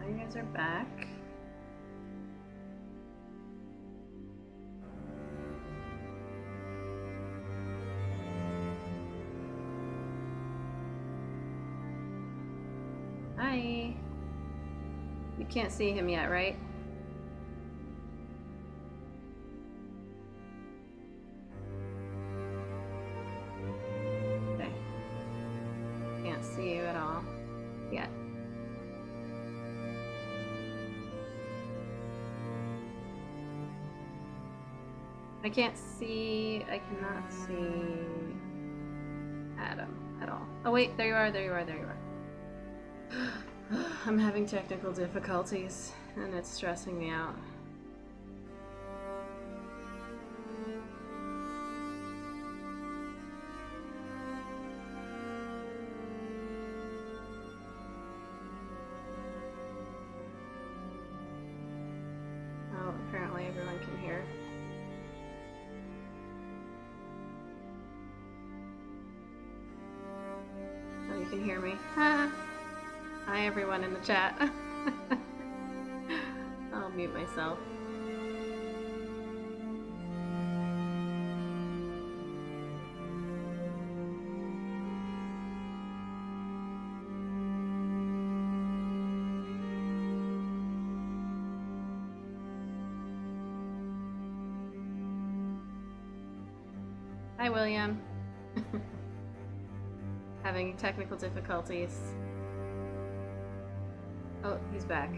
you guys are back. Hi. You can't see him yet, right? Okay. Can't see you at all yet. I can't see, I cannot see Adam at all. Oh wait, there you are, there you are, there you are. I'm having technical difficulties and it's stressing me out. Oh, apparently everyone can hear. Oh, you can hear me. Hi everyone in the chat. I'll mute myself. Hi William. Having technical difficulties. Oh, he's back.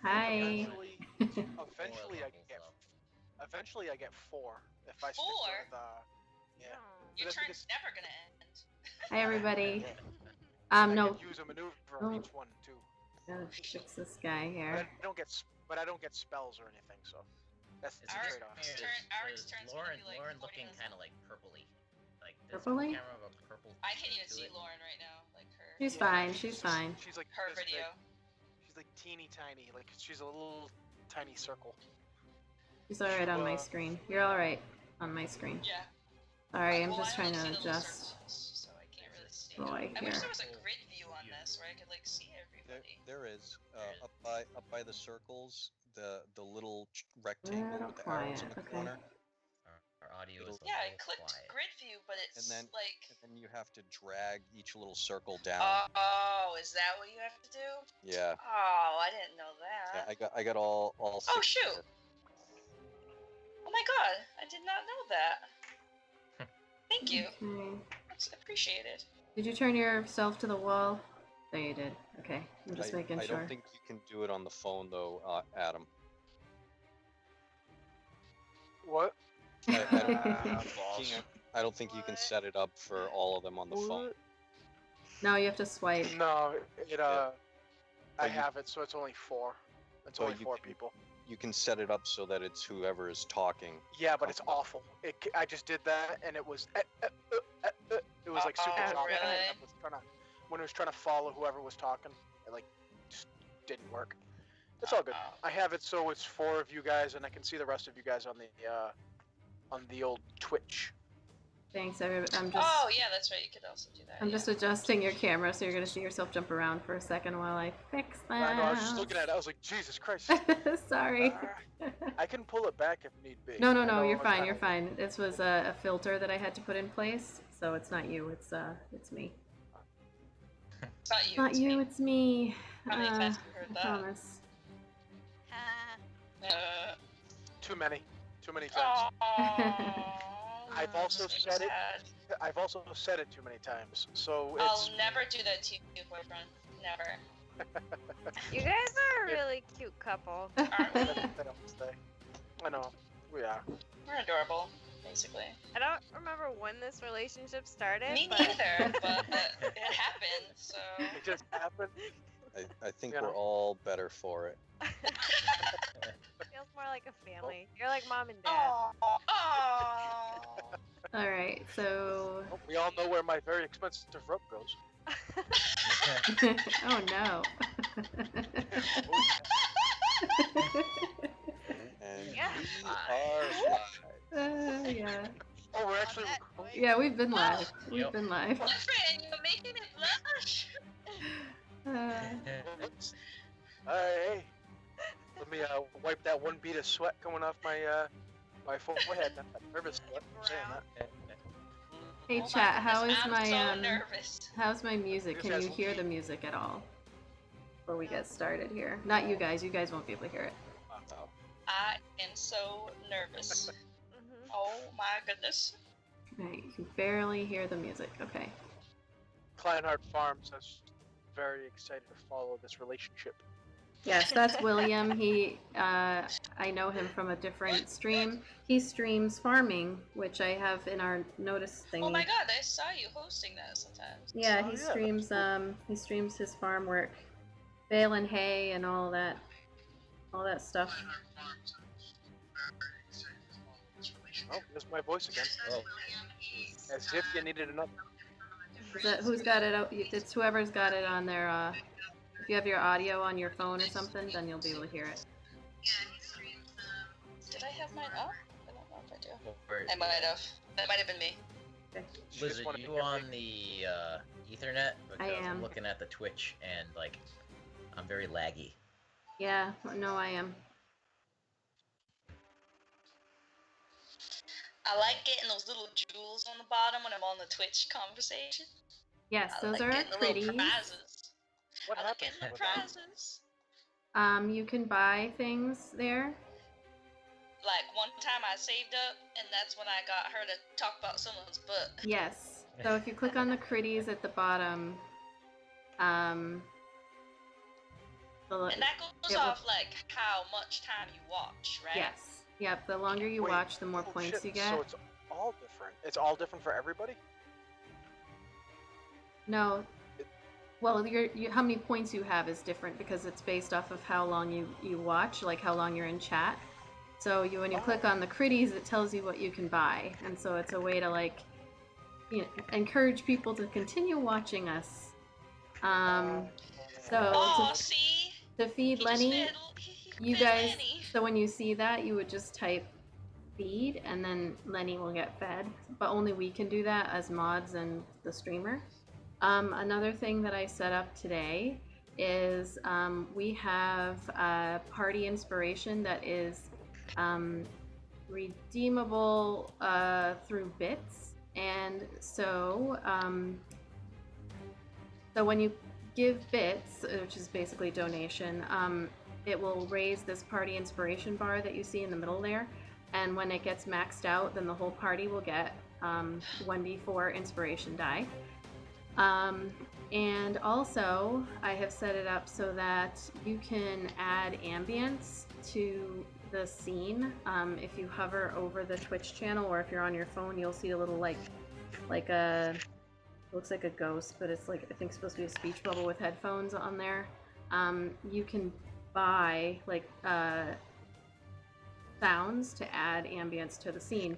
Hi. Eventually I get 4 if I stick 4? with yeah. Your That's turn's because never gonna end. Hi, everybody. I No. can use a maneuver Oh. on each one too. Gotta fix this guy here. But I don't get spells or anything, so that's the trade-off. Lauren looking kind of like purpley. Like this Purpley? camera of a purple. I can't even to see it. Lauren right now, like her. She's fine. She's fine. She's like Her this video. big. She's like teeny tiny. Like she's a little tiny circle. She's alright on my screen. You're alright on my screen. Yeah. Sorry, I'm Well, just I trying only see to the little adjust circles, so I can't really see. Roy I wish here. there was a grid view on this where I could like see everybody. There is up by the circles, the little rectangle Little with the arrows in quiet, the okay. corner. Our audio is a Yeah, I little clicked quiet. grid view, but it's And then- like. And then you have to drag each little circle down. Oh, is that what you have to do? Yeah. Oh, I didn't know that. Yeah, I got all Oh 6 shoot! here. Oh my god, I did not know that. Thank you. Okay. That's appreciated. Did you turn yourself to the wall? There you did. Okay, I'm just making I sure. don't think you can do it on the phone though, Adam. What? I don't think you can set it up for all of them on the phone. No, you have to swipe. No, I But you- have it, so it's only 4. It's Well, only you 4 can- people. You can set it up so that it's whoever is talking. Yeah, but it's awful. I just did that, and it was it was like super Oh, choppy. really? And when it was trying to follow whoever was talking, it like just didn't work. It's all good. I have it so it's 4 of you guys, and I can see the rest of you guys on the old Twitch. Thanks, everybody. I'm just. Oh yeah, that's right. You could also do that. I'm just adjusting your camera, so you're gonna see yourself jump around for a second while I fix that. I know. I was just looking at it. I was like, Jesus Christ. Sorry. I can pull it back if need be. No, I know you're it's fine. kinda- You're fine. This was a filter that I had to put in place, so it's not you. It's me. It's not you. Not it's you. me. It's me. How many times have you heard I that? promise. Too many times. I've also so said it. sad. I've also said it too many times. So I'll it's never do that to you, boyfriend. Never. You guys are a really cute couple. Aren't we? they don't stay. I know. We are. We're adorable, basically. I don't remember when this relationship started. Me but neither, but it happened, so. It just happened. I think You we're know. all better for it. feels more like a family. You're like mom and dad. Oh, oh. All right. So. We all know where my very expensive rope goes. Oh no. And Yeah. we are live. Yeah. Oh, we're actually that recording. Yeah, we've been live. We've Yep. been live. Boyfriend, you're making it blush. Hey, let me wipe that one bead of sweat coming off my my forehead. Not that nervous sweat. I'm saying that. Hey Oh my chat, how goodness, is I'm my so nervous. how's my music? This Can you has hear the lead. music at all? Before we get started here. Not you guys. You guys won't be able to hear it. Oh, I am so nervous. Mhm. Oh my goodness. Right, you can barely hear the music. Okay. Kleinhardt Farms is very excited to follow this relationship. Yes, that's William. He, I know him from a different stream. He streams farming, which I have in our notice thingy. Oh my god, I saw you hosting that sometimes. Yeah, Oh, he yeah, streams. that's He streams his farm work, baling hay and all that stuff. Oh, there's my voice again. Oh, As if you needed another. Is that who's got it? It's whoever's got it on their. If you have your audio on your phone or something, then you'll be able to hear it. Did I have mine up? I don't know if I do. where- I might have. That might have been me. She Liz, just are wanted to you hear on me. the Ethernet? Because am. I'm looking at the Twitch and like, I'm very laggy. Yeah, no, I am. I like getting those little jewels on the bottom when I'm on the Twitch conversation. Yes, I those like are getting the little pretty. prizes. What I like happened? getting the with that? prizes. You can buy things there. Like one time I saved up, and that's when I got her to talk about someone's butt. Yes. So if you click on the critties at the bottom, And that goes off like how much time you watch, right? Yes. Yep. The longer you Wait, watch, the more oh points shit, you get. So it's all different. It's all different for everybody? No. Well, how many points you have is different because it's based off of how long you watch, like how long you're in chat. So when you click on the critties, it tells you what you can buy, and so it's a way to like, you know, encourage people to continue watching us. So to feed Lenny, you guys. So when you see that, you would just type feed, and then Lenny will get fed. But only we can do that as mods and the streamer. Another thing that I set up today is we have a party inspiration that is redeemable through bits, and so when you give bits, which is basically donation, it will raise this party inspiration bar that you see in the middle there, and when it gets maxed out, then the whole party will get 1d4 inspiration die. And also, I have set it up so that you can add ambience to the scene. If you hover over the Twitch channel, or if you're on your phone, you'll see a little like a, looks like a ghost, but it's like, I think supposed to be a speech bubble with headphones on there. You can buy like sounds to add ambience to the scene.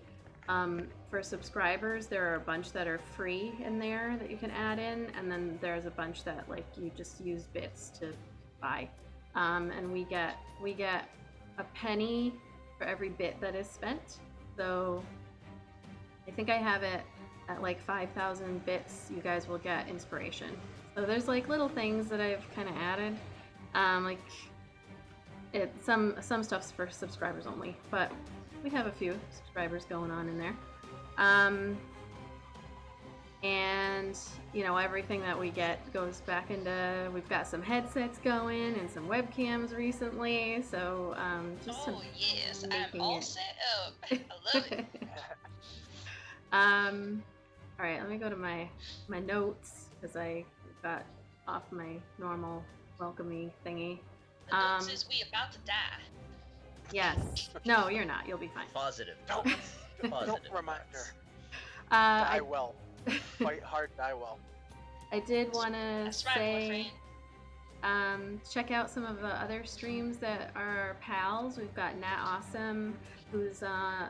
For subscribers, there are a bunch that are free in there that you can add in, and then there's a bunch that like you just use bits to buy. And we get a penny for every bit that is spent. So I think I have it at like 5,000 bits. You guys will get inspiration. So there's like little things that I've kind of added. Like some stuff's for subscribers only, but we have a few subscribers going on in there. And you know, everything that we get goes back into, we've got some headsets going and some webcams recently, so yes, I'm all set up. I love it. All right, let me go to my notes because I got off my normal welcomey thingy. The notes is we about to die. Yes. No, you're not. You'll be fine. Positive. Don't remind her. Die Die well. Fight hard, die well. I did want to That's right, say, check out some of the other streams that are our pals. We've got NAT30s, who's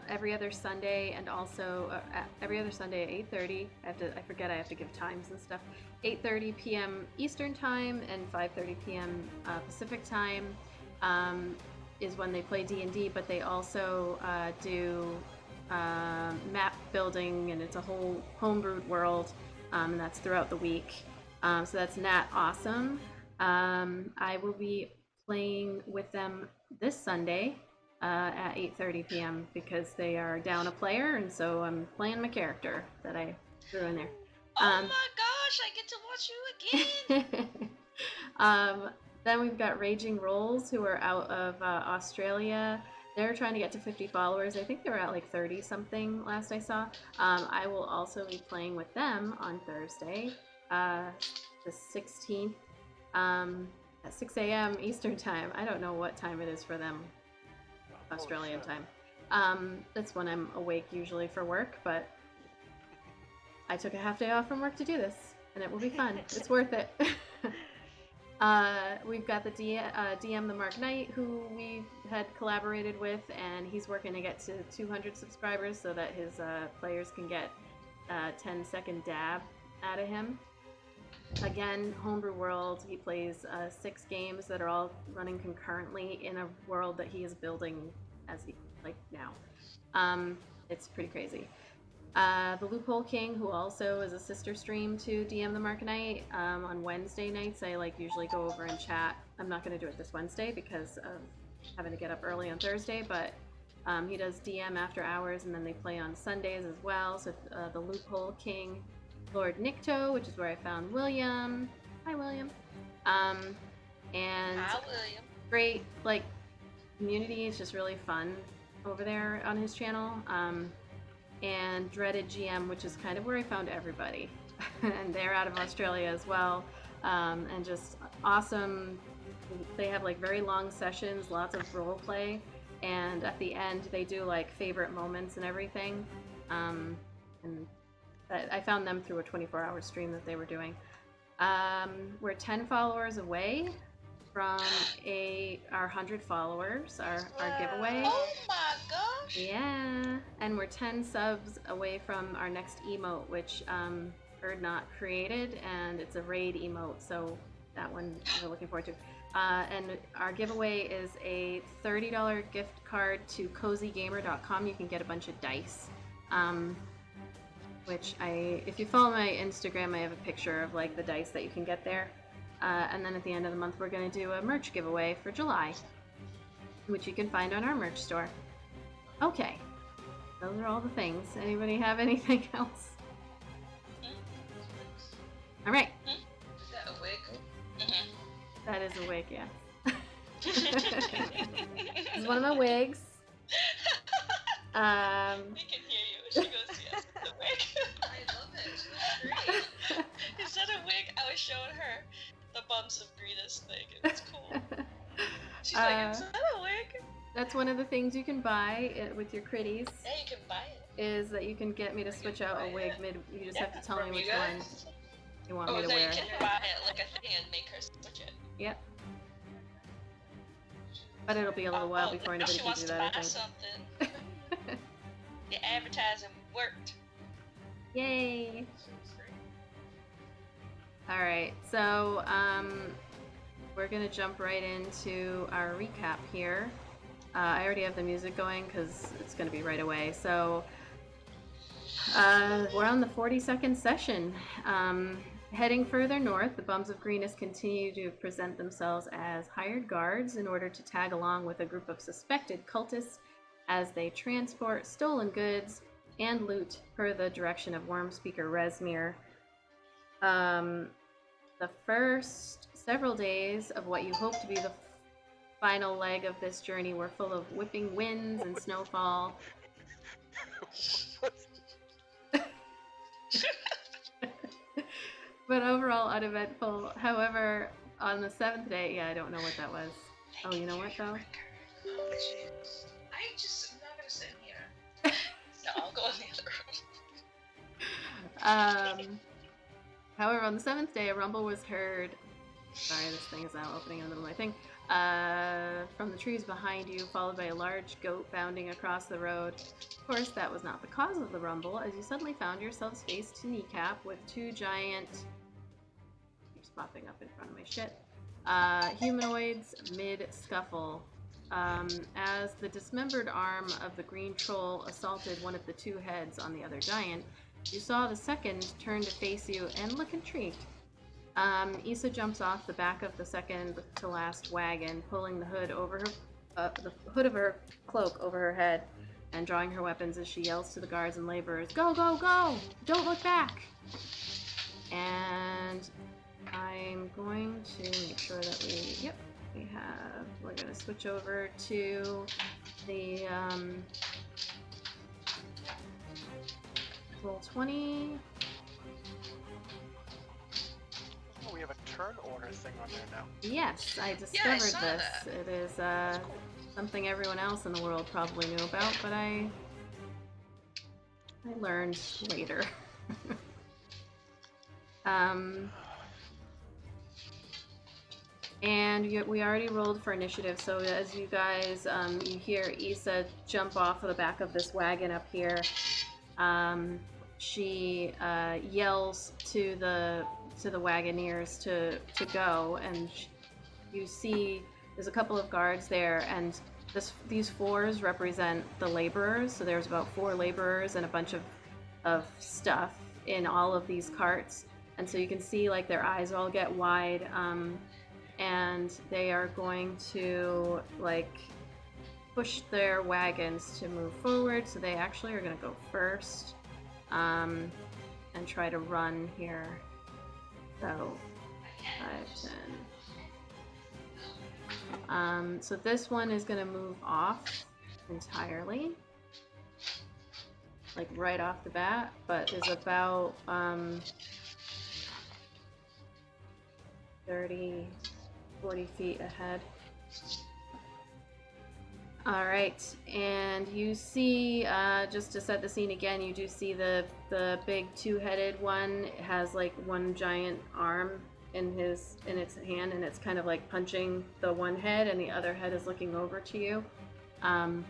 every other Sunday, and also every other Sunday at 8:30. I forget I have to give times and stuff. 8:30 p.m. Eastern Time and 5:30 p.m. Pacific Time is when they play D&D, but they also do map building, and it's a whole homebrewed world, and that's throughout the week. So that's NAT30s. I will be playing with them this Sunday at 8:30 p.m. because they are down a player, and so I'm playing my character that I threw in there. Oh my gosh, I get to watch you again! Then we've got Raging Rolls, who are out of Australia. They're trying to get to 50 followers. I think they were at like 30 something last I saw. I will also be playing with them on Thursday, the 16th, at 6 a.m. Eastern Time. I don't know what time it is for them, Australian time. That's when I'm awake usually for work, but I took a half day off from work to do this, and it will be fun. It's worth it. We've got the DM the Mark Knight, who we had collaborated with, and he's working to get to 200 subscribers so that his players can get 10-second dab out of him. Again, Homebrew World, he plays 6 games that are all running concurrently in a world that he is building as he, like, now. It's pretty crazy. The Loophole King, who also is a sister stream to DM the Mark Knight, on Wednesday nights I usually go over and chat. I'm not going to do it this Wednesday because of having to get up early on Thursday, but he does DM after hours, and then they play on Sundays as well. So the Loophole King, Lord Nikto, which is where I found William. Hi, William. And Hi, William. Great community. It's just really fun over there on his channel. And Dreaded GM, which is kind of where I found everybody. And they're out of Australia as well. And just awesome they have like very long sessions, lots of role play, and at the end they do like favorite moments and everything. And I found them through a 24-hour stream that they were doing. We're 10 followers away from our 100 followers, our giveaway. Oh my gosh! Yeah, and we're 10 subs away from our next emote, which NAT created, and it's a raid emote, so that one we're looking forward to. And our giveaway is a $30 gift card to cozygamer.com. You can get a bunch of dice. Which if you follow my Instagram, I have a picture of like the dice that you can get there. And then at the end of the month, we're going to do a merch giveaway for July, which you can find on our merch store. Okay, those are all the things. Anybody have anything else? All right. Is that a wig? That is a wig, yeah. It's one of my wigs. We can hear you. She goes, yes, it's a wig. I love it. It's great. Is that a wig? I was showing her the Bums of Greedus thing. It was cool. She's like, is that a wig? That's one of the things you can buy with your critties. Yeah, you can buy it. Is that you can get me to switch out a wig mid. You just have to tell me which one you want me to so wear. You can buy it like a thing and make her switch it. Yep. But it'll be a little while before anybody she can wants do to that. buy I think. something. The advertising worked. Yay! All right, so we're gonna jump right into our recap here. I already have the music going because it's gonna be right away. So we're on the 42nd session. Heading further north, the Bums of Greenest continue to present themselves as hired guards in order to tag along with a group of suspected cultists as they transport stolen goods and loot per the direction of Worm Speaker Resmir. The first several days of what you hope to be the final leg of this journey were full of whipping winds and snowfall. But overall uneventful. However, on the 7th day, yeah, I don't know what that was. Oh, you know what though? I'm not gonna sit here. No, I'll go in the other room. However, on the 7th day, a rumble was heard. Sorry, this thing is now opening in the middle of my thing. From the trees behind you, followed by a large goat bounding across the road. Of course, that was not the cause of the rumble, as you suddenly found yourselves face to kneecap with two giant... keeps popping up in front of my shit. Humanoids mid-scuffle. As the dismembered arm of the green troll assaulted one of the two heads on the other giant, you saw the second turn to face you and look intrigued. Issa jumps off the back of the second to last wagon, pulling the hood over her, the hood of her cloak over her head, and drawing her weapons as she yells to the guards and laborers, "Go, go, go! Don't look back!" And I'm going to make sure that we're going to switch over to the roll 20. Oh, we have a turn order thing on there now. Yes, I discovered saw this. that. It is something everyone else in the world probably knew about, but I learned later. And we already rolled for initiative, so as you guys, you hear Issa jump off of the back of this wagon up here. She yells to the wagoneers to go, and you see there's a couple of guards there, and these fours represent the laborers. So there's about 4 laborers and a bunch of stuff in all of these carts, and so you can see like their eyes all get wide. And they are going to like push their wagons to move forward, so they actually are going to go first and try to run here. So 5, 10. So this one is going to move off entirely, like right off the bat, but is about 30 40 feet ahead. All right, and you see, just to set the scene again, you do see the big two-headed one. It has like one giant arm in its hand, and it's kind of like punching the one head, and the other head is looking over to you. And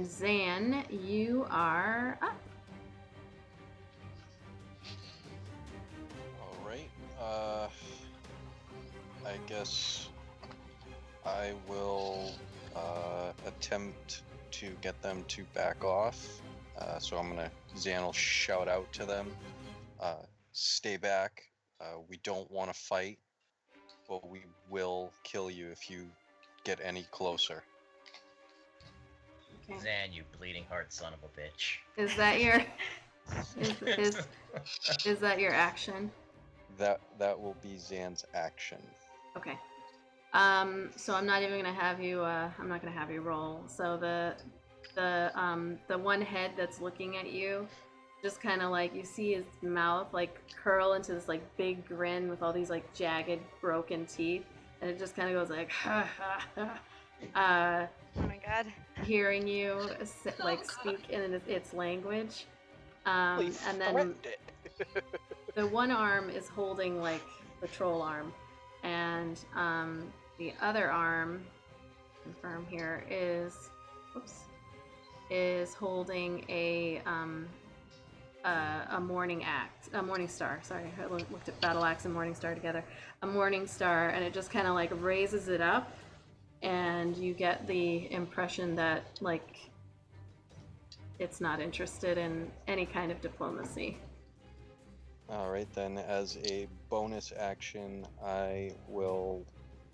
Zan, you are up. All right. I guess I will attempt to get them to back off. So Zan will shout out to them, stay back. We don't want to fight, but we will kill you if you get any closer. Okay. Zan, you bleeding heart son of a bitch. Is that your is that your action? That will be Zan's action. Okay. So I'm not even gonna have you. I'm not gonna have you roll. So the one head that's looking at you, just kind of like you see his mouth like curl into this like big grin with all these like jagged broken teeth, and it just kind of goes like ha ha ha. Oh my god. Hearing you like speak in its language, and then the one arm is holding like the troll arm, and the other arm, confirm here, is holding a morning star. Sorry, I looked at battle axe and morning star together. A morning star, and it just kind of like raises it up. And you get the impression that, like, it's not interested in any kind of diplomacy. Alright, then as a bonus action, I will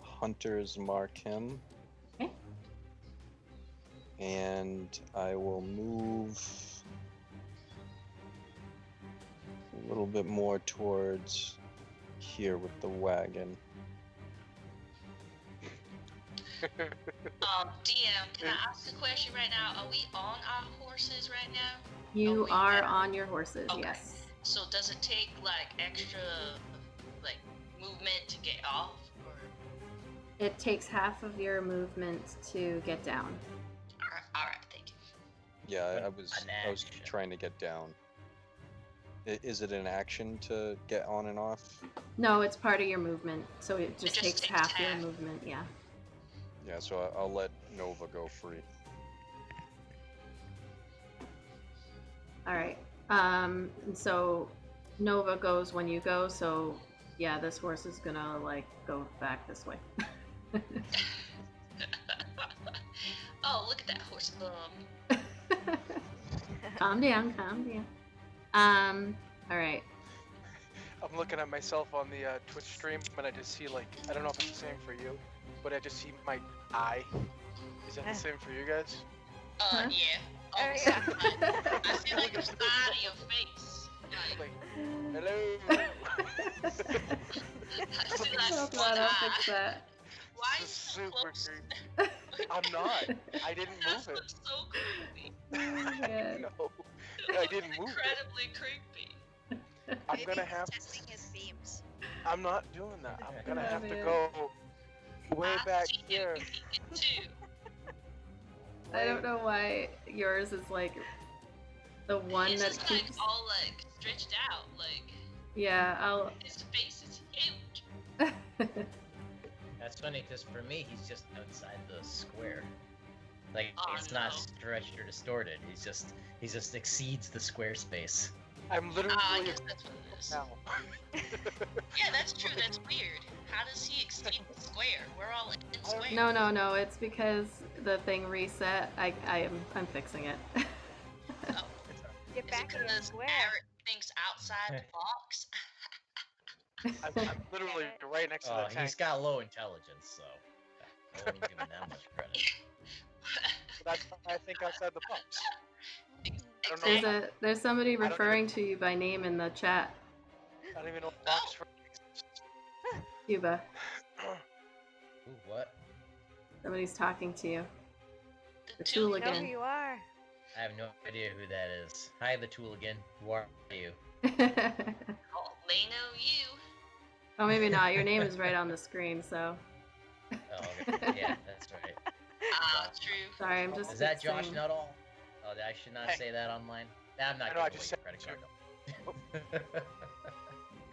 Hunter's Mark him. Okay. And I will move a little bit more towards here with the wagon. DM, can I ask a question right now? Are we on our horses right now? You are on your horses, Okay. yes. So does it take like extra like movement to get off? Or... It takes half of your movement to get down. Alright, thank you. Yeah, I An was action. trying to get down. Is it an action to get on and off? No, it's part of your movement, so it just just takes takes half your half. movement, yeah. Yeah, so I'll let Nova go free. All right. And so Nova goes when you go, so yeah, this horse is gonna like go back this way. Oh, look at that horse. Calm down, calm down. All right. I'm looking at myself on the Twitch stream, and I just see like I don't know if it's the same for you, but I just see my eye. Is that the same for you guys? Huh? Yeah. Oh, Oh, yeah. I see like the side of your face. Like, Like, hello. I see like Hold one on, I'll eye. fix that. Why This is is it super close? creepy. I'm not. I didn't That's move it. so creepy. Oh, man. No, I didn't move it. Incredibly creepy. I'm Maybe gonna he's have. testing his beams. I'm not doing that. I'm gonna Oh, have to man. go way I back see here. it too. I don't know why yours is like the one He's that just keeps. like all like stretched out. Like Yeah, I'll. his face is huge. That's funny because for me, he's just outside the square. Like Oh, it's not no. stretched or distorted. He just exceeds the square space. I'm literally I guess that's what it is. now. Yeah, that's true. That's weird. How does he exceed the square? We're all in square. No. It's because the thing reset. I'm fixing it. Oh, Get is it back in the because square. Eric thinks outside the box? I'm literally right next to Oh, the tank. he's got low intelligence, so I wouldn't give him that much credit. That's why I think outside the box. I don't know. There's there's somebody don't referring to you by name in the chat. I don't even know what box for. Cuba. Ooh, what? Somebody's talking to you. The two- tool You know who again. you are. I have no idea who that is. Hi, the tool again. Who are you? Oh, they know you. Oh, maybe not. Your name is right on the screen, so. Oh, okay. Yeah, that's right. True. Sorry, I'm just. Is that Josh fixing- Nuttall? Oh, I should not say that online. Nah, I'm not I know, I giving away just your said credit card.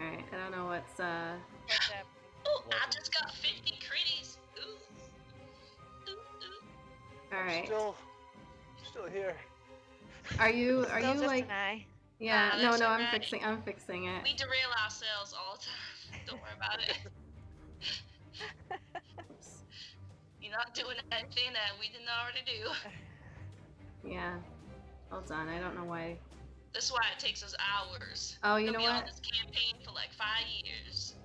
Alright, I don't know what's What's happening? Oh, I just got 50 critties. Ooh. Alright. Still here. Are you Still just like an eye. Yeah, no, that's I'm alright. fixing it. We derail ourselves all the time. Don't worry about it. Oops. You're not doing anything that we didn't already do. Yeah. Hold on, I don't know why. That's why it takes us hours. Oh, you We'll know be on what? this campaign for like 5 years.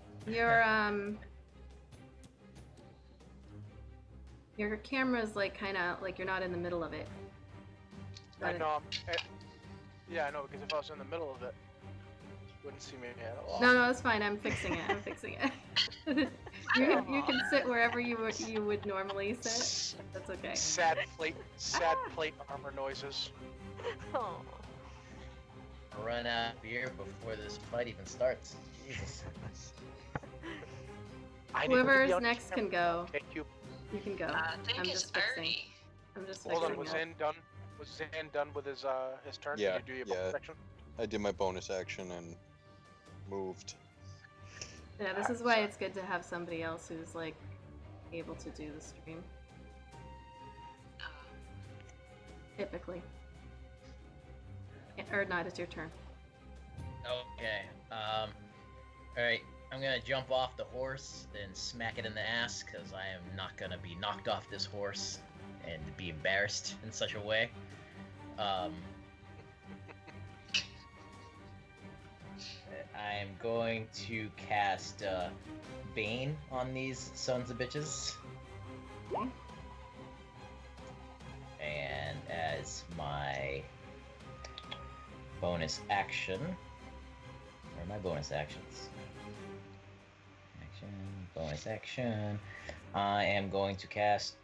Your camera's like kinda like you're not in the middle of it. I But- know. Yeah, I know, because if I was in the middle of it, you wouldn't see me at all. No, it's fine. I'm fixing it. You can sit wherever you would normally sit. That's okay. Sad plate armor noises. Oh. Run out of beer before this fight even starts. Jesus. I need to be Whoever's on next camera. can go. Thank you. You can go. I think I'm it's just fixing. Ernie. I'm just Hold on, fixing was it. Zan done? Was Zan done with his turn? Yeah, Did you do your yeah. bonus section? I did my bonus action and moved. Yeah, this is why it's good to have somebody else who's like able to do the stream. Typically. Or not, it's your turn. Okay. Alright. I'm gonna jump off the horse and smack it in the ass, because I am not gonna be knocked off this horse and be embarrassed in such a way. I am going to cast Bane on these sons of bitches. Okay. And as my bonus action, where are my bonus actions? Bonus action. I am going to cast.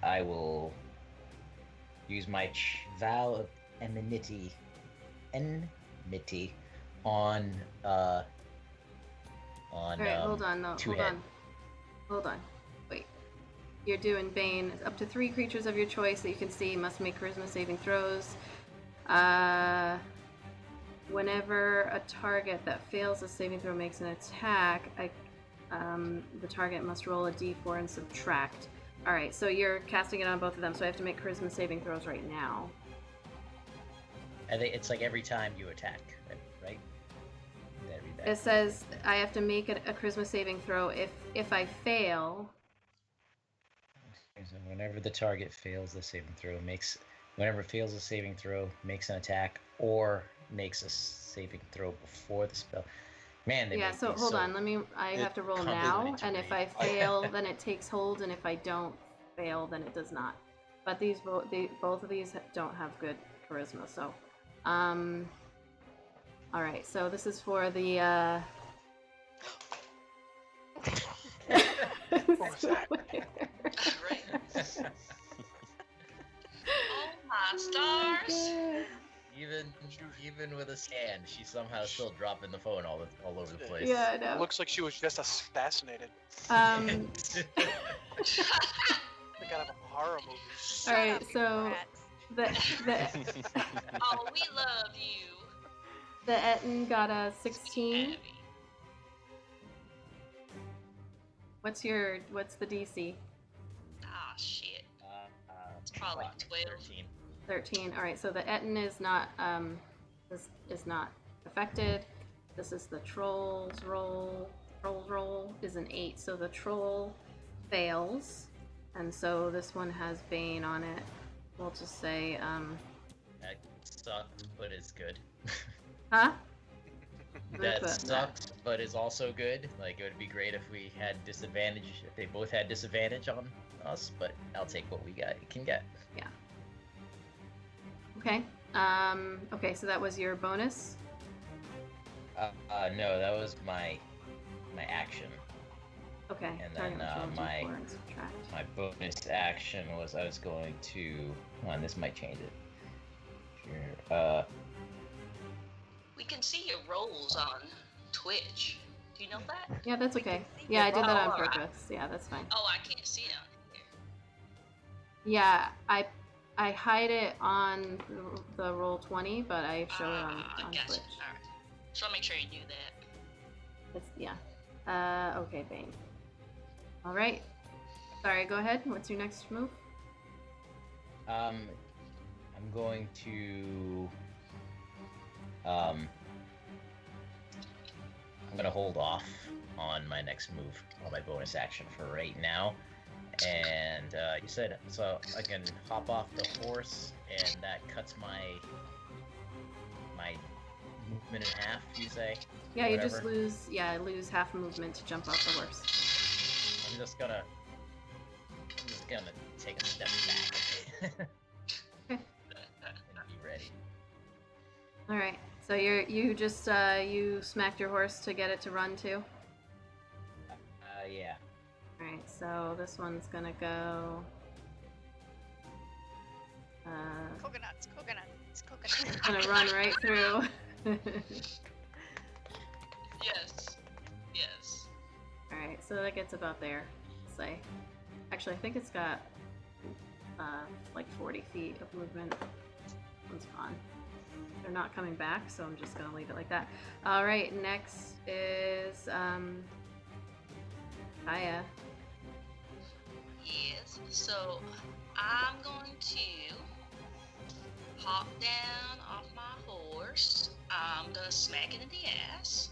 I will use my vow of enmity on Alright, hold on, no, two hold head. on. Hold on. Wait. You're doing Bane. Up to 3 creatures of your choice that you can see must make charisma saving throws. Whenever a target that fails a saving throw makes an attack, the target must roll a d4 and subtract. Alright, so you're casting it on both of them, so I have to make charisma saving throws right now. I think it's like every time you attack, right? Did I read that? It says I have to make a charisma saving throw if I fail. So whenever the target fails the saving throw, whenever it fails a saving throw, makes an attack, or makes a saving throw before the spell. Man, they Yeah, make so these hold on, I have to roll now, and if I fail, then it takes hold, and if I don't fail, then it does not. But both of these don't have good charisma, so alright, so this is for the What was that? Right? Oh my stars! Even with a stand, she's somehow still dropping the phone all over the place. Yeah, I know. Looks like she was just assassinated. Like out of a horror movie. Alright, so Rats. the Oh, we love you. the Etten got a 16. Abby. What's the DC? Ah, shit. It's probably 12. 13. 13. Alright, so the Etten is not is not affected. This is the Troll's roll. Troll's roll is an 8, so the Troll fails. And so this one has Bane on it. We'll just say, That sucks, but is good. huh? That But- sucks, but is also good. Like, it would be great if we had disadvantage, if they both had disadvantage on us, but I'll take what we can get. Okay. Okay, so that was your bonus. No, that was my action. Okay. And target then, must roll my- d4 and subtract. My bonus action was I was going to. Hold on, this might change it. We can see your rolls on Twitch. Do you know that? Yeah, that's We okay. can see Yeah, I your did that on roll. purpose. Yeah, that's fine. Oh, I can't see it on here. Yeah, I hide it on the Roll20, but I show it on Gotcha. Twitch. Alright. Just want to make sure you knew that. It's, yeah. Okay, Bane. All right. Sorry, go ahead. What's your next move? I'm going to I'm gonna hold off on my next move, on my bonus action for right now. And you said so I can hop off the horse, and that cuts my movement in half. You say? Yeah, you just Whatever. lose half movement to jump off the horse. I'm just gonna take a step back Okay. and be ready. All right. So you just you smacked your horse to get it to run too. Yeah. All right. So this one's gonna go. Coconuts. Gonna run right through. Yes. Yes. All right. So that gets about there. Say. Actually, I think it's got like 40 feet of movement. One's gone. They're not coming back, so I'm just gonna leave it like that. All right, next is Aya. Yes. So I'm going to hop down off my horse. I'm gonna smack it in the ass.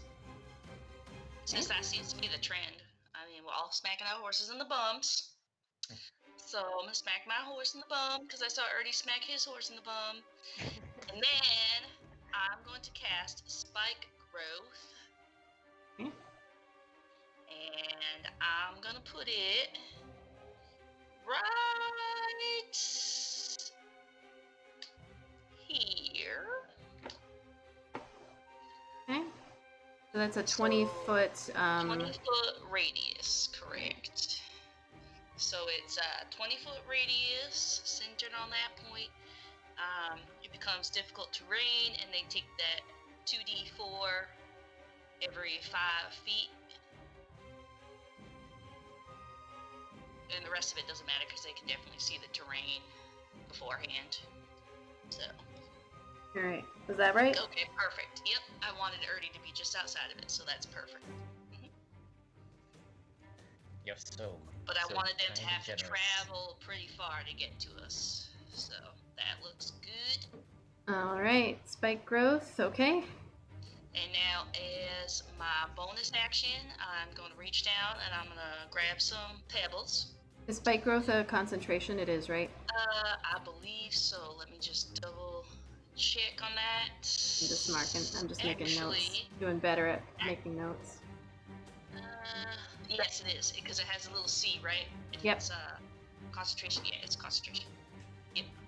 Since that seems to be the trend. I mean, we're all smacking our horses in the bums. So I'm gonna smack my horse in the bum because I saw Ernie smack his horse in the bum. And then I'm going to cast Spike Growth. Okay. And I'm gonna put it right here. Okay. So that's a 20-foot. 20-foot radius, correct. So it's a 20-foot radius centered on that point. It becomes difficult terrain, and they take that 2d4 every 5 feet. And the rest of it doesn't matter because they can definitely see the terrain beforehand. So. All right. Was that right? Okay, perfect. Yep, I wanted Ernie to be just outside of it, so that's perfect. Yep. But I So wanted them to kind have of to generous. travel pretty far to get to us. So that looks good. All right. Spike growth. Okay. And now, as my bonus action, I'm going to reach down and I'm going to grab some pebbles. Is spike growth a concentration? It is, right? I believe so. Let me just double check on that. I'm just marking. I'm just making notes. Actually, Doing better at making notes. yes, it is because it has a little C, right? If Yep. It's concentration. Yeah, it's concentration.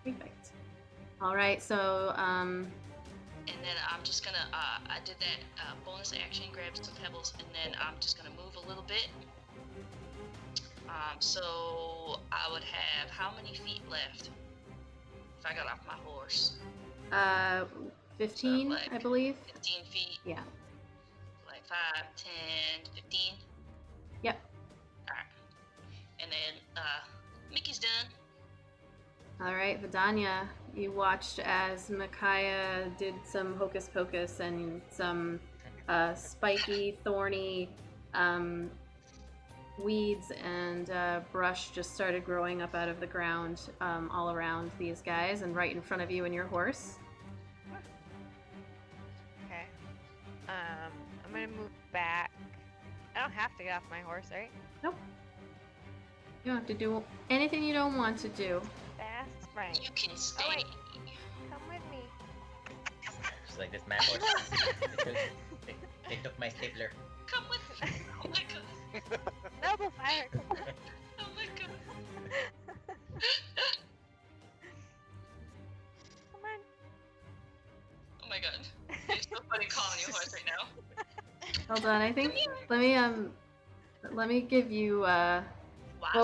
Perfect. All right. So And then I'm just gonna, I did that bonus action, grab some pebbles, and then I'm just gonna move a little bit. So I would have how many feet left if I got off my horse? 15, like- I believe. 15 feet, Yeah. like 5, 10, 15. Yep. Alright. And then Mickey's done. All right, Vidania, you watched as Micaiah did some hocus pocus and some spiky, thorny weeds and brush just started growing up out of the ground all around these guys and right in front of you and your horse. Okay. I'm gonna move back. I don't have to get off my horse, right? Nope. You don't have to do anything you don't want to do. That's right. You can stay. wait. Come with me. It's like this map horse. They took my stapler. Come with me. Oh my god. Noble fire. Oh my god. Come on. Oh my god. It's so funny calling you horse right now. Hold on, I think let me give you Wow,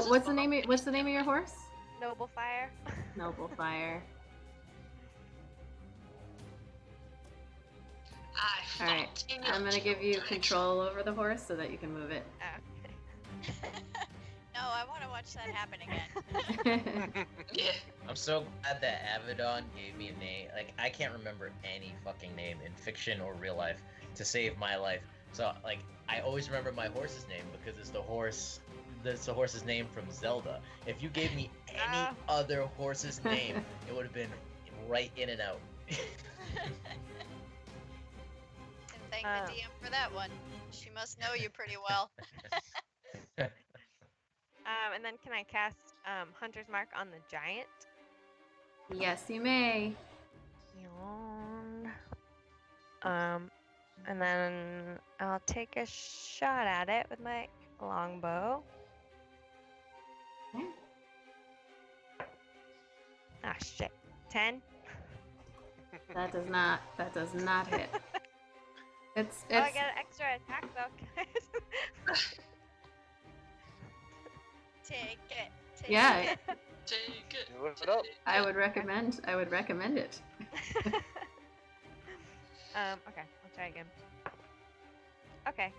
what's the name of your horse? Noble fire. Noble Fire. All right. I'm gonna give you control over the horse so that you can move it. No, I want to watch that happen again. Yeah. I'm so glad that Avedon gave me a name. Like, I can't remember any fucking name in fiction or real life to save my life. So, like, I always remember my horse's name because it's the horse. That's the horse's name from Zelda. If you gave me any other horse's name, it would have been right in and out. And thank the DM for that one. She must know you pretty well. And then can I cast Hunter's Mark on the giant? Yes, you may. Yawn. And then I'll take a shot at it with my longbow. Okay. Ah, shit. 10? That does not hit. It's Oh, I get an extra attack though. Take it. Take Yeah. it. Take it. Do it up. I would recommend it. Okay, I'll try again. Okay.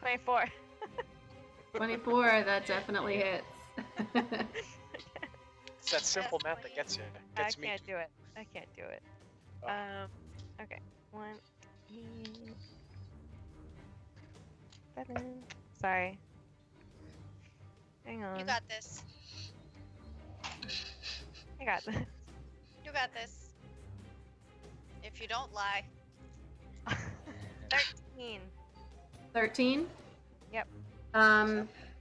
24. 24, that definitely hits. It's that simple Yes, math that please. gets you. I Gets me. can't do it. I can't do it. Oh. Okay. 1, 7. Sorry. Hang on. You got this. I got this. You got this. If you don't lie. 13. 13? Yep.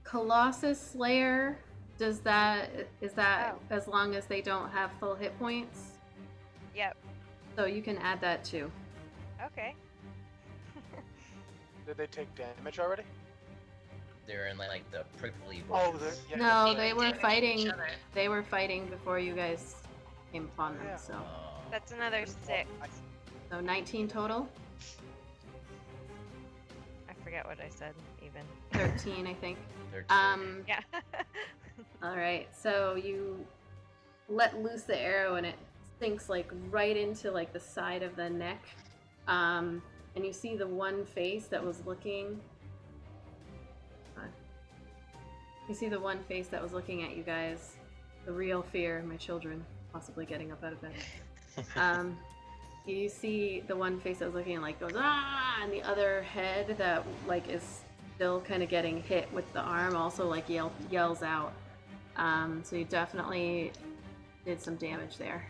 Colossus Slayer, is that Oh. as long as they don't have full hit points? Yep. So you can add that too. Okay. Did they take damage already? They're in like the prickly Oh, bushes. yeah. No, Yeah, they were damage each fighting. other. They were fighting before you guys came upon them. Yeah. So, That's another 6. so 19 total. I forget what I said, even. 13, I think. 13. Yeah. All right. So you let loose the arrow, and it sinks like right into like the side of the neck. And you see the one face that was looking. You see the one face that was looking at you guys. The real fear, my children possibly getting up out of bed. You see the one face that was looking like goes ah, and the other head that like is still kind of getting hit with the arm also like yells out. So you definitely did some damage there.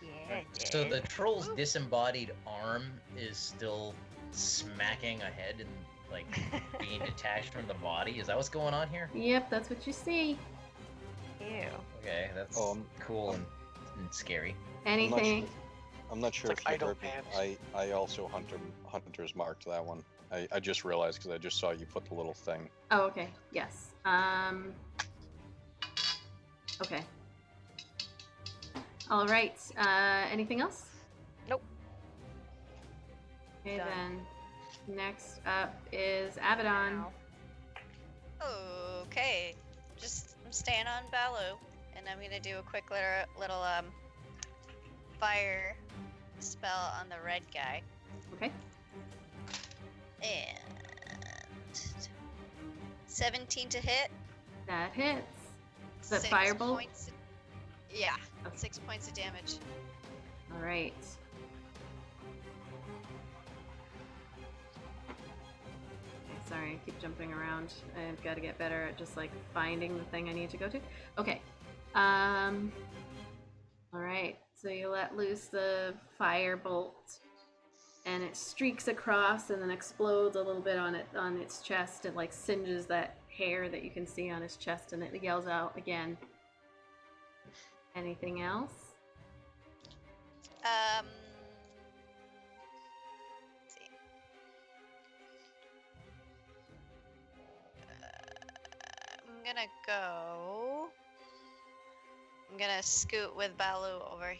Yeah. So the troll's disembodied arm is still smacking a head and like being detached from the body. Is that what's going on here? Yep, that's what you see. Ew. Okay, that's cool and scary. Anything? I'm not sure It's if like you idle heard me. hands. I also Hunter's marked that one. I just realized because I just saw you put the little thing. Oh, okay. Yes. Okay. All right. Anything else? Nope. Okay, Done. then next up is Avedon. Ow. Okay. I'm staying on Balu, and I'm gonna do a quick little fire spell on the red guy. Okay. And 17 to hit. That hits. Is that 6 firebolt? points. Yeah, Okay. 6 points of damage. All right. Okay, sorry, I keep jumping around. I've got to get better at just like finding the thing I need to go to. Okay. All right. So you let loose the fire bolt, and it streaks across and then explodes a little bit on its chest. It like singes that hair that you can see on his chest, and it yells out again. Anything else? Let's see. I'm gonna scoot with Balu over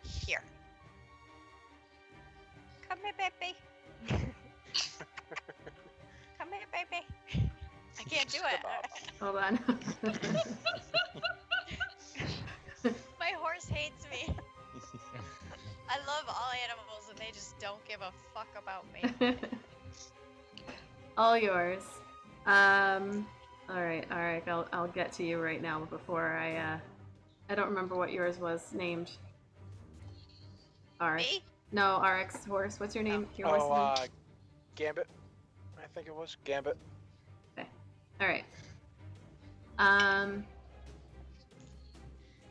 here. Come here, baby. Come here, baby. I can't do it. Hold on. pains me. I love all animals and they just don't give a fuck about me. All yours. All right. I'll get to you right now. Before I don't remember what yours was named. RX. Me? No, RX horse. What's your name? Your horse's name? Gambit. I think it was Gambit. Okay. All right.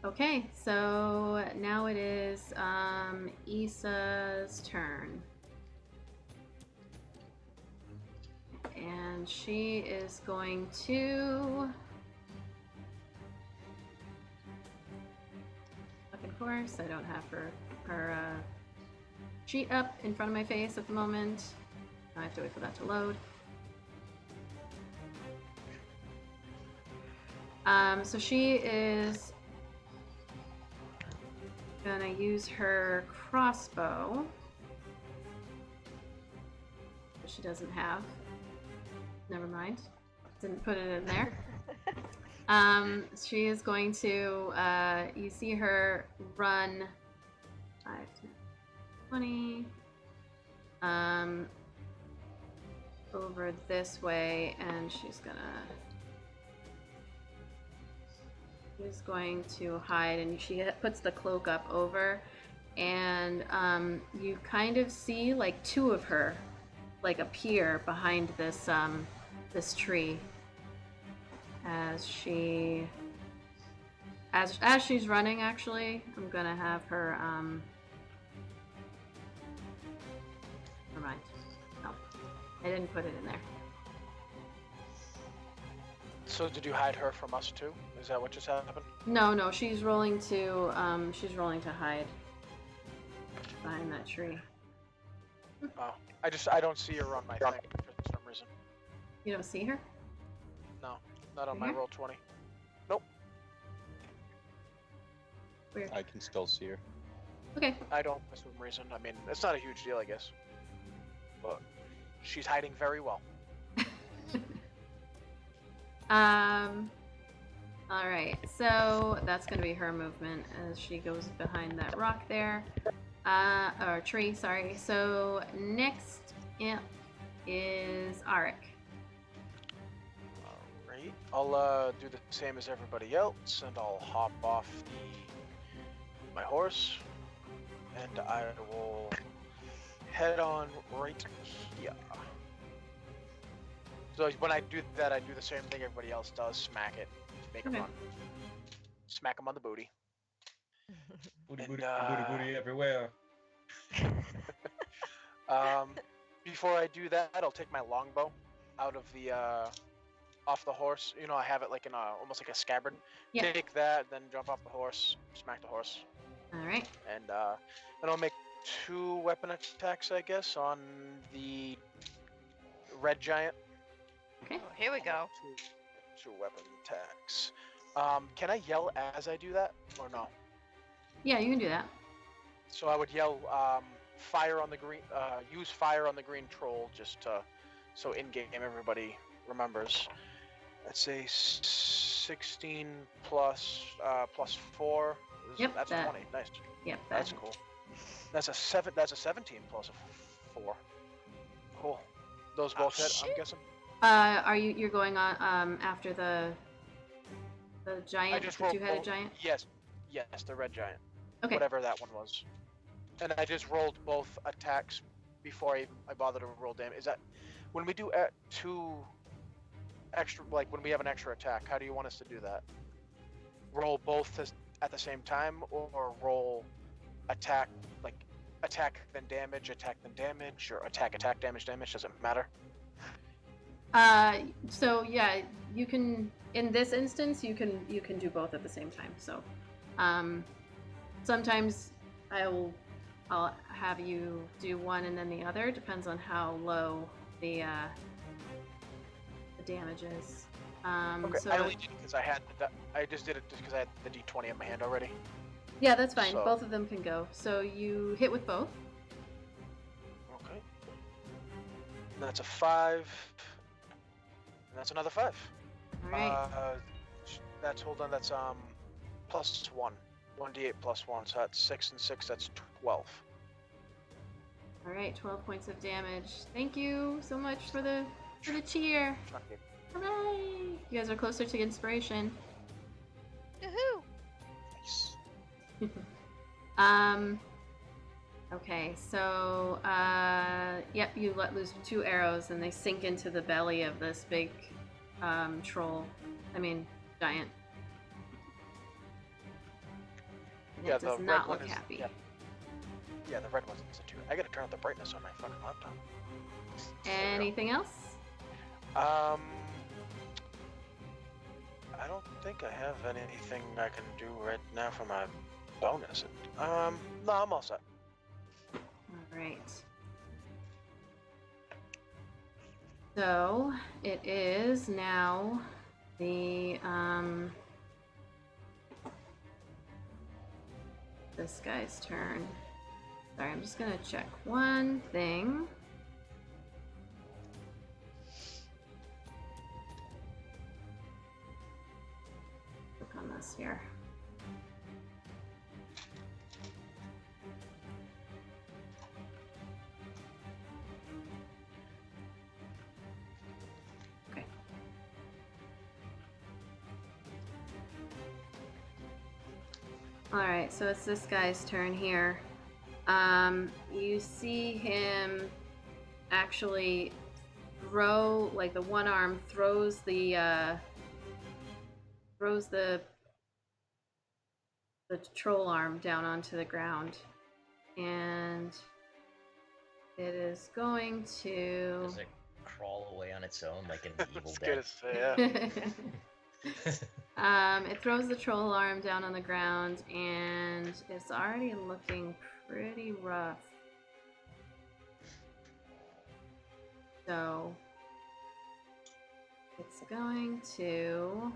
Okay, so now it is Issa's turn. And she is going to... Of course, I don't have her sheet up in front of my face at the moment. I have to wait for that to load. So she is gonna use her crossbow, which she doesn't have. Never mind. Didn't put it in there. She is going to, you see her run 5, 10, 20, over this way, and she's going to hide, and she puts the cloak up over, and you kind of see like two of her like appear behind this this tree as she's running. Actually, I'm gonna have her never mind. No, I didn't put it in there. So did you hide her from us too? Is that what just happened? No, she's rolling to hide behind that tree. Oh, I don't see her on my thing for some reason. You don't see her? No, not on my Here? roll 20. Nope. Weird. I can still see her. Okay. I don't for some reason. I mean, it's not a huge deal, I guess. But she's hiding very well. All right, so that's gonna be her movement as she goes behind that rock there, or tree, sorry. So next imp is Arik. Alright, I'll do the same as everybody else, and I'll hop off my horse, and I will head on right here. So when I do that, I do the same thing everybody else does, smack it, make Okay. him run. Smack him on the booty. Booty, And, booty, booty, booty everywhere. Before I do that, I'll take my longbow out of the off the horse. You know, I have it like in almost like a scabbard. Yeah. Take that, then jump off the horse, smack the horse, All right. and I'll make 2 weapon attacks, I guess, on the red giant. Okay. Oh, here we go. Two weapon attacks. Can I yell as I do that, or no? Yeah, you can do that. So I would yell, fire on the green, use fire on the green troll, just to, so in game everybody remembers. Let's say 16 plus 4. Yep, That's that- 20. Nice. Yep. That's cool. That's a 17 plus a 4. Cool. Those both hit, I'm shit. guessing. You're going on after the giant? I just the rolled two-headed both- giant? Yes, the red giant. Okay. Whatever that one was. And I just rolled both attacks before I bothered to roll damage. Is that when we do 2 extra, like when we have an extra attack? How do you want us to do that? Roll both at the same time, or roll attack then damage, or attack damage? Doesn't matter. So yeah, you can. In this instance, you can do both at the same time. So, sometimes I'll have you do one and then the other. Depends on how low the damage is. Okay, So I only did it because I just did it just because I had the D20 in my hand already. yeah, that's fine. So- Both of them can go. So you hit with both. Okay. And that's a 5. And that's another 5. All right. That's hold on. That's +1. 1d8 plus 1, so that's 6 and 6, that's 12. All right, 12 points of damage. Thank you so much for the cheer. Okay. Hooray! You guys are closer to inspiration. Woohoo! Nice. Okay, so, yep, you let loose 2 arrows and they sink into the belly of this big, giant. And Yeah, it does the not red one look is- happy. Yeah, the red one's a 2. I gotta turn up the brightness on my fucking laptop. Anything else? I don't think I have anything I can do right now for my bonus. No, I'm all set. Alright. So, it is now the, this guy's turn. Sorry, I'm just gonna check one thing. Click on this here. Okay. Alright, so it's this guy's turn here. You see him actually throw, like the one arm throws the troll arm down onto the ground, and it is going to. Does it crawl away on its own like an Evil It's Dead? good to say, yeah. It throws the troll arm down on the ground, and it's already looking pretty rough. So it's going to.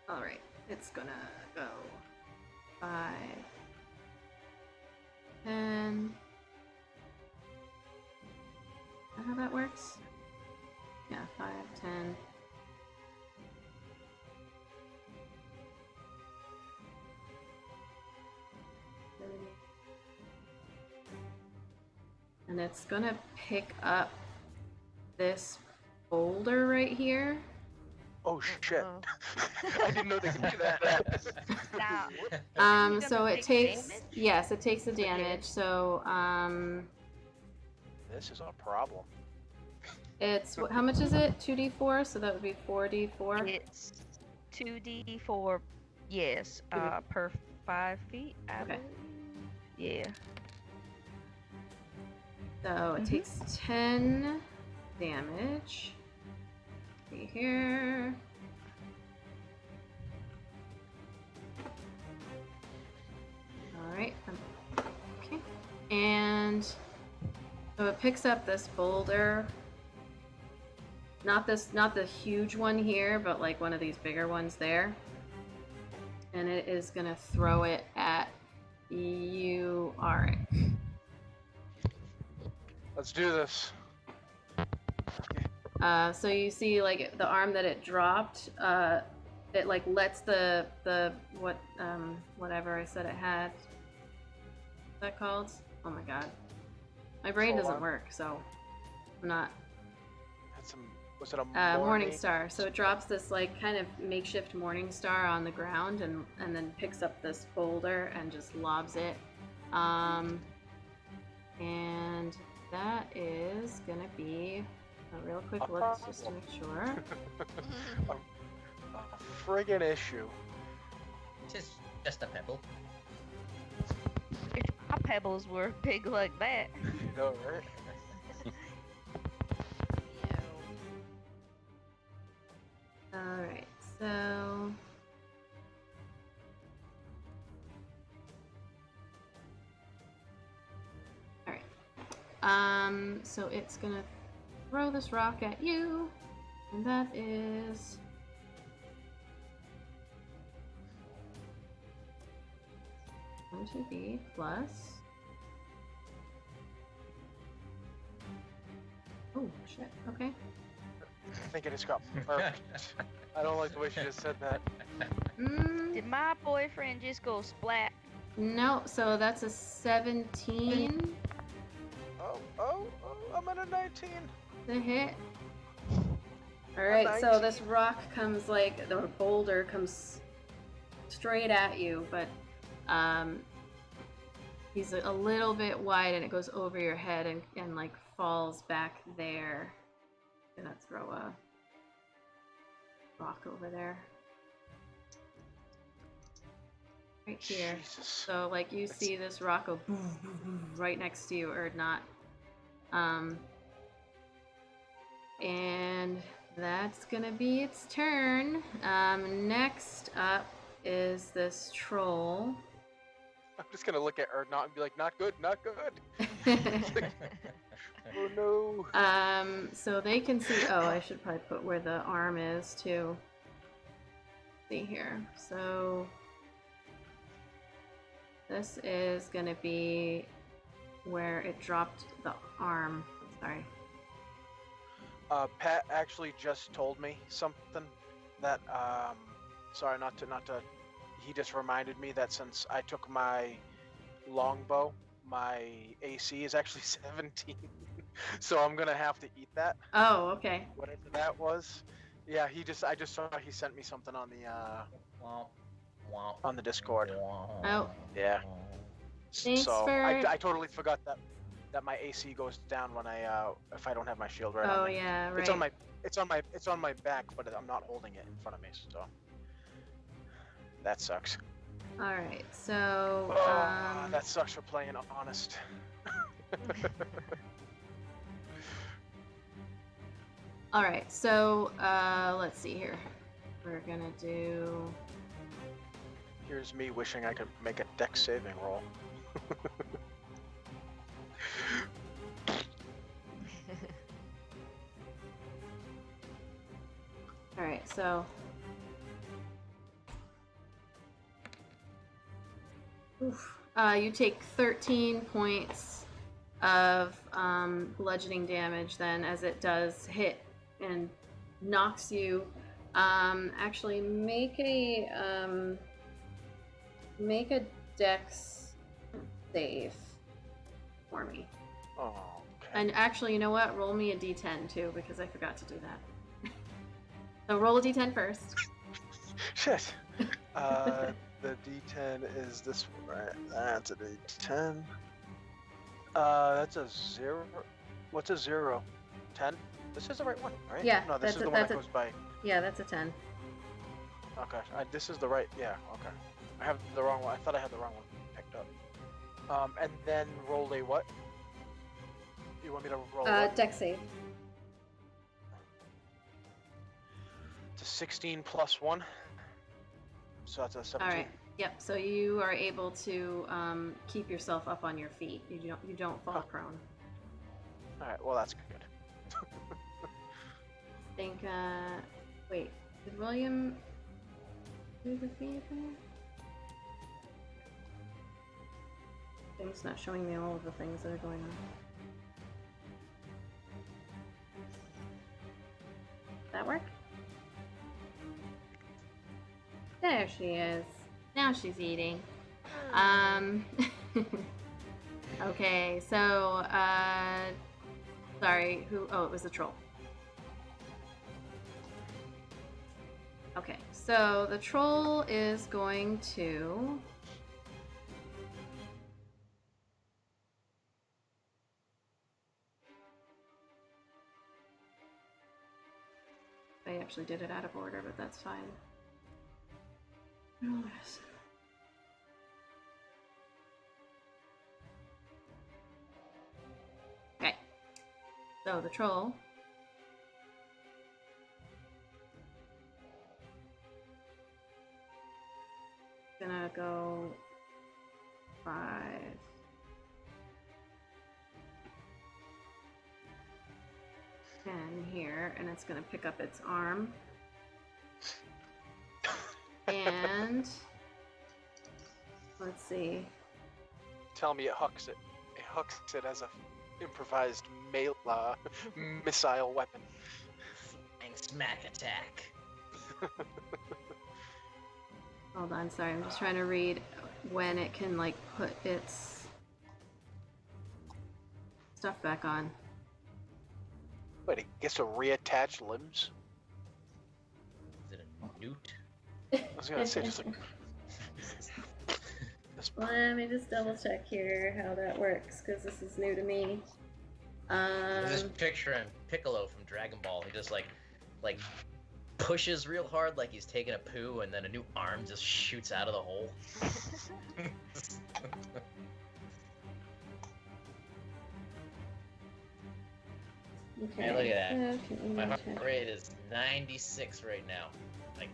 All right, it's gonna go 5, 10. Is that how that works? Yeah, 5, 10. And it's gonna pick up this boulder right here. Oh shit. Uh-oh. I didn't know they could do that. Stop. So it take takes, damage? yes, it takes the Okay. damage. So, This is a problem. it's, how much is it? 2d4, so that would be 4d4. It's 2d4, yes, per 5 feet, I Okay. believe. Yeah. So it takes 10 damage. See here. Alright. Okay. And so it picks up this boulder. Not the huge one here, but like one of these bigger ones there. And it is gonna throw it at you, Arik. Let's do this. So you see, like the arm that it dropped, it like lets the whatever I said it had. What's that called? Oh my god, my brain Troll doesn't arm? work, so I'm not. That's was it a Morning star. So it drops this like kind of makeshift morning star on the ground, and then picks up this boulder and just lobs it. And that is gonna be a real quick A look just to problem. make sure. A friggin' issue. Just a pebble. If my pebbles were big like that. You know, right? Alright, so. Alright. So it's gonna throw this rock at you, and that is. Going to be plus. Oh shit, okay. think it just got murked. I don't like the way she just said that. Did my boyfriend just go splat? No, so that's a 17 Oh, I'm at a 19. to hit. Alright, so this rock comes like, the boulder comes straight at you, but he's a little bit wide and it goes over your head and like falls back there. I'm gonna throw a rock over there. Right here. Jesus. So like you see this rock go boom, boom, boom, right next to you, or not. And that's gonna be its turn. Next up is this troll. I'm just gonna look at Erdnot and be like, not good, not good. Oh no. So they can see. Oh, I should probably put where the arm is too. See here. So this is gonna be where it dropped the arm. Sorry. Pat actually just told me something that sorry, not to he just reminded me that since I took my longbow, my AC is actually 17. So I'm gonna have to eat that. Oh, okay. Whatever that was. Yeah, I just saw he sent me something on the Discord. Oh. Yeah. Thanks so for- I totally forgot that my AC goes down when if I don't have my shield right on Oh me. yeah, right. It's on my back, but I'm not holding it in front of me, so that sucks. All right, so That sucks for playing honest. all right, so let's see here. We're gonna do. Here's me wishing I could make a dex saving roll. All right, so. Oof. You take 13 points of bludgeoning damage then, as it does hit and knocks you. Actually, make a dex save for me. Oh, okay. And actually, you know what? Roll me a d10 too, because I forgot to do that. So roll a d10 first. Shit. The D10 is this one, right? That's a D10. That's a 0. What's a 0? 10? This is the right one, right? Yeah, No, this is the one that goes by. Yeah, that's a 10. Okay, this is the right. Yeah, okay. I have the wrong one. I thought I had the wrong one picked up. And then roll a what? You want me to roll what? Dex save. It's a 16 plus 1. So that's a 17. All right. Yep. So you are able to keep yourself up on your feet. You don't fall prone. All right. Well, that's good. I think. Wait. Did William do the feed thing? It's not showing me all of the things that are going on. That work? There she is. Now she's eating. Okay, so, sorry, oh, it was the troll. Okay, so the troll is going to... I actually did it out of order, but that's fine. Okay, so the troll is gonna go 5, 10 here, and it's gonna pick up its arm. And let's see. Tell me it hucks it. It hucks it as a improvised missile weapon. Flying smack attack. Hold on, sorry, I'm just trying to read when it can like put its stuff back on. But it gets to reattach limbs. Is it a newt? I was gonna say just like. Let me just double check here how that works, because this is new to me. I'm just picturing Piccolo from Dragon Ball. He just like pushes real hard like he's taking a poo, and then a new arm just shoots out of the hole. Okay. Hey, look at that. Okay, My heart rate is 96 right now. Like,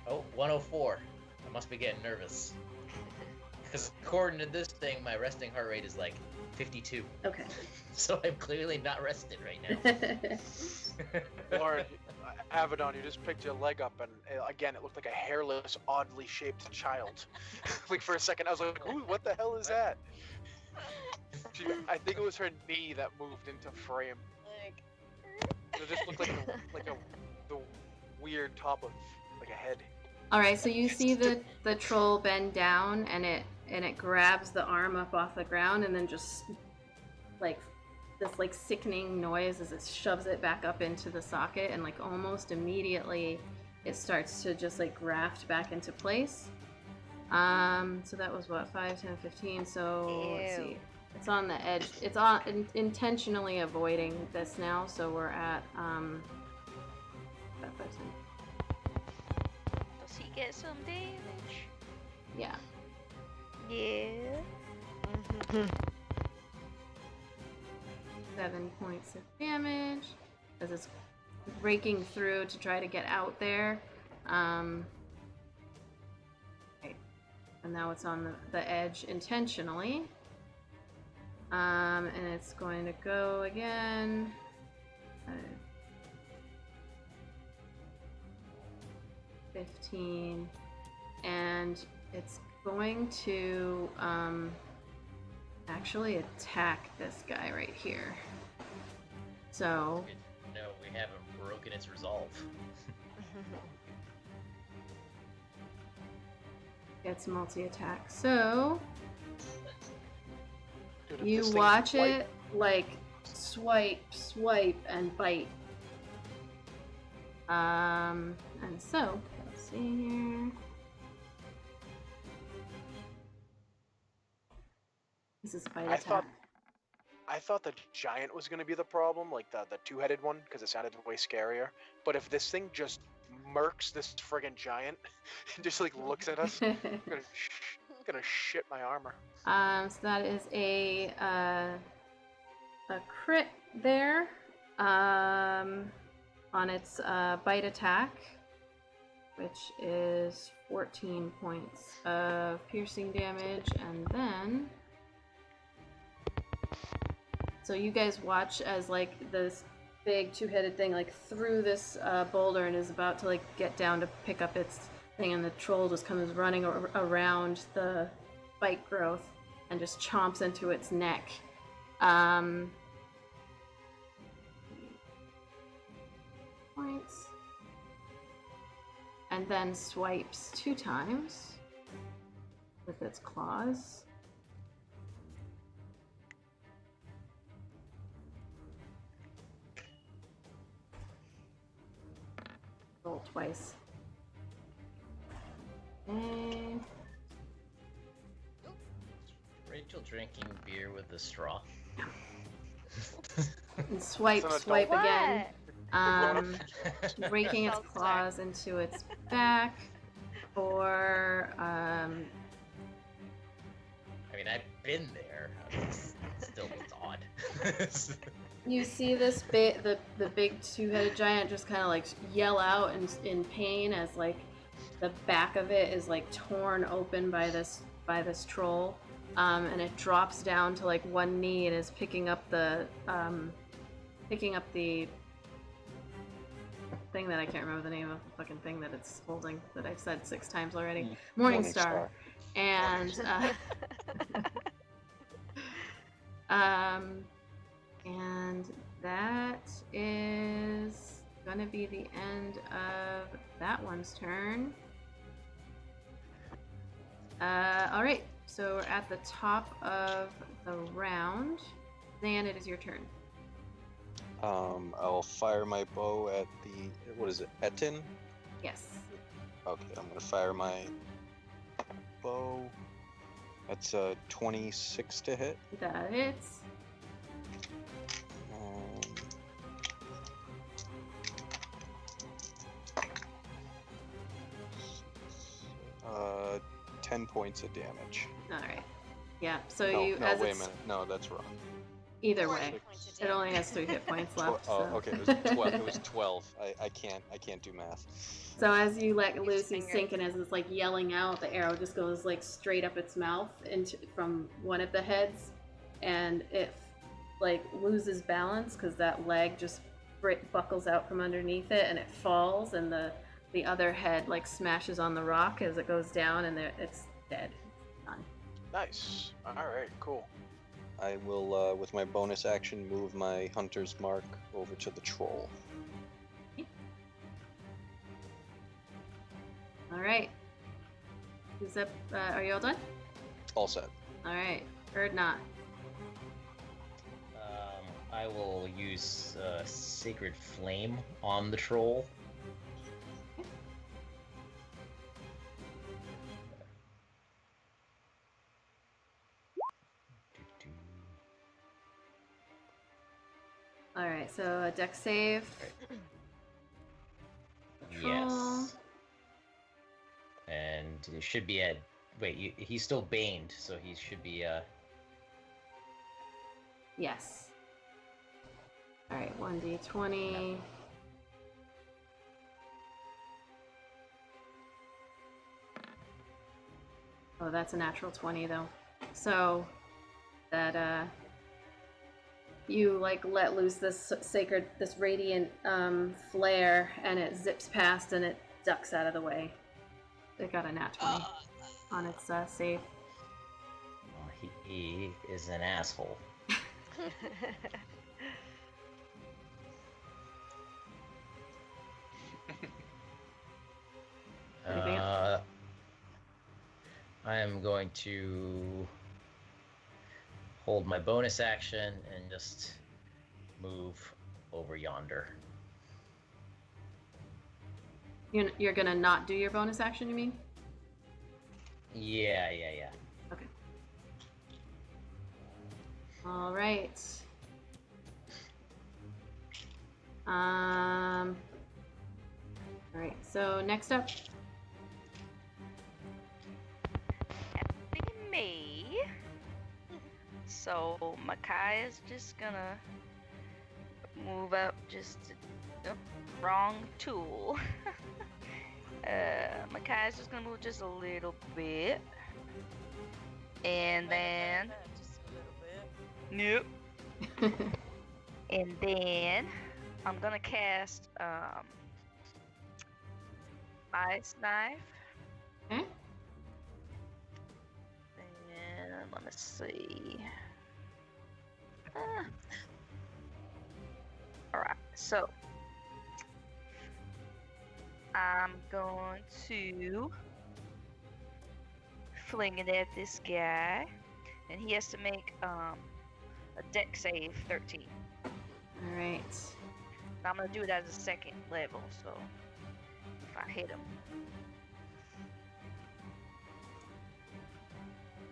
oh, 104. I must be getting nervous. Because according to this thing, my resting heart rate is like 52. Okay. So I'm clearly not rested right now. Lauren, Avedon, you just picked your leg up, and again, it looked like a hairless, oddly shaped child. Like for a second, I was like, "Ooh, what the hell is that?" I think it was her knee that moved into frame. Like, It just looked like the weird top of like a head. All right, so you see the troll bend down, and it grabs the arm up off the ground, and then just like this like sickening noise as it shoves it back up into the socket, and like almost immediately it starts to just like graft back into place. So that was what, 5, 10, 15. So let's see. It's on the edge. It's on intentionally avoiding this now. So we're at 5, 10. Does he get some damage? Yeah. Yeah. 7 points of damage as it's breaking through to try to get out there. Okay. And now it's on the edge intentionally. And it's going to go again. 15. And it's going to actually attack this guy right here. So No, we haven't broken its resolve. it's multi-attack. So Dude, if you this thing watch is white- it like swipe, and bite. And so let's see here. This is bite attack. I thought the giant was going to be the problem, like the two-headed one, because it sounded way scarier. But if this thing just murks this friggin' giant and just like looks at us, I'm gonna shit my armor. So that is a crit there on its bite attack, which is 14 points of piercing damage, and then so you guys watch as like this big two-headed thing like threw this boulder and is about to like get down to pick up its thing, and the troll just comes running around the bite growth and just chomps into its neck. Points. And then swipes 2 times with its claws. Roll twice. And Rachel drinking beer with a straw. and swipe It's an again. What? Raking its Sounds claws into its back for I mean, I've been there. It's still looks odd. you see this the big two-headed giant just kind of like yell out in pain as like the back of it is like torn open by this troll, and it drops down to like one knee and is picking up the thing that I can't remember the name of the fucking thing that it's holding that I've said 6 times already. Morningstar. And and that is gonna be the end of that one's turn. All right, so we're at the top of the round. Zan, it is your turn. I'll fire my bow at the, what is it, Etin? Yes. Okay, I'm gonna fire my bow. That's 26 to hit. That hits. Um, 10 points of damage. All right. Yeah. So No, you. no, as wait a it's, minute. No, that's wrong. Either 40 way, points of it damage. only has 3 hit points left. Oh, so. okay. It was 12. It was 12. I can't do math. So as you let Use loose, he's finger. sinking. As it's like yelling out, the arrow just goes like straight up its mouth into from one of the heads, and it like loses balance because that leg just buckles out from underneath it, and it falls, and the other head like smashes on the rock as it goes down, and it's dead. Done. Nice. All right, cool. I will, with my bonus action, move my hunter's mark over to the troll. All right. Who's up? Are you all done? All set. All right. Or not. I will use Sacred Flame on the troll. All right. So a dex save. Yes. And it should be at. Wait, he's still baned, so he should be. Yes. All right, 1d20. Oh, that's a natural 20 though. So that you like let loose this radiant flare, and it zips past and it ducks out of the way. It got a nat 20 on its save. Oh, he is an asshole. Anything else? I am going to hold my bonus action and just move over yonder. You're gonna not do your bonus action, you mean? Yeah. Okay. All right. All right. So next up, Be me. So Makai is just gonna move up just wrong tool. Makai's just gonna move just a little bit. And then Just a little bit. nope. And then I'm gonna cast Ice Knife. okay. And let me see. Alright, so I'm going to fling it at this guy, and he has to make a dex save 13. All right. I'm gonna do it as a second level, so if I hit him.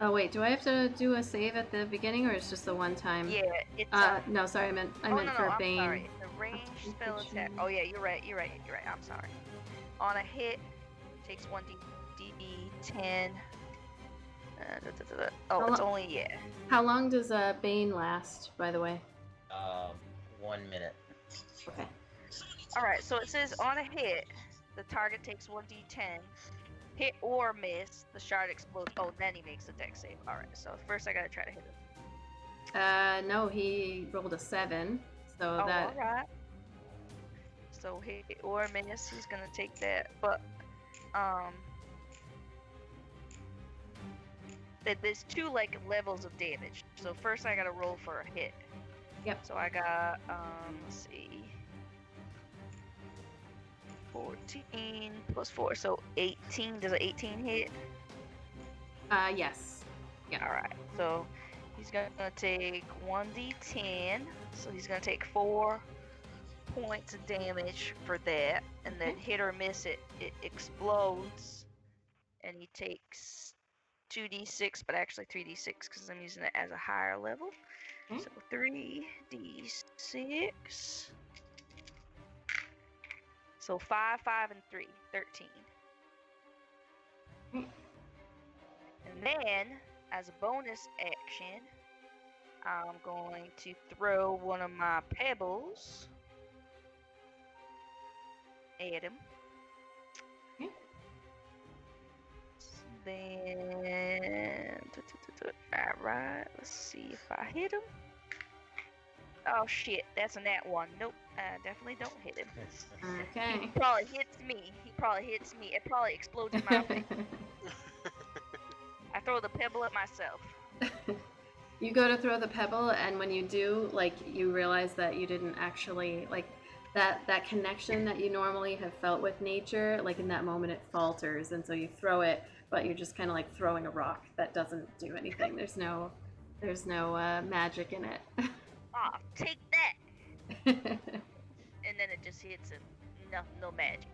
Oh wait, do I have to do a save at the beginning, or it's just the one time? Yeah, it's No, sorry, I meant no, for I'm Bane. sorry. It's a ranged spell attack. Oh yeah, you're right. I'm sorry. On a hit, takes 1d10. Oh, How it's lo- only yeah. How long does Bane last, by the way? 1 minute. Okay. All right, so it says on a hit, the target takes 1d10. Hit or miss, the shard explodes. Oh, then he makes a dex save. All right, so first I gotta try to hit him. No, he rolled a 7, so Oh, that. all right. So hit or miss, he's gonna take that. But there's two like levels of damage. So first I gotta roll for a hit. Yep. So I got let's see. 14 plus 4, so 18. Does an 18 hit? Yes. Yeah. Alright, so he's gonna take 1d10. So he's gonna take 4 points of damage for that. And then hit or miss it, it explodes. And he takes 2d6, but actually 3d6 because I'm using it as a higher level. Okay. So 3d6. So 5, 5, and 3, 13. Okay. And then, as a bonus action, I'm going to throw one of my pebbles at him. Okay. Then, alright, let's see if I hit him. Oh shit, that's a nat 1. Nope, I definitely don't hit him. Okay. He probably hits me. It probably explodes in my face. I throw the pebble at myself. You go to throw the pebble, and when you do, like, you realize that you didn't actually, like, that connection that you normally have felt with nature, like, in that moment it falters, and so you throw it, but you're just kind of like throwing a rock that doesn't do anything. There's no magic in it. Aw, take that! And then it just hits him. No magic.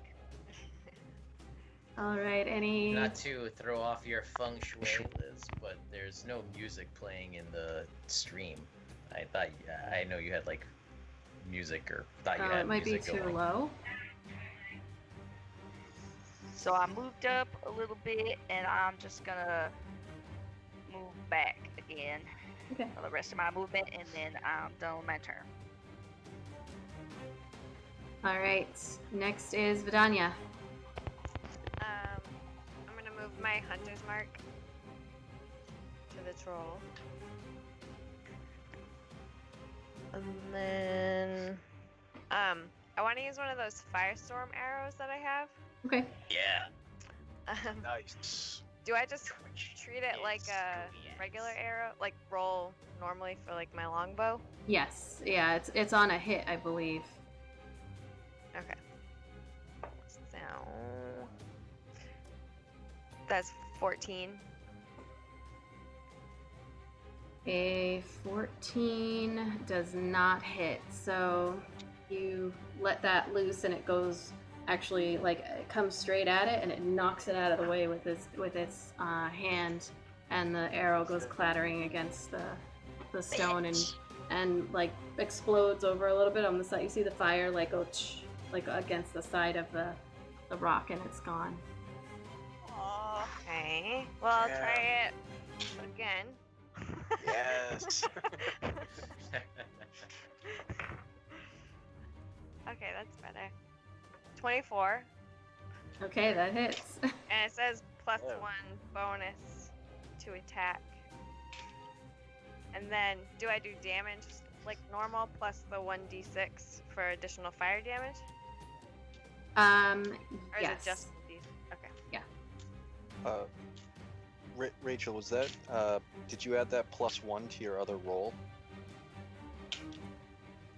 All right, any... Not to throw off your feng shui, Liz, but there's no music playing in the stream. I know you had like music, or thought you had it might be music too going. low. So I moved up a little bit, and I'm just gonna move back again Okay. for the rest of my movement, and then I'm done with my turn. All right, next is Vidania. I'm gonna move my hunter's mark to the troll. And then, I want to use one of those firestorm arrows that I have. Okay. Yeah. Nice. Do I just treat it like a regular arrow, like roll normally for like my longbow? Yes. Yeah, it's on a hit, I believe. Okay. So that's 14. A 14 does not hit, so you let that loose and it goes, actually, like, it comes straight at it and it knocks it out of the way with its hand, and the arrow goes clattering against the stone and like explodes over a little bit on the side. You see the fire like go like against the side of the rock, and it's gone. Okay. Well, I'll try it again. Yes. Okay, that's better. 24. Okay, that hits. And it says +1 Oh. bonus to attack. And then, do I do damage like normal plus the 1d6 for additional fire damage? Or is Yes. it just d? Okay. Rachel, was that? Did you add that +1 to your other roll?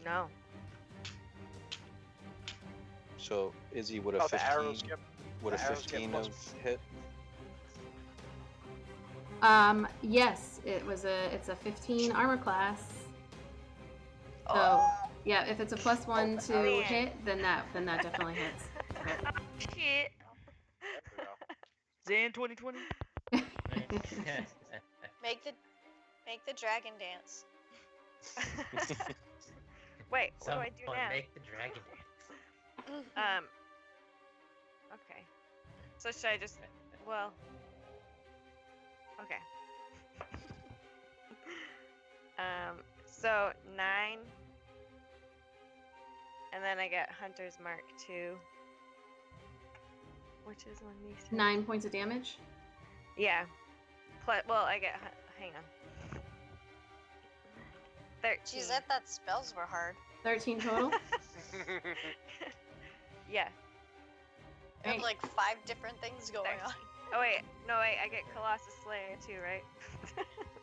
No. So Izzy would Oh, have the 15. arrows get. Would a the arrows get 15 plus- have hit? Yes, it's a 15 armor class. So Oh. yeah, if it's a +1 to man. hit, then that definitely hits. Shit. There Zan 2020. Make the dragon dance. Wait, what do I Someone do now? make the dragon dance. Okay. So should I just, well, okay. So 9, and then I get Hunter's Mark 2, which is 1d6. 9 points of damage. Yeah. Well, I get, hang on. 13. Geez, I thought spells were hard. 13 total. Yeah. I have Right. like 5 different things going on. Oh wait, no wait, I get Colossus Slayer too, right?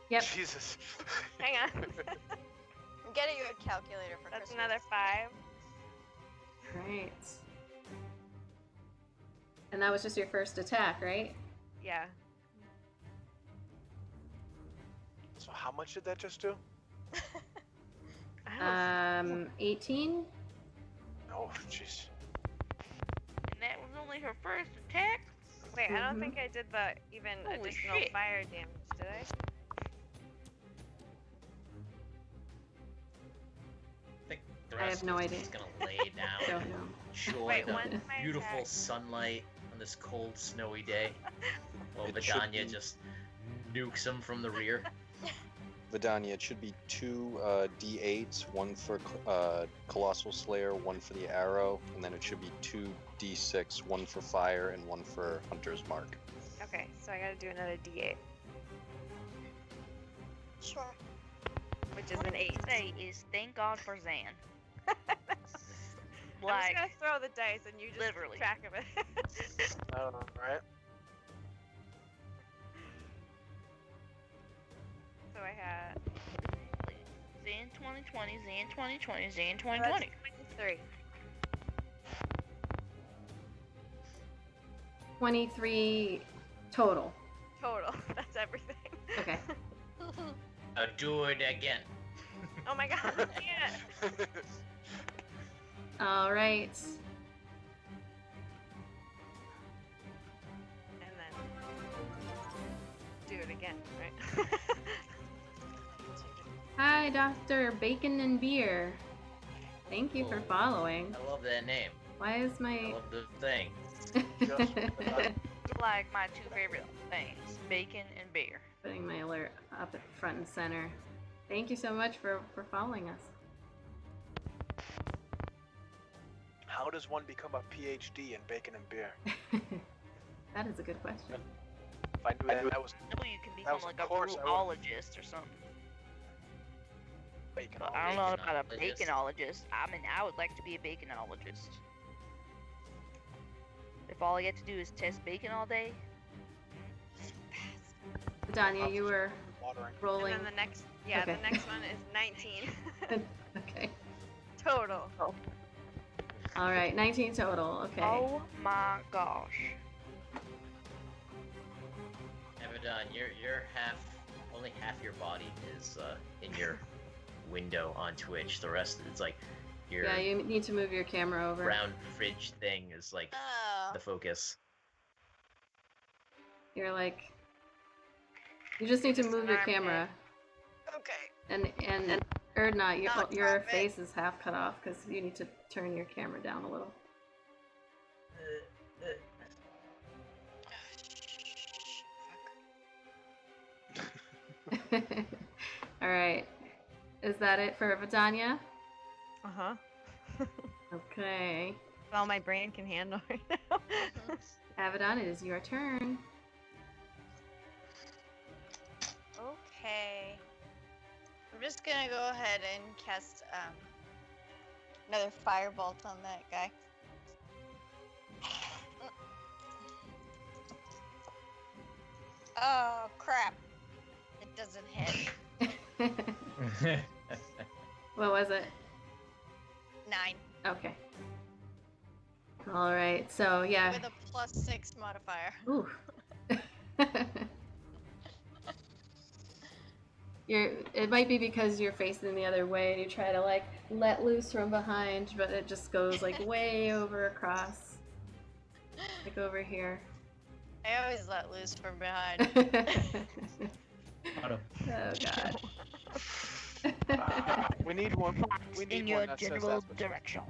Yep. Jesus. Hang on. I'm getting you a calculator for That's Christmas. another 5. Right. And that was just your first attack, right? Yeah. So how much did that just do? I don't 18? Oh, jeez. And that was only her first attack? Wait, I don't Mhm. think I did the even Holy additional shit. fire damage, did I? I think the I rest have no of us idea. is gonna lay down Don't and know. enjoy Wait, the when's my beautiful attack? sunlight on this cold, snowy day. While It should Vidania be- just nukes him from the rear. Vidania, it should be 2 D8s, one for Colossal Slayer, one for the arrow, and then it should be 2 D6, one for fire and one for Hunter's Mark. Okay, so I gotta do another D8, Sure. which is What an I 8. can say is thank God for Zan. I'm Like, just gonna throw the dice and you just literally. keep track of it. I don't know, right? So I had Zan 2020, Zan 2020, Zan that's 2020. 23. 23 total. Total. That's everything. Okay. Do it again. Oh my god, I can't. All right. And then do it again, right? Hi, Dr. Bacon and Beer. Thank you for Oh. following. I love that name. Why is I my... love the thing. Like my two favorite things, bacon and beer. Putting my alert up at front and center. Thank you so much for following us. How does one become a PhD in bacon and beer? That is a good question. If I knew that was No, you can That become was like a a course I would- zoologist or something. bacon. But I don't know about a Baconologist. baconologist. I mean, I would like to be a baconologist. If all I get to do is test bacon all day, Danya, you were Watering. rolling. And then the next, yeah, Okay. the next one is 19 Okay. total. All right, 19 total. Okay. oh my gosh. Abaddon, you're only half your body is in your window on Twitch. The rest, it's like your Yeah, you need to move your camera over. round fridge thing is like Oh. the focus. You're like. You just need to Just move an your armpit. camera. Okay. And Erdnot, Not your carpet. face is half cut off because you need to turn your camera down a little. All right. Is that it for Vidania? Uh-huh. Okay. All my brain can handle right now. Abaddon, it is your turn. Okay. I'm just gonna go ahead and cast another firebolt on that guy. Oh crap! It doesn't hit. What was it? 9 Okay. All right. So yeah. with a +6 modifier. Ooh. It might be because you're facing the other way and you try to like let loose from behind, but it just goes like way over across. Like over here. I always let loose from behind. Oh god. We need one. We need In one your that says general that's what- direction.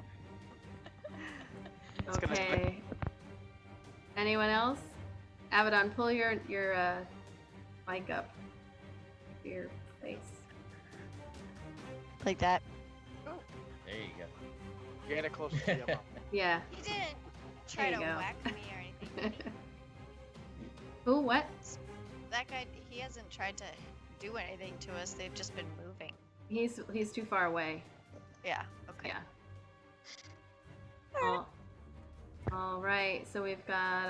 It's gonna- Okay. Anyone else? Abaddon, pull your mic up. Your face. Like that. There you go. Get it close to the mouth. Yeah. He didn't try There to you go. whack me or anything. did Ooh, what? he? That guy, he hasn't tried to do anything to us. They've just been moving. He's too far away. Yeah. Okay. Yeah. All right. So we've got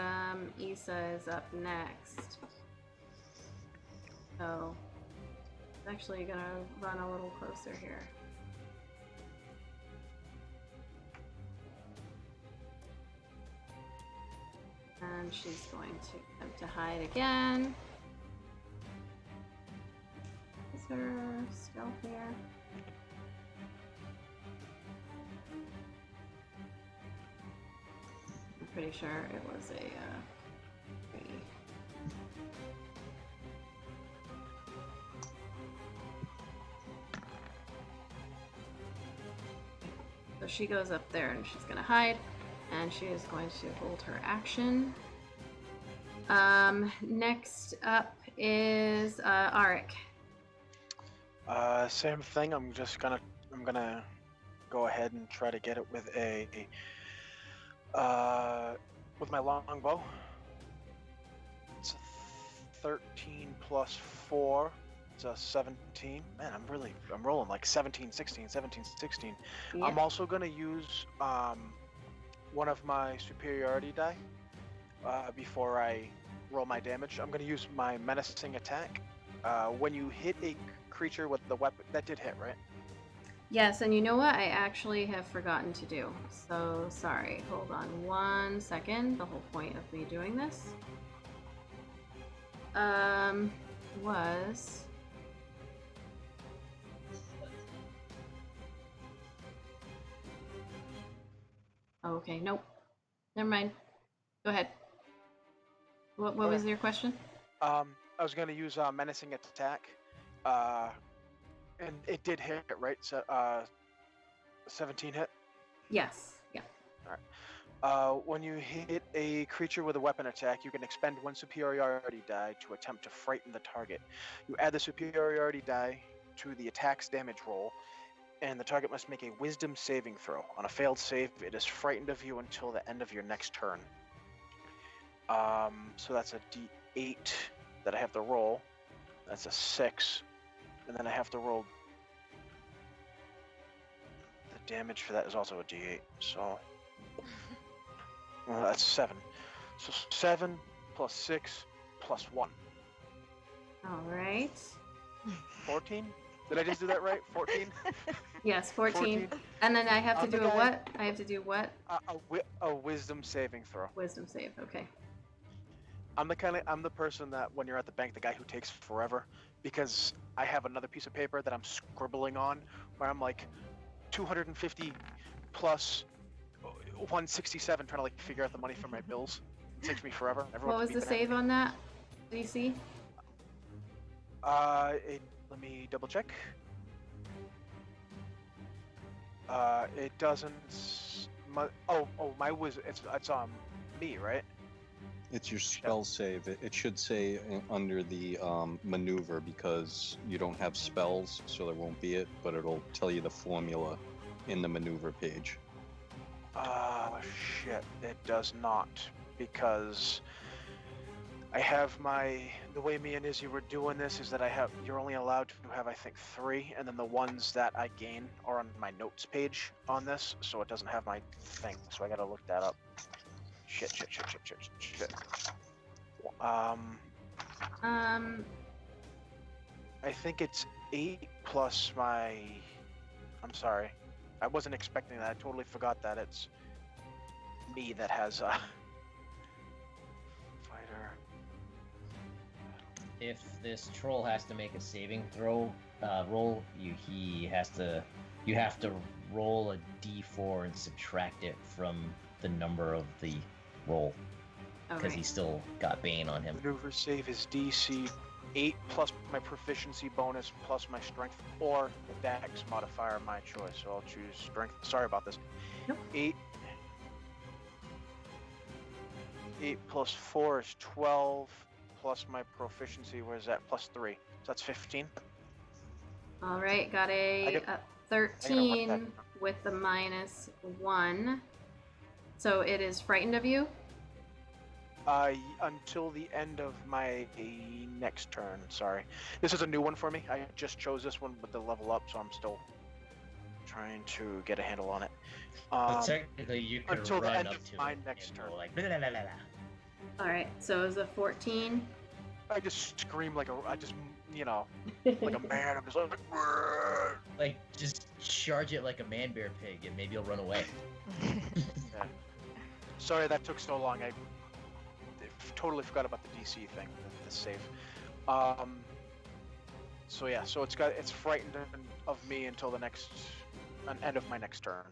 Issa is up next. So I'm actually gonna run a little closer here. and she's going to attempt to hide again. Is her stealth here? I'm pretty sure it was a 3. So she goes up there and she's gonna hide, and she is going to hold her action. Next up is Arik. Same thing. I'm gonna go ahead and try to get it with with my longbow. It's a 13 plus 4. It's a 17. Man, I'm rolling like 17, 16, 17, 16. Yeah. I'm also gonna use one of my superiority die before I roll my damage. I'm gonna use my menacing attack. When you hit a creature with the weapon, that did hit, right? Yes, and you know what? I actually have forgotten to do. So sorry. Hold on 1 second. The whole point of me doing this was okay. Nope. Never mind. Go ahead. What was your question? I was gonna use menacing attack, and it did hit, right? So 17 hit. Yes. Yeah. When you hit a creature with a weapon attack, you can expend 1 superiority die to attempt to frighten the target. You add the superiority die to the attack's damage roll, and the target must make a wisdom saving throw. On a failed save, it is frightened of you until the end of your next turn. So that's a d8 that I have to roll. That's a 6. And then I have to roll. The damage for that is also a d8. So well, that's 7. So 7 plus 6 plus 1. All right. 14? Did I just do that right? 14? Yes, 14. And then I have to do a what? I have to do what? A wisdom saving throw. Wisdom save. Okay. I'm the person that when you're at the bank, the guy who takes forever, because I have another piece of paper that I'm scribbling on where I'm like 250 plus 167 trying to like figure out the money for my bills. It takes me forever. What was the save on that? DC? Let me double check. It doesn't. It's me, right? It's your spell save. It should say under the maneuver because you don't have spells, so there won't be it, but it'll tell you the formula in the maneuver page. Shit, it does not, because I have the way me and Izzy were doing this is that you're only allowed to have, I think, 3, and then the ones that I gain are on my notes page on this, so it doesn't have my thing, so I gotta look that up. Shit. I think it's 8 plus my. I'm sorry, I wasn't expecting that. I totally forgot that it's me that has fighter. If this troll has to make a saving throw roll, you have to roll a d4 and subtract it from the number of the roll, because he still got Bane on him. Maneuver save is DC 8 plus my proficiency bonus plus my strength or dex modifier, my choice. So I'll choose strength. Sorry about this. Nope. 8 plus 4 is 12 plus my proficiency. Where's that? Plus 3. So that's 15. All right, got a 13 with the -1. So it is frightened of you? Until the end of my next turn. Sorry. This is a new one for me. I just chose this one with the level up, so I'm still trying to get a handle on it. But technically, you can until run the end up of to my it next and turn. go like, blah, blah, blah, blah. All right, so it's a 14. I just scream like like a man. I'm just like, "Brrr." Like, just charge it like a man bear pig, and maybe you'll run away. Yeah. Sorry that took so long. totally forgot about the DC thing, the save. So yeah, so it's frightened of me until the end of my next turn.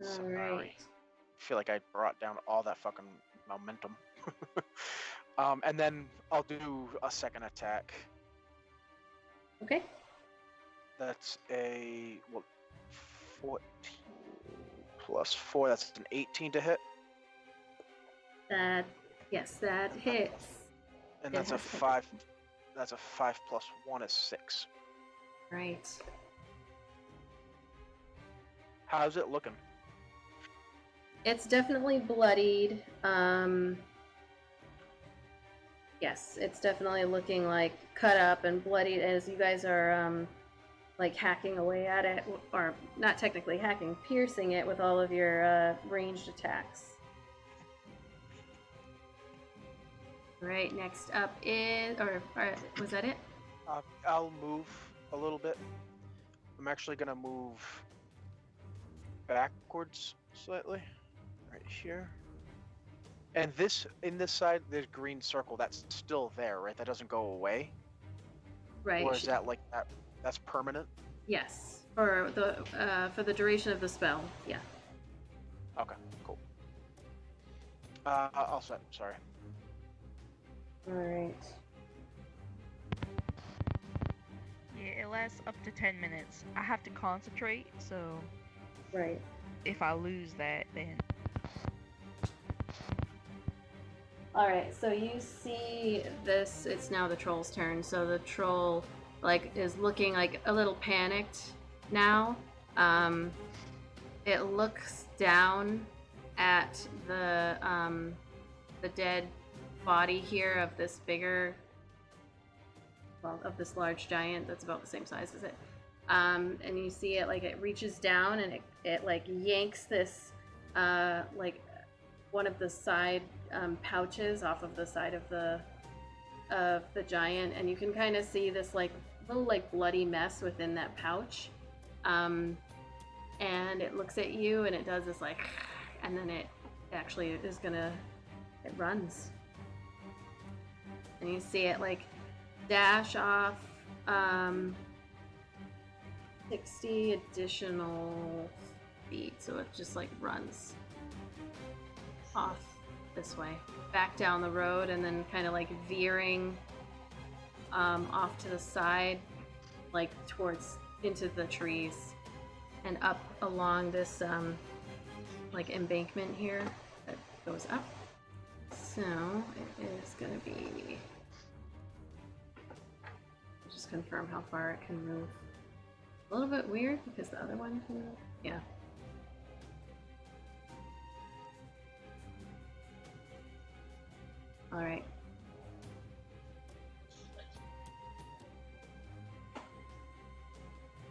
Sorry. Alright. I feel like I brought down all that fucking momentum. And then I'll do a second attack. Okay. That's a 14 plus 4. That's an 18 to hit. Yes, that hits. And that's a 5. That's a 5 plus 1 is 6. Right. How's it looking? It's definitely bloodied. Yes, it's definitely looking like cut up and bloodied as you guys are like hacking away at it, or not technically hacking, piercing it with all of your ranged attacks. Right, next up is, or was that it? I'll move a little bit. I'm actually gonna move backwards slightly, right here. And in this side, there's green circle. That's still there, right? That doesn't go away. Right. Or is that like that? That's permanent. Yes, for the duration of the spell. Yeah. Okay, cool. I'll set. Sorry. All right. Yeah, it lasts up to 10 minutes. I have to concentrate, so Right. if I lose that, then... Alright, so you see this, it's now the troll's turn, so the troll, like, is looking, like, a little panicked now. It looks down at the dead body here of this bigger, well, of this large giant that's about the same size as it. And you see it, like, it reaches down and it like, yanks this, like, one of the side pouches off of the side of the giant, and you can kind of see this like little like bloody mess within that pouch. And it looks at you and it does this like, and then it actually is gonna, it runs. And you see it like dash off 60 additional feet, so it just like runs off this way, back down the road, and then kind of like veering off to the side, like towards into the trees, and up along this like embankment here that goes up. So it is gonna be, just confirm how far it can move. A little bit weird because the other one can move. Yeah. All right.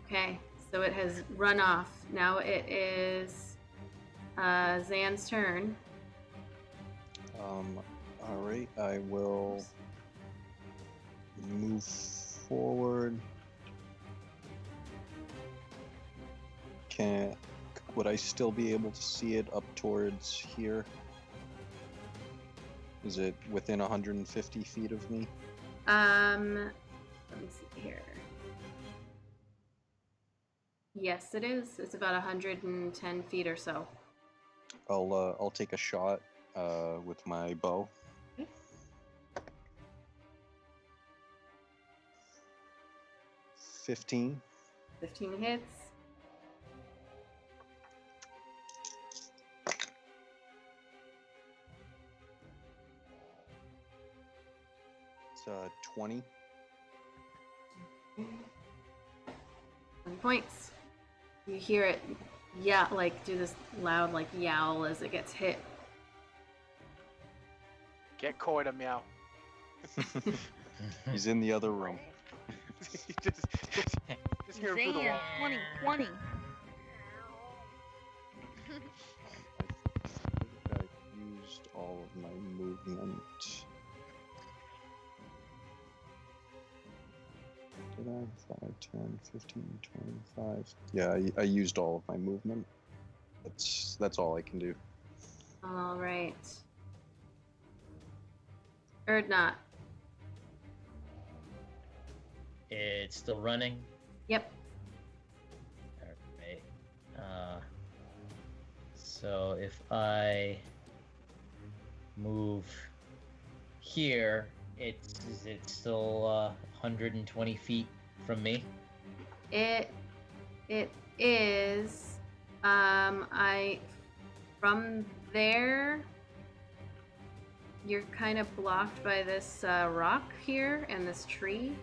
Okay, so it has run off. Now it is Zan's turn. Alright, I will move forward. Would I still be able to see it up towards here? Is it within 150 feet of me? Let me see here. Yes, it is. It's about 110 feet or so. I'll take a shot with my bow. Okay. 15. 15 hits. It's 20. 20 points. You hear it, yeah, like do this loud like yowl as it gets hit. Get Koi to meow. He's in the other room. just hear him through the Zan, wall. 20. I think I used all of my movement. Did I? 5, 10, 15, 25. Yeah, I used all of my movement. That's all I can do. All right. Or not. It's still running. Yep. Alright. So if I move here, is it still 120 feet from me? It is. From there, you're kind of blocked by this rock here and this tree.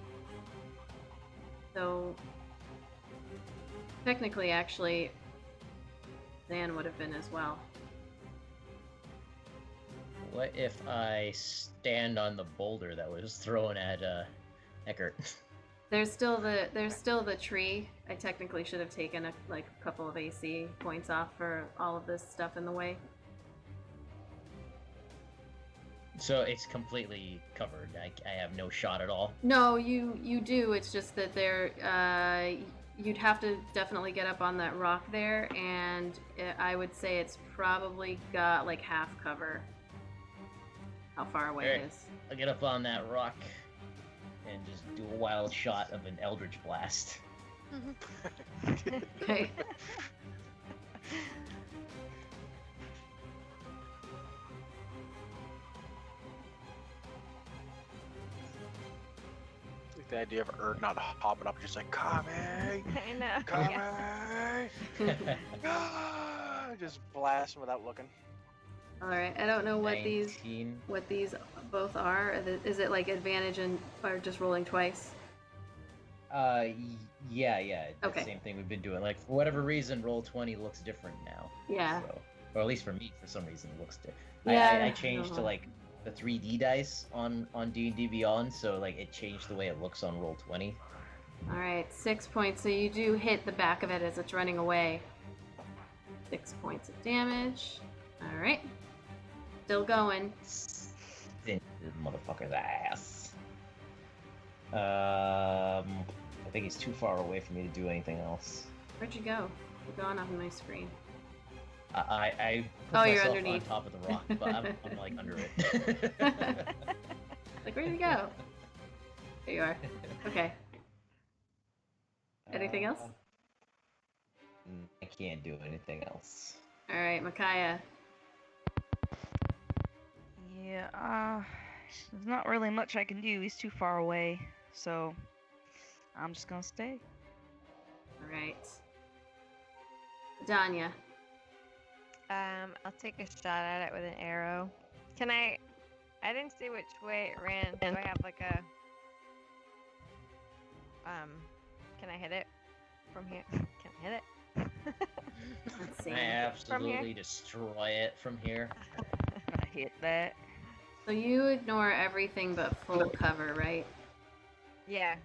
So technically, actually, Zan would have been as well. What if I stand on the boulder that was thrown at Eckert? There's still the tree. I technically should have taken a couple of AC points off for all of this stuff in the way. So it's completely covered. I have no shot at all. No, you do. It's just that you'd have to definitely get up on that rock there, and I would say it's probably got like half cover. How far away it is. I'll get up on that rock and just do a wild shot of an Eldritch Blast. Okay. Like the idea of Erd not hopping up, just like, coming, I know. coming, Yeah. just blasting without looking. All right. I don't know what 19. these both are. Is it like advantage or just rolling twice? Yeah. It's Okay. the same thing we've been doing. Like, for whatever reason, Roll20 looks different now. Yeah. So, or at least for me, for some reason, it looks different. Yeah, I changed to like the 3D dice on D&D Beyond, so like it changed the way it looks on Roll20. All right. 6 points. So you do hit the back of it as it's running away. 6 points of damage. All right. Still going. This motherfucker's ass. I think he's too far away for me to do anything else. Where'd you go? You're gone off my screen. I put Oh, you're myself underneath. on top of the rock, but I'm like under it. Like, where'd you go? There you are. Okay. Anything else? I can't do anything else. All right, Micaiah. Yeah, there's not really much I can do. He's too far away, so I'm just gonna stay. All right. Danya. I'll take a shot at it with an arrow. Can I didn't see which way it ran. Do I have like a can I hit it from here? Can I hit it? Let's see. I absolutely destroy it from here. I hit that. So you ignore everything but full cover, right? Yeah.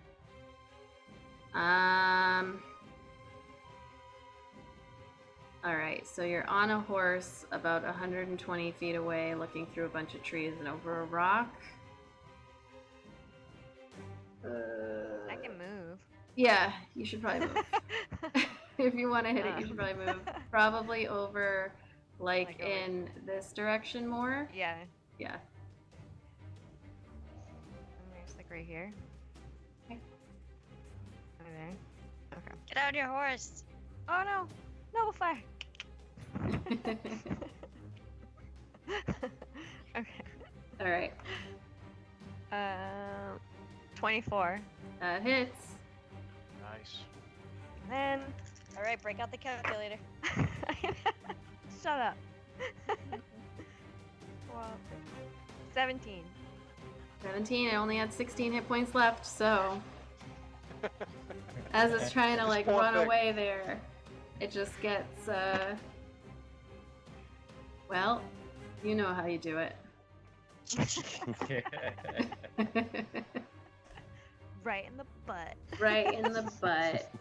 All right, so you're on a horse about 120 feet away, looking through a bunch of trees and over a rock. I can move. Yeah, you should probably move. If you want to hit it, you should probably move. Probably over, like in this direction more. Yeah. Yeah. There's like right here. Okay. Right there. Okay. Get out your horse. Oh no! No fire! Okay. All right. 24. That hits. Nice. Then All right, break out the calculator. shut up. 12, 17. 17. I only had 16 hit points left, so as it's trying to like Poor run thing. away there, it just gets well, you know how you do it. Right in the butt. Right in the butt.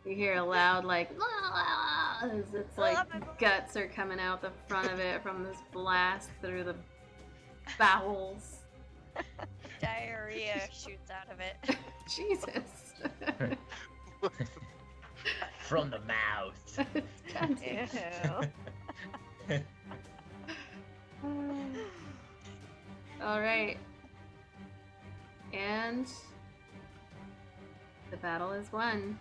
You hear a loud like as it's like guts are coming out the front of it from this blast through the bowels. Diarrhea shoots out of it. Jesus. From the mouth. God damn. Ew. All right. And the battle is won.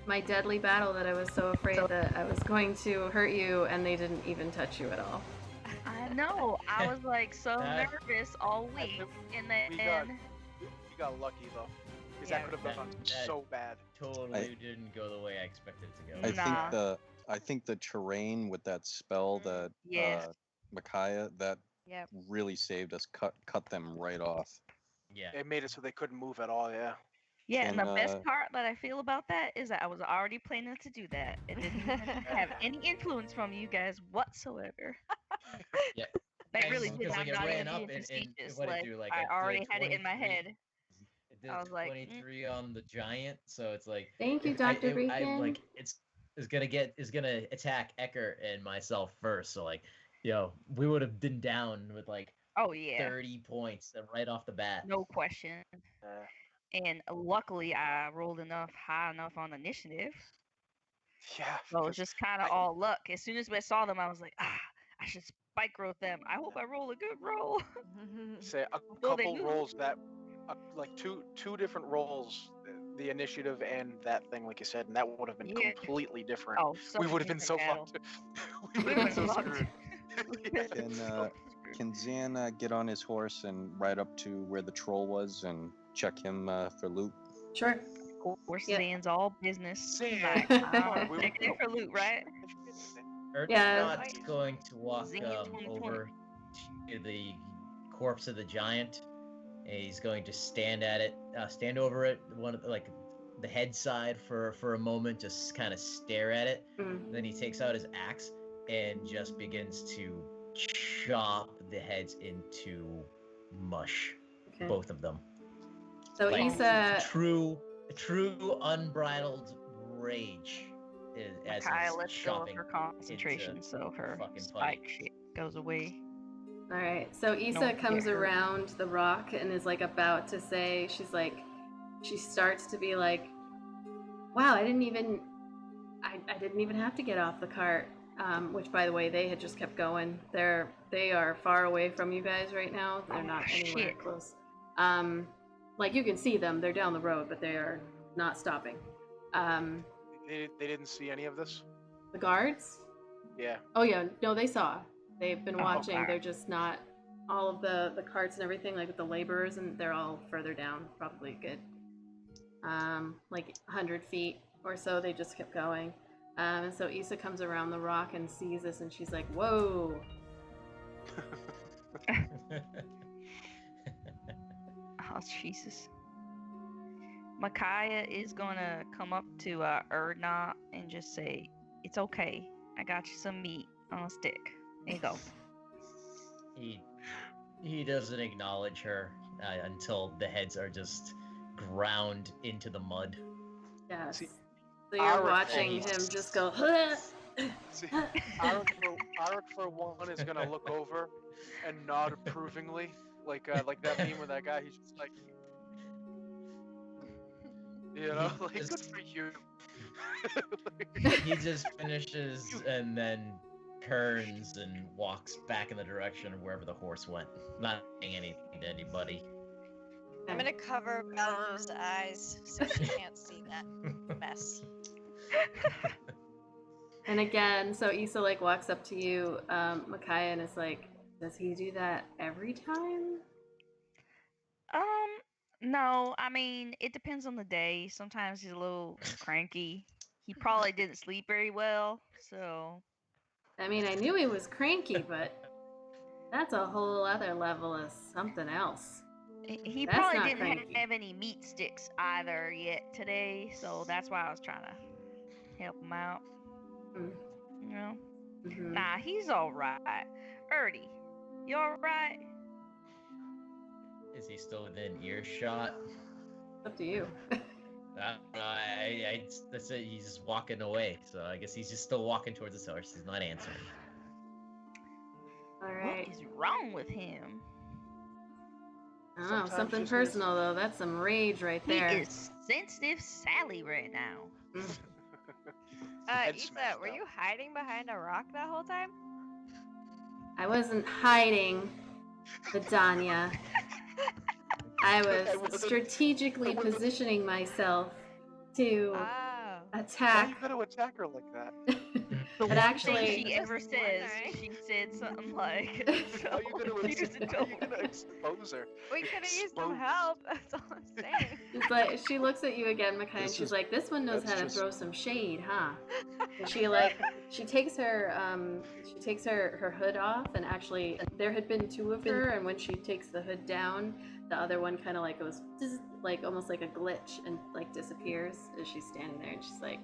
My deadly battle that I was so afraid that I was going to hurt you and they didn't even touch you at all. I know. I was like so That- nervous all I week, think and then we got lucky though, because Yeah, that could have gone that- so bad. Totally didn't go the way I expected it to go. Nah. I think the terrain with that spell that Yes. Micaiah, that Yep. really saved us. Cut them right off. Yeah. It made it so they couldn't move at all. Yeah. Yeah, and the Can, best part that I feel about that is that I was already planning to do that. It didn't even have any influence from you guys whatsoever. Yeah. Like And really did because, not it not ran even up being and facetious. what Like it do? Like I a already good had it in my 23 head. It did I was like, 23 on the giant, so it's like Thank you, I Dr. Beacon. like it's gonna attack Ecker and myself first. So like, we would have been down with like Oh yeah, 30 points right off the bat. no question. And luckily, I rolled high enough on initiative. Yeah. So it was just kind of all luck. As soon as I saw them, I was like, I should spike growth them. I hope I roll a good roll. Say a Well, they couple knew. rolls that, like two different rolls, the initiative and that thing, like you said, and that would have been Yeah. completely different. Oh, We would have been so fucked. We would have been so screwed. Can Zan get on his horse and ride up to where the troll was and check him for loot? Sure. Of course, Yeah. Zan's all business. Zan, Like, we checking it for loot, right? Yeah. Not going to walk Zing 2020. over to the corpse of the giant. And he's going to stand over it, like the head side for a moment, just kind of stare at it. Then he takes out his axe and just begins to chop the heads into mush, Okay. both of them. So Like, Issa, true unbridled rage as Micaiah he's lets go of chopping her concentration, into so her fucking spike shit goes away. all right. So Issa Don't comes get hurt. around the rock and is like about to say, she starts to be like, wow, I didn't even have to get off the cart. Which, by the way, they had just kept going. They are far away from you guys right now. They're not anywhere shit. close. Like you can see them. They're down the road, but they are not stopping. They didn't see any of this. The guards? Yeah. Oh yeah, no, they saw. They've been Oh, watching. God. They're just not all of the carts and everything, like with the laborers, and they're all further down, probably good. Like 100 feet or so. They just kept going. And so Issa comes around the rock and sees this, and she's like, "Whoa!" Oh, Jesus. Micaiah is gonna come up to Erdna and just say, "It's okay. I got you some meat on a stick. There you go." He doesn't acknowledge her until the heads are just ground into the mud. Yes. See, So you're Arik watching for- him just go. See, Arik for one is gonna look over and nod approvingly, like that meme with that guy. He's just like, like Just- good for you. He just finishes and then turns and walks back in the direction of wherever the horse went, not saying anything to anybody. I'm gonna cover Mallory's eyes so she can't see that mess. And again, so Issa like walks up to you, Micaiah, and is like, "Does he do that every time?" No, I mean, it depends on the day. Sometimes he's a little cranky. He probably didn't sleep very well, so I mean, I knew he was cranky, but that's a whole other level of something else. he That's probably not didn't cranky. have any meat sticks either yet today, so that's why I was trying to help him out. Mm. You know? Mhm. Nah, he's alright. Erdy, you alright? Is he still within earshot? It's up to you. That's it. He's just walking away, so I guess he's just still walking towards his horse. He's not answering. All right. What is wrong with him? I don't know, Sometimes something just personal though. That's some rage right He there. is sensitive Sally right now. Head Issa, smashed were out. you hiding behind a rock that whole time? I wasn't hiding, Vidania. I was strategically positioning myself to Oh. Why are attack. you gonna attack her like that? The But one actually- thing she Just ever says, wondering. she said something like, How are you gonna, use it how are you gonna expose her? We could have used some Exposed. help. That's all I'm saying. It's like she looks at you again, Makai, and This she's is- like, "This one knows that's how to just- throw some shade, huh?" And she takes her her hood off, and actually there had been two of her, and when she takes the hood down, the other one kind of like goes zzz, like almost like a glitch and like disappears as she's standing there, and she's like,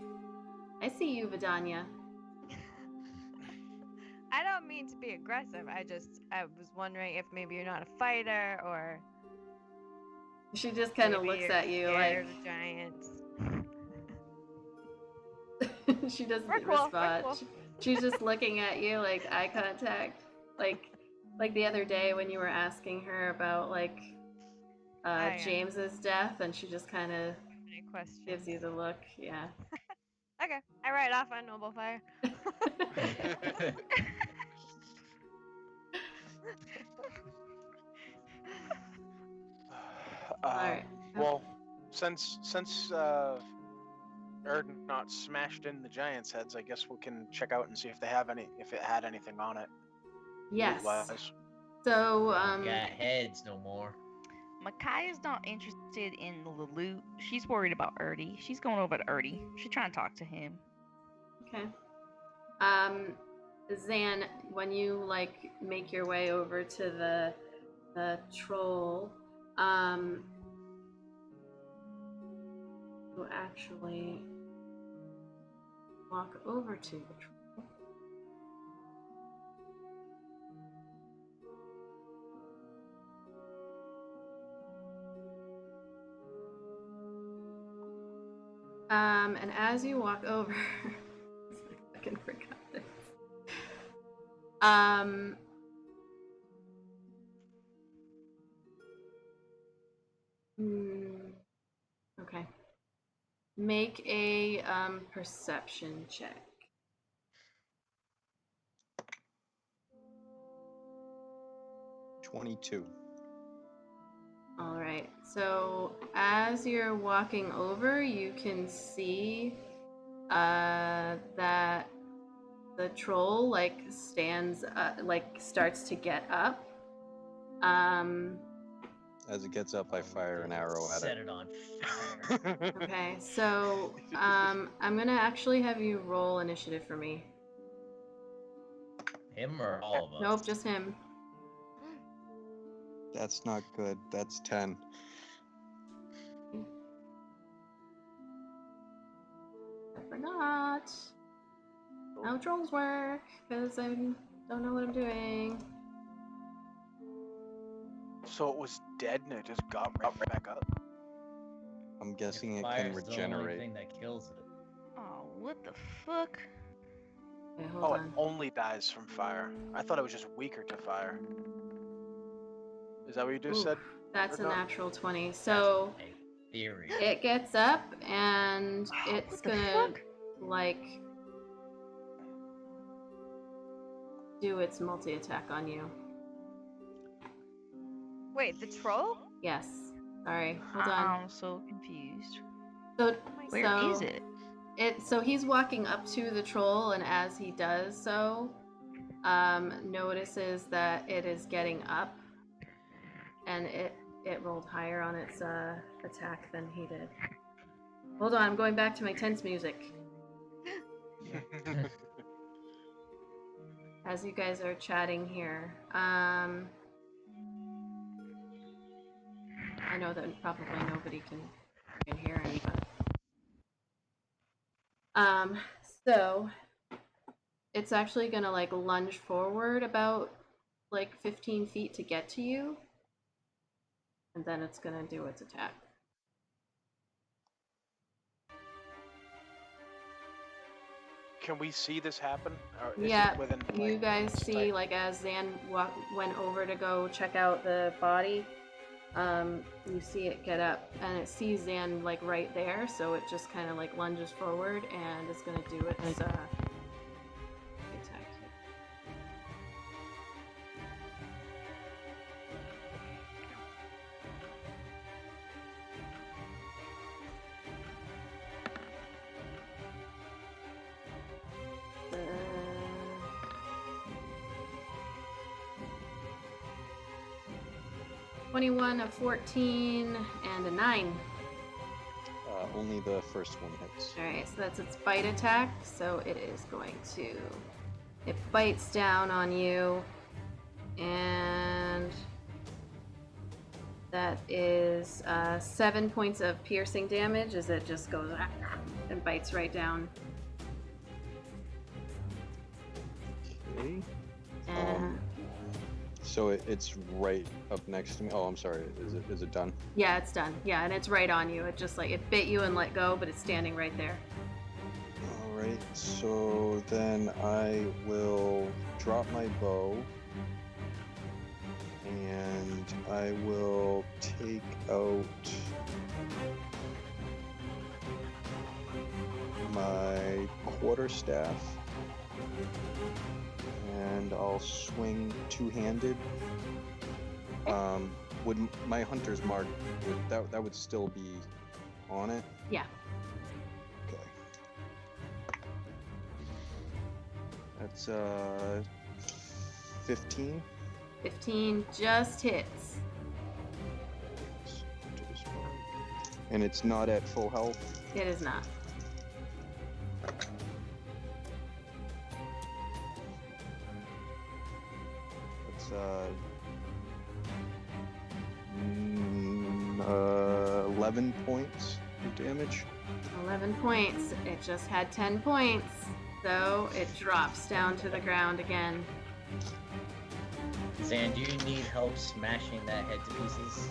"I see you, Vidania." I don't mean to be aggressive. I was wondering if maybe you're not a fighter or She just kind of maybe looks you're at you scared like of giants. she doesn't We're cool, we're respond. cool. She's just looking at you like eye contact, like the other day when you were asking her about like yeah. James's death, and she just kind of Any questions? gives you the look. Yeah. Okay, I ride off on Noble Fire. Alright. Well, since Erd not smashed in the giants' heads, I guess we can check out and see if they have if it had anything on it. Yes. loot-wise. So Got heads no more. Makaya's not interested in the loot. She's worried about Erdy. She's going over to Erdy. She's trying to talk to him. okay. Zan, when you like make your way over to the troll, you actually walk over to the troll. And as you walk over, I fucking forgot this. Okay. Make a perception check. 22. All right. So as you're walking over, you can see that the troll like stands starts to get up. As it gets up, I fire an arrow at Set it. it on fire. Okay. So I'm gonna actually have you roll initiative for me. Him or all of us? Nope, just him. That's not good. That's 10. I forgot how trolls work because I don't know what I'm doing. So it was dead and it just got right back up. I'm guessing it Fire's can the only regenerate. thing that kills it. Oh, what the fuck? Okay, hold Oh, it on. only dies from fire. I thought it was just weaker to fire. Is that what you just Ooh, said? That's a Or not? natural 20. So That's a theory. it gets up and it's What the gonna fuck? like do its multi-attack on you. Wait, the troll? Yes. Sorry. Hold on. I'm so confused. So Where is it? So he's walking up to the troll, and as he does so, notices that it is getting up, and it rolled higher on its attack than he did. Hold on, I'm going back to my tense music. As you guys are chatting here, I know that probably nobody can hear me, but so it's actually gonna like lunge forward about like 15 feet to get to you, and then it's gonna do its attack. Can we see this happen? Or is Yeah, it within, you like, guys see sight? like as Zan went over to go check out the body, you see it get up, and it sees Zan like right there, so it just kind of like lunges forward and is gonna do its attack. 21, a 14, and a 9. Only the first one hits. Alright, so that's its bite attack. So it is going to... It bites down on you. And... that is 7 points of piercing damage as it just goes and bites right down. Okay. And So it's right up next to me. Oh, I'm sorry. Is it done? yeah, it's done. Yeah, and it's right on you. It just like it bit you and let go, but it's standing right there. All right. So then I will drop my bow, and I will take out my quarterstaff, and I'll swing two-handed. Would my hunter's mark that would still be on it? Yeah. Okay. That's 15. 15 just hits. And it's not at full health. It is not. That's 11 points of damage. 11 points. It just had 10 points. So it drops down to the ground again. Zan, do you need help smashing that head to pieces?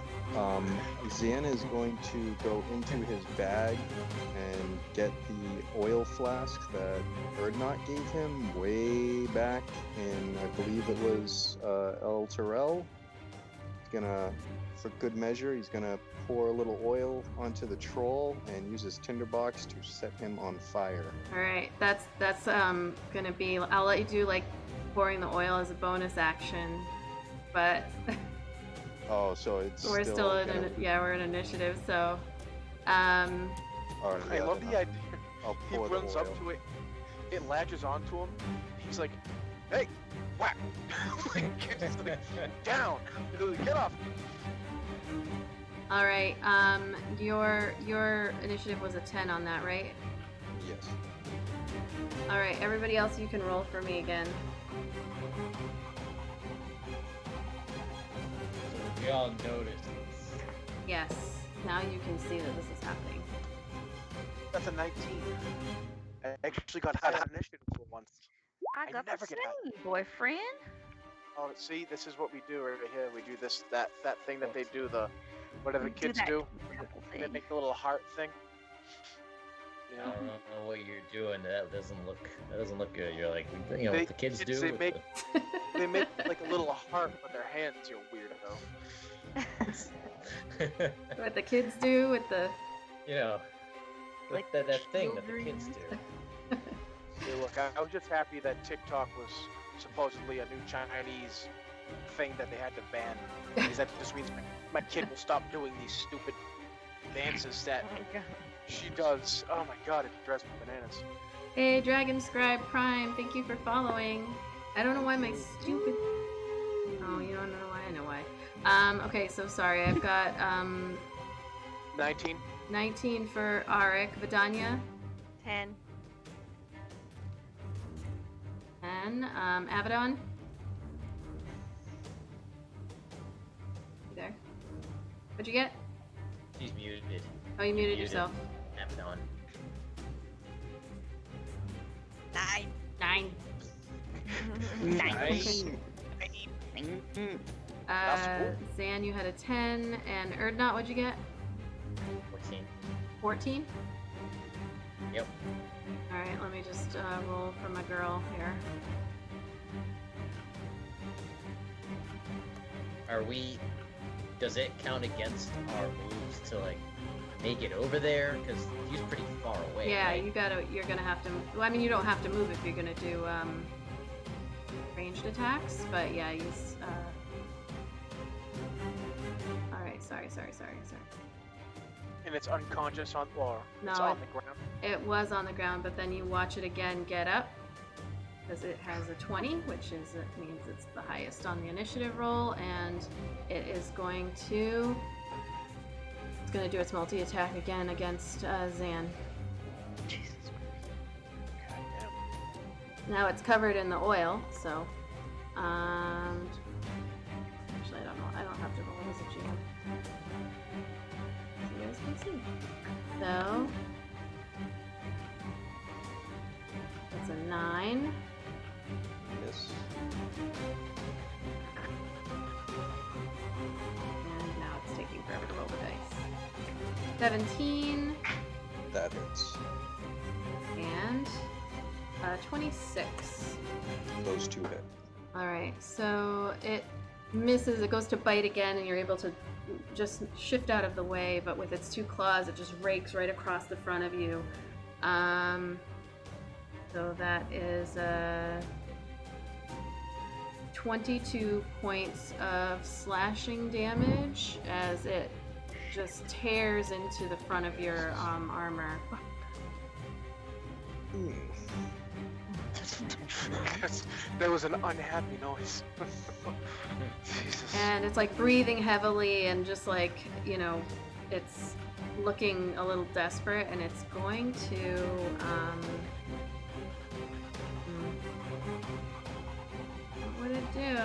Zan is going to go into his bag and get the oil flask that Erdnot gave him way back in, I believe it was El Terrell. He's gonna, for good measure, he's gonna pour a little oil onto the troll and use his tinderbox to set him on fire. All right, that's gonna be. I'll let you do like pouring the oil as a bonus action, but Oh, so it's we're still in gonna... we're in initiative. So, Alright, I yeah, love then the idea. I'll He pour the runs oil. up to it. It latches onto him. He's like, "Hey, whack!" It's like, down. Get off. all right. Your initiative was a 10 on that, right? Yes. All right. Everybody else, you can roll for me again. We all noticed. Yes. Now you can see that this is happening. That's a 19. I actually got high on initiative for once. I got never the get same, boyfriend. Oh, see, this is what we do right here. We do this, that thing that they do, the whatever We kids that do. couple They thing. make the little heart thing. I don't know what you're doing. That doesn't look good. You're like, you know, They- what the kids do. they with make- They make like a little heart with their hands, you weirdo. What the kids do with the. you know, Like that thing that the kids do. Hey, look, I was just happy that TikTok was supposedly a new Chinese thing that they had to ban. Because that just means my kid will stop doing these stupid dances that Oh my god. she does. Oh my god, it drives me bananas. Hey, Dragon Scribe Prime, thank you for following. I don't know why my stupid. Oh, you don't know why? I know why. Okay, so sorry. I've got 19. 19 for Arik. Vidania. 10. 10. Abaddon. You there? What'd you get? She's muted. Oh, you muted yourself. Abaddon. 9. 9. Nice. That's cool. Zan, you had a 10. And Erdnot, what'd you get? 14. 14? Yep. Alright, let me just roll for my girl here. Are we? Does it count against our moves to like make it over there? Because he's pretty far away. Yeah, right? you're gonna have to. Well, I mean, you don't have to move if you're gonna do ranged attacks, but yeah, he's. All right, sorry. And it's unconscious it's No, on the ground. It was on the ground, but then you watch it again get up, because it has a 20, which means it's the highest on the initiative roll, and it is going to do its multi-attack again against Zan. Jesus. Now it's covered in the oil, so actually I don't have to roll as a GM. So you guys can see. So it's a 9. Yes. And now it's taking forever to roll the dice. 17 That hits. and 26. Those two hit. Alright, so it misses, it goes to bite again, and you're able to just shift out of the way, but with its 2 claws, it just rakes right across the front of you. So that is 22 points of slashing damage as it just tears into the front of your armor. That was an unhappy noise. Jesus. And it's like breathing heavily and just like, you know, it's looking a little desperate, and it's going to what would it do?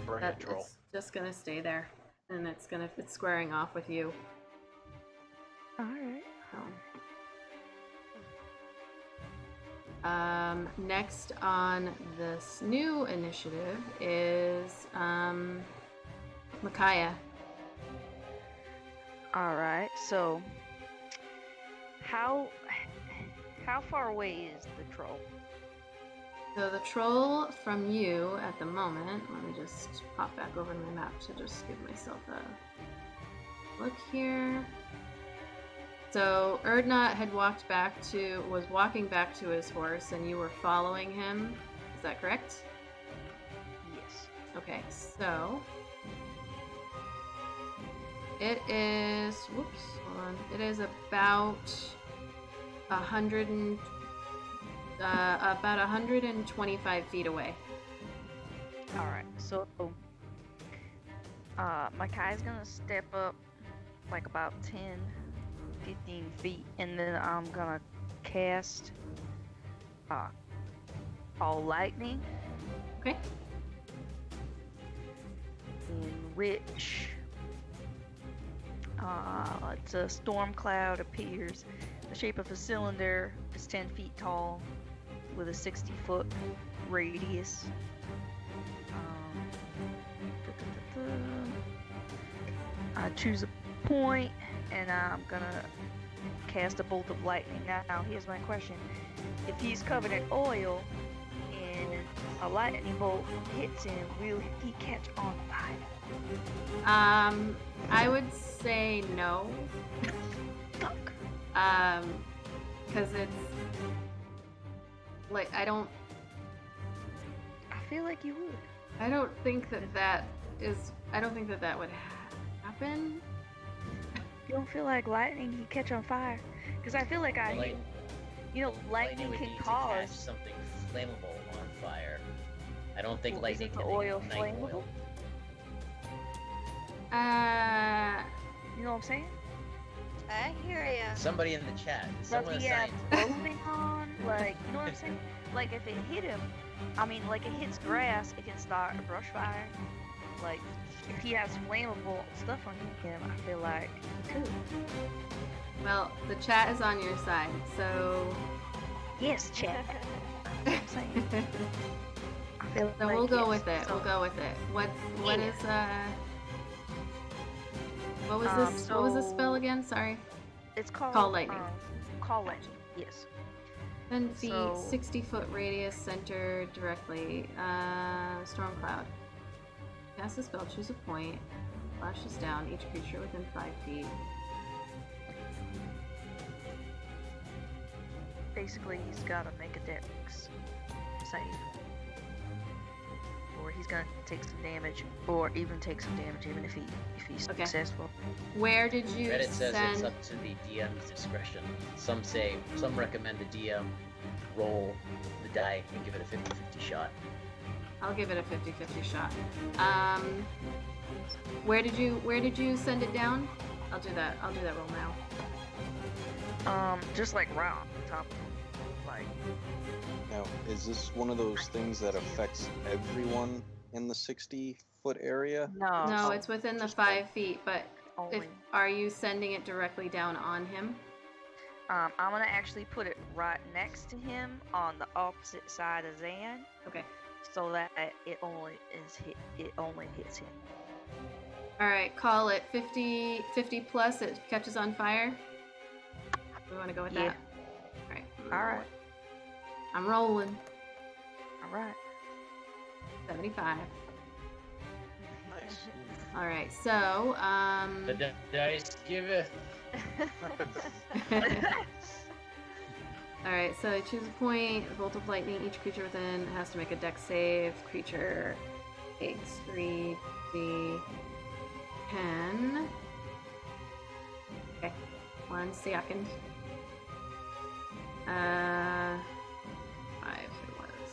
Bring That it, troll. it's just gonna stay there, and it's squaring off with you. Alright. Next on this new initiative is Micaiah. Alright, so how far away is the troll? So the troll from you at the moment, let me just pop back over to my map to just give myself a look here. So Erdnot was walking back to his horse, and you were following him. Is that correct? Yes. Okay, so it is, whoops, hold on. It is about 125 feet away. Alright, so Makai's gonna step up like about 10-15 feet, and then I'm gonna cast all lightning, Okay. in which it's a storm cloud appears. The shape of a cylinder is 10 feet tall with a 60-foot radius. I choose a point, and I'm gonna cast a bolt of lightning. Now, here's my question. If he's covered in oil and a lightning bolt hits him, will he catch on fire? I would say no. Fuck. Because it's like I don't feel like you would. think that would happen. You don't feel like lightning can catch on fire? Because I feel like lightning Lightning would can need to catch cause. something flammable on fire. I don't think Well, lightning isn't can the oil ignite flammable? oil. You know what I'm saying? I hear ya. Somebody in the chat. Is Does someone a he have scientist? clothing on? Like, you know what I'm saying? Like, if it hit him, like it hits grass, it can start a brush fire. Like, if he has flammable stuff on him, I feel like he could. Well, the chat is on your side, so Yes, Chad. That's what I'm saying. I feel so like we'll go yes. with it. So, We'll go with it. What Yeah. is what was this? What was this spell again? Sorry. It's called Call lightning. Call lightning. Yes. 10 feet, So- 60-foot radius, centered directly. Storm cloud. Cast a spell. Choose a point. Flashes down each creature within 5 feet. Basically, he's gotta make a dex save, or he's gonna take some damage, or even take some damage even if he's Okay. successful. Where did you Reddit says send? it's up to the DM's discretion. Some recommend the DM roll the die and give it a 50-50 shot. I'll give it a 50-50 shot. Where did you send it down? I'll do that roll now. Just like right on top, like. Now, is this one of those things that affects everyone in the 60-foot area? No, it's within the 5 feet, but only. Are you sending it directly down on him? I'm gonna actually put it right next to him on the opposite side of Zan. Okay. So that it only hits him. Alright, call it 50 plus, it catches on fire. We want to go with Yeah. that? Alright. Alright. I'm rolling. Alright. 75. Nice. Alright, so, The dice giveth. Alright, so choose a point, a bolt of lightning, each creature within has to make a dex save. Creature takes 3d10. Okay, 1 second. 5 it was.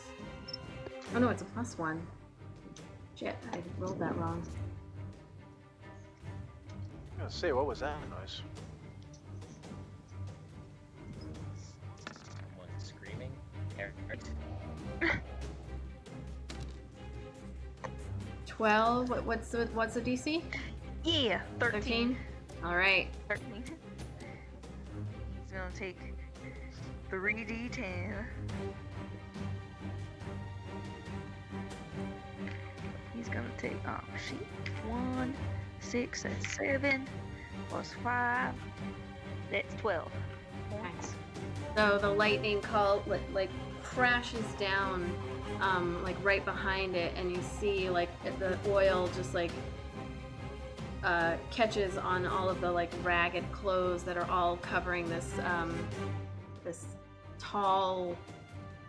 Oh no, it's a +1. Shit, I rolled that wrong. I was gonna say, what was that noise? Someone screaming. Eric. 12. What's the DC? Yeah, 13. All right. 13. He's gonna take 3d10. He's gonna take 1, 6, that's 7, plus 5, that's 12 points. So the lightning like crashes down, like right behind it, and you see like the oil just like catches on all of the like ragged clothes that are all covering this this tall,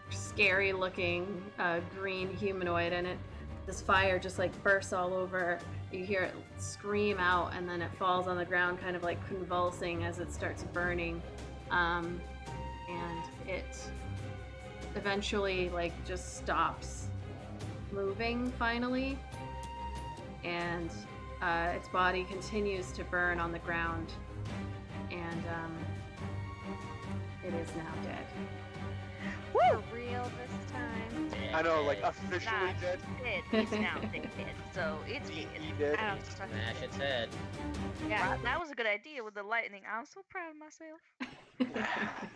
scary-looking green humanoid, and this fire just like bursts all over. You hear it scream out, and then it falls on the ground, kind of like convulsing as it starts burning. And it eventually like just stops moving finally, and its body continues to burn on the ground, and it is now dead. For real this time. I know, like officially dead. It's now dead, so it's dead. He dead. I don't trust Smash its head. Yeah. Wow, that was a good idea with the lightning. I'm so proud of myself.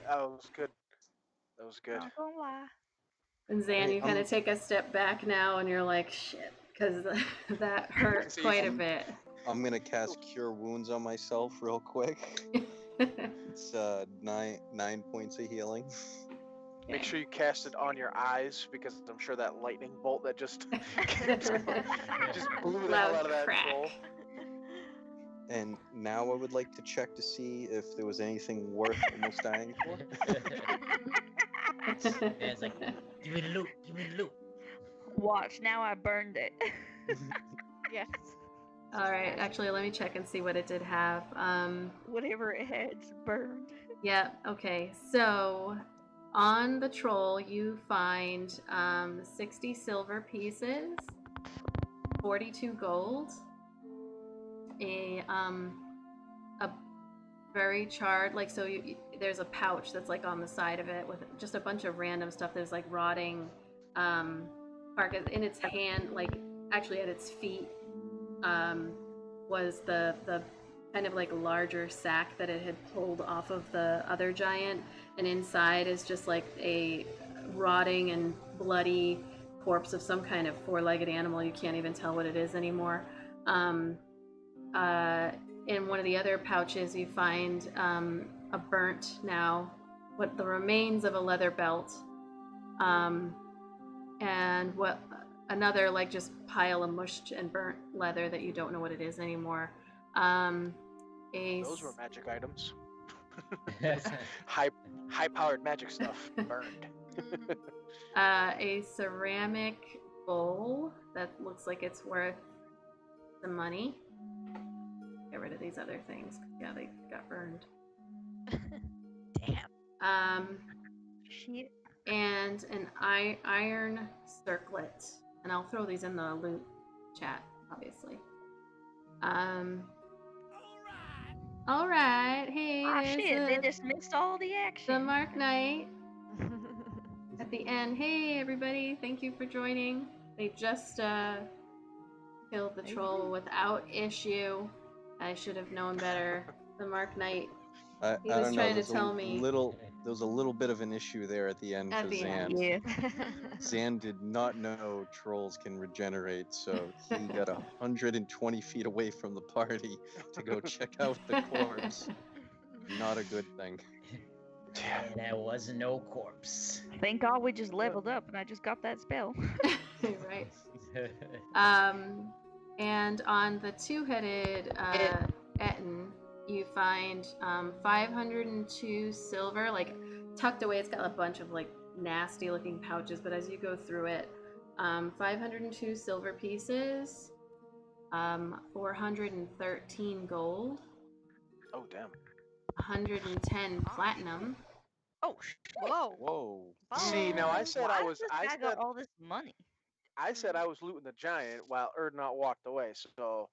That was good. That was good. Not gonna lie. And Zan, Hey, you kind of take a step back now, and you're like, shit, because that hurt See, quite a bit. I'm gonna cast Cure Wounds on myself real quick. It's 9 points of healing. Make sure you cast it on your eyes, because I'm sure that lightning bolt that just just blew the hell out of that Crack. troll. And now I would like to check to see if there was anything worth almost dying for. And it's like, give me the loot, give me the loot. Watch, now I burned it. Yes. All right, actually, let me check and see what it did have. Whatever it had, it's burned. Yeah, okay. So on the troll, you find 60 silver pieces, 42 gold, a very charred, like, so there's a pouch that's like on the side of it with just a bunch of random stuff. There's like rotting bark in its hand, like actually at its feet was the kind of like larger sack that it had pulled off of the other giant, and inside is just like a rotting and bloody corpse of some kind of four-legged animal. You can't even tell what it is anymore. In one of the other pouches, you find a burnt, now what the remains of a leather belt, and what another like just pile of mushed and burnt leather that you don't know what it is anymore. Those were magic items. High-powered magic stuff burned. A ceramic full. That looks like it's worth some money. Get rid of these other things. Yeah, they got burned. Damn. Shit. And an iron circlet. And I'll throw these in the loot chat, obviously. Alright. Hey, Ah, there's shit, they just missed all the action. the Mark Knight at the end. Hey, everybody. Thank you for joining. They just killed the troll without issue. I should have known better. The Mark Knight. I He was don't know. trying to There's tell me. There was a little bit of an issue there at the end At for the Zan. end. Yeah. Zan did not know trolls can regenerate, so he got 120 feet away from the party to go check out the corpse. Not a good thing. And there was no corpse. Thank God we just leveled up and I just got that spell. Right. And on the two-headed Etten, you find 502 silver, like tucked away. It's got a bunch of like nasty-looking pouches, but as you go through it, 502 silver pieces, 413 gold. Oh damn. 110 platinum. Oh, Whoa. Whoa. See, now I said I was. This I guy said got all this money. I said I was looting the giant while Erdnot walked away. So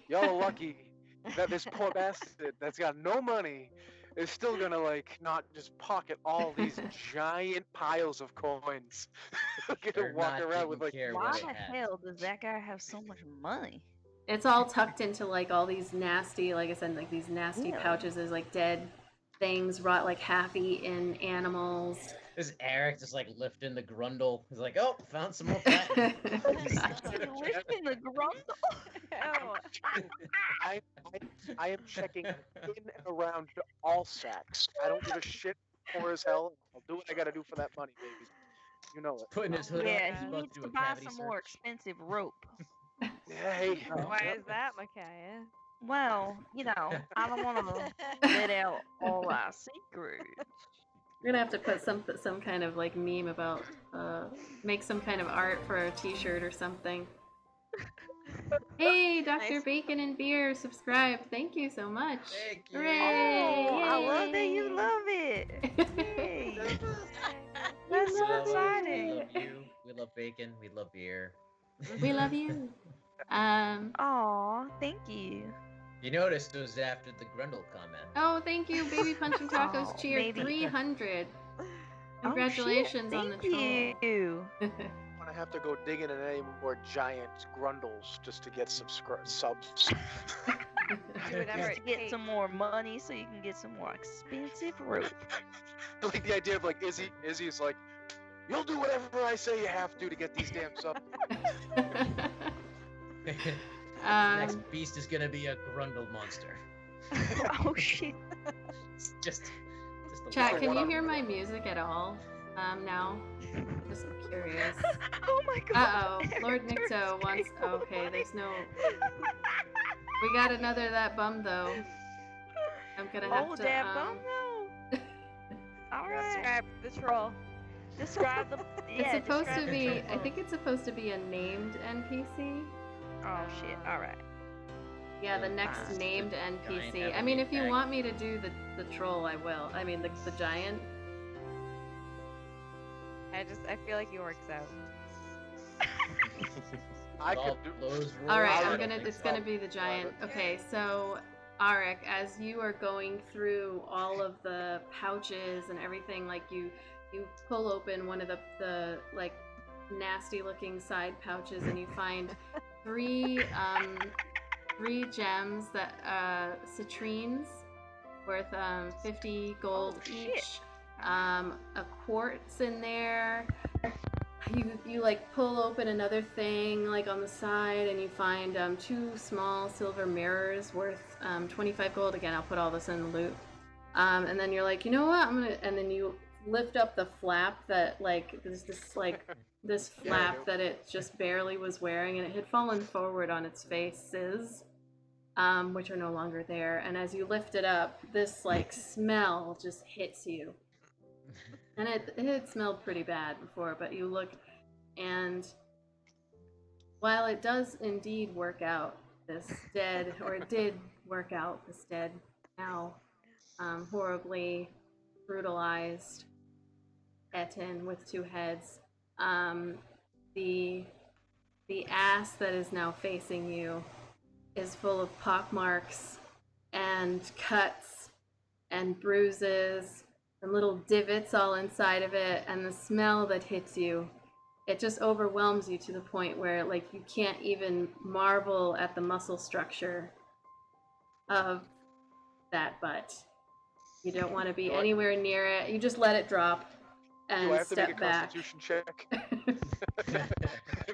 y'all are lucky that this poor bastard that's got no money is still gonna like not just pocket all these giant piles of coins. Gonna walk around with like. Why the hell does that guy have so much money? It's all tucked into like all these nasty, like I said, like these nasty pouches. There's like dead things, rot like half-eaten animals. There's Eric just like lifting the grundle. He's like, oh, found some more platinum. Lifting the grundle? I am checking in and around all sacks. I don't give a shit poor as hell. I'll do what I gotta do for that money, baby. You know it. Putting his hood Yeah, on. he He's about needs to to do a buy cavity some more search. expensive rope. Hey. Why is that, Micaiah? Well, you know, I don't want to let out all our secrets. We're gonna have to put some kind of like meme about make some kind of art for a t-shirt or something. Hey, Dr. Nice. Bacon and Beer subscribed. Thank you so much. Thank you. Hooray! Oh, I love that Yay! you love it. Yay. That's We so love you. exciting. We love you. We love bacon. We love beer. We love you. Aw, thank you. You noticed it was after the Grundle comment. Oh, thank you, Baby Punch and Tacos Oh, Cheer maybe. 300. Oh, Congratulations shit. on the Thank troll. you. I'm gonna have to go digging in any more giant grundles just to get subs. Do whatever Just it to get takes. some more money so you can get some more expensive rope. Like the idea of like Izzy's like, you'll do whatever I say you have to get these damn subs. Next beast is gonna be a Grundle monster. Oh shit. just a Chat, lot. can you hear my music at all? Now? Just curious. Oh my god. Uh-oh, Lord Nycto wants... Okay, there's no... We got another that bum, though. I'm gonna have to, that bum though. Alright. Describe the troll. Describe the. It's Yeah, supposed to describe the be... troll. I think it's supposed to be a named NPC. Oh shit. Alright. Yeah, the next Just named the giant NPC. I having mean, the if you attack. want me to do the troll, I will. I mean, the giant. I feel like he works out. I All could do. blows roll All right, out. I'm gonna. It's gonna be the giant. Okay, so Arik, as you are going through all of the pouches and everything, like you pull open one of the like nasty looking side pouches and you find three gems that citrines worth 50 gold Oh, each. shit. A quartz in there. You like pull open another thing like on the side and you find two small silver mirrors worth 25 gold. Again, I'll put all this in the loot. And then you're like, you know what? And then you lift up the flap that like there's this like this flap that it just barely was wearing and it had fallen forward on its faces, which are no longer there. And as you lift it up, this like smell just hits you. And it had smelled pretty bad before, but you look and While it does indeed work out, this dead, or it did work out, this dead, now horribly brutalized Etin with 2 heads, the ass that is now facing you is full of pockmarks and cuts and bruises and little divots all inside of it, and the smell that hits you, it just overwhelms you to the point where like you can't even marvel at the muscle structure of that butt. You don't want to be anywhere near it. You just let it drop and Do I have to make a step back. constitution check?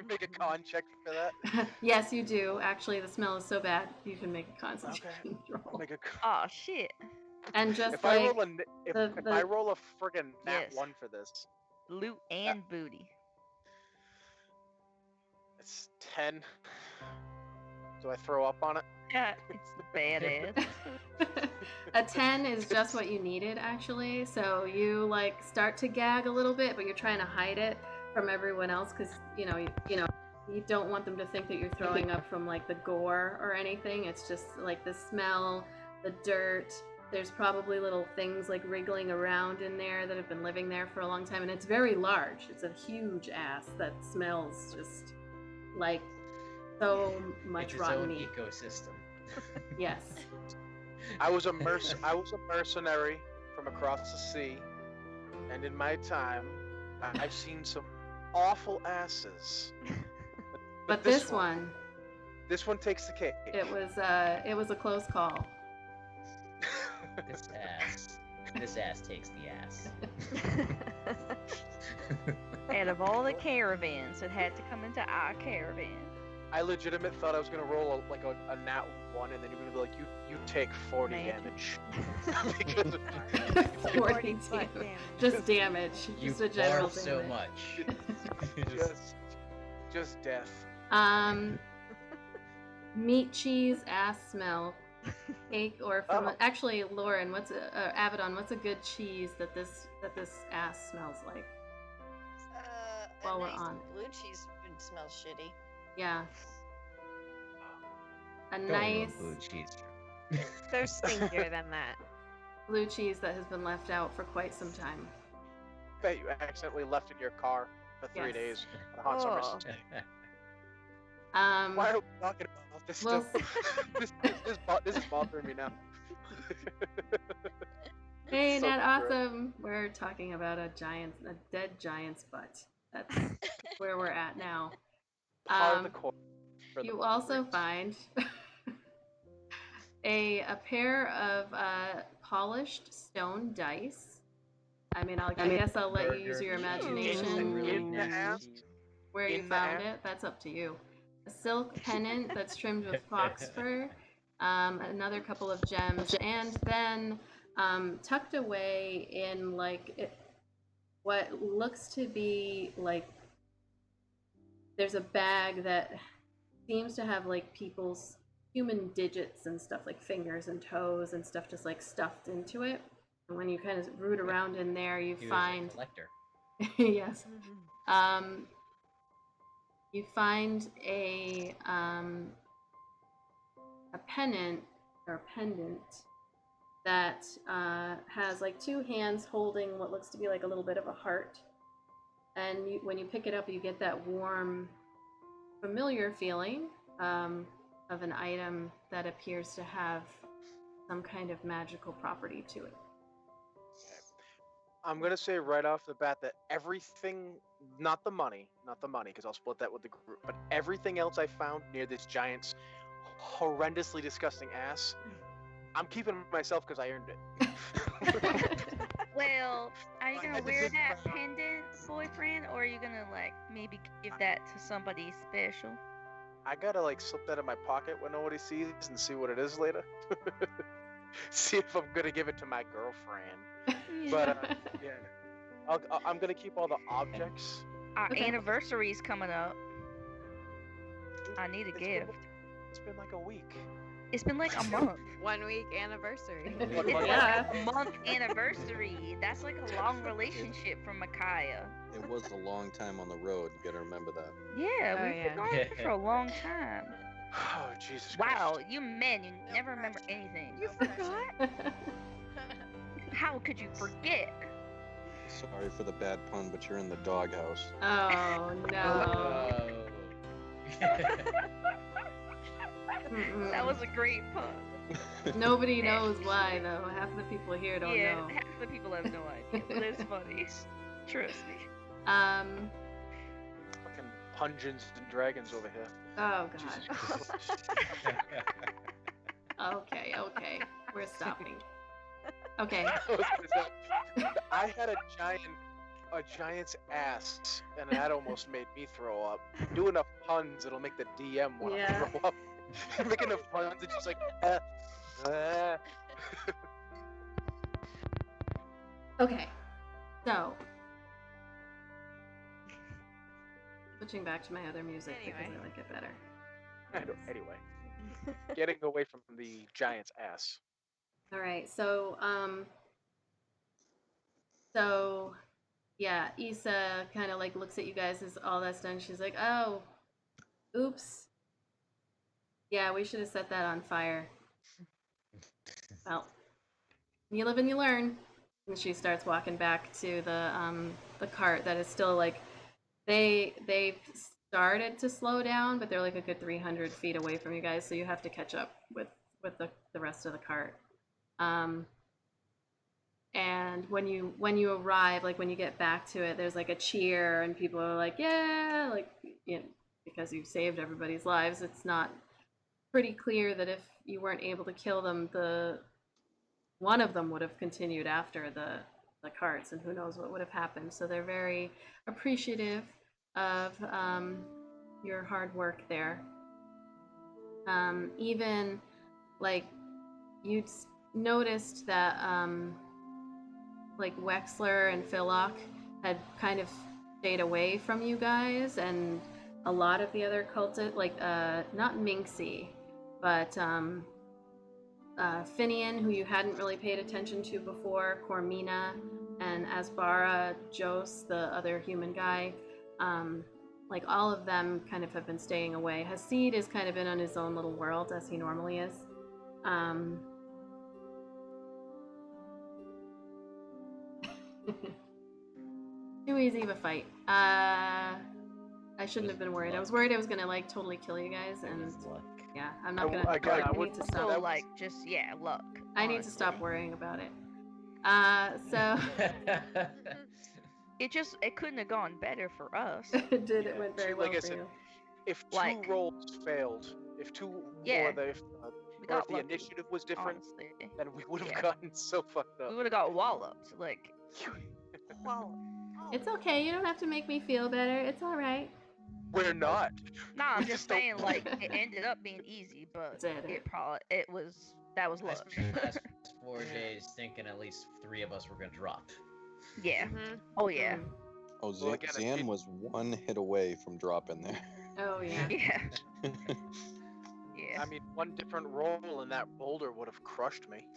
Make a con check for that? Yes, you do. Actually, the smell is so bad, you can make a constitution I'll roll. make a Oh shit. And just if like I roll a if I roll a friggin' nat Yes. 1 for this, Loot and booty. it's 10. Do I throw up on it? Yeah, it's badass. a 10 is just what you needed, actually. So you like start to gag a little bit, but you're trying to hide it from everyone else because you don't want them to think that you're throwing up from like the gore or anything. It's just like the smell, the dirt. There's probably little things like wriggling around in there that have been living there for a long time, and it's very large. It's a huge ass that smells just like so much It's its rotten own meat. ecosystem. Yes. I was a mercenary from across the sea, and in my time, I've seen some awful asses. But this one, this one takes the cake. it was a close call. This ass takes the ass. Out of all the caravans that had to come into our caravan. I legitimately thought I was gonna roll a nat 1, and then you're gonna be like, you take 40 damage. Because 40 butt damage. Just damage. You Just a general barf so damage. much. just death. Meat, cheese, ass smell, cake, or from actually, Lauren, what's Abaddon? What's a good cheese that this ass smells like? While we're nice on. blue cheese smells shitty. Yeah. A Don't nice love blue cheese. There's stinkier than that. blue cheese that has been left out for quite some time. I bet you accidentally left in your car for 3 Yes. days on a hot summer's Oh. day. Why are we talking about this Well, still? This is bothering me now. Hey, So Nat, gross. awesome. We're talking about a dead giant's butt. That's where we're at now. Part of the core. for the You also Marines. find a pair of polished stone dice. I mean, I guess I'll let you use your imagination In the ass. where you in the found ass. it. That's up to you. A silk pennant that's trimmed with fox fur, another couple of gems, and then tucked away in what looks to be like there's a bag that seems to have like people's human digits and stuff, like fingers and toes and stuff, just like stuffed into it. And when you kind of root around in there, you He was find a collector. yes, you find a pennant or pendant that has like 2 hands holding what looks to be like a little bit of a heart. And when you pick it up, you get that warm, familiar feeling of an item that appears to have some kind of magical property to it. I'm gonna say right off the bat that everything, not the money, because I'll split that with the group, but everything else I found near this giant's horrendously disgusting ass, I'm keeping myself because I earned it. Well, are you I gonna had to wear dig that around. pendant, boyfriend, or are you gonna like maybe give that to somebody special? I gotta slip that in my pocket when nobody sees and see what it is later. See if I'm gonna give it to my girlfriend. But yeah, I'm gonna keep all the objects. Our Okay. anniversary's coming up. I need a It's gift. It's been like a week. It's been like a month. 1 week anniversary. It's Yeah. like a month anniversary. That's like a long relationship for Micaiah. It was a long time on the road. You gotta remember that. Yeah, Oh, we've yeah. been on for a long time. Oh, Jesus Wow, Christ. you men, you No never remember pressure. anything. No pressure. How could you forget? Sorry for the bad pun, but you're in the doghouse. Oh no. Mm-mm. That was a great pun. Nobody knows why though. Half the people here don't Yeah, know. half the people have no idea, but it's funny. Trust me. Fucking Dungeons and Dragons over here. Oh Jesus god. Christ. Okay, we're stopping. Okay. I had a giant's ass, and that almost made me throw up. Do enough puns, it'll make the DM want to Yeah. throw up. Make enough puns, it's just like, Okay. So switching back to my other music because Anyway. I like it better. Anyway, getting away from the giant's ass. All right. So yeah, Issa kind of like looks at you guys as all that's done. She's like, "Oh, oops. Yeah, we should have set that on fire." Well, you live and you learn. And she starts walking back to the cart that is still like they've started to slow down, but they're like a good 300 feet away from you guys, so you have to catch up with the rest of the cart. And when you arrive, like when you get back to it, there's like a cheer and people are like, yeah, like, you know, because you've saved everybody's lives. It's not pretty clear that if you weren't able to kill them, one of them would have continued after the carts, and who knows what would have happened. So they're very appreciative of your hard work there. Even like you'd noticed that like Wexler and Philok had kind of stayed away from you guys, and a lot of the other cultists, like not Minxie, but Finian, who you hadn't really paid attention to before, Cormina, and Asbara, Jos, the other human guy, like all of them kind of have been staying away. Hasid is kind of been on his own little world as he normally is. Too easy of a fight. I shouldn't have been worried. I was worried I was gonna like totally kill you guys, and yeah, I'm not gonna. I need to stop. So like, just luck. I need to stop worrying about it. So It couldn't have gone better for us. it did. It went very well Like I for said, you. if two Like- rolls failed, if two Yeah. or the We or got if the lucky, initiative was different, honestly. then we would have Yeah. gotten so fucked up. We would have got walloped. Like, Well, It's okay. You don't have to make me feel better. It's all right. We're not. nah, I'm We just don't- saying, like, it ended up being easy, but Did it? that was I luck. spent the last 4 days thinking at least 3 of us were gonna drop. Yeah. Mhm. Oh yeah. Mm. Oh, Well, again, Zan was one hit away from dropping there. Oh yeah. Yeah. Yeah. I mean, one different roll and that boulder would have crushed me.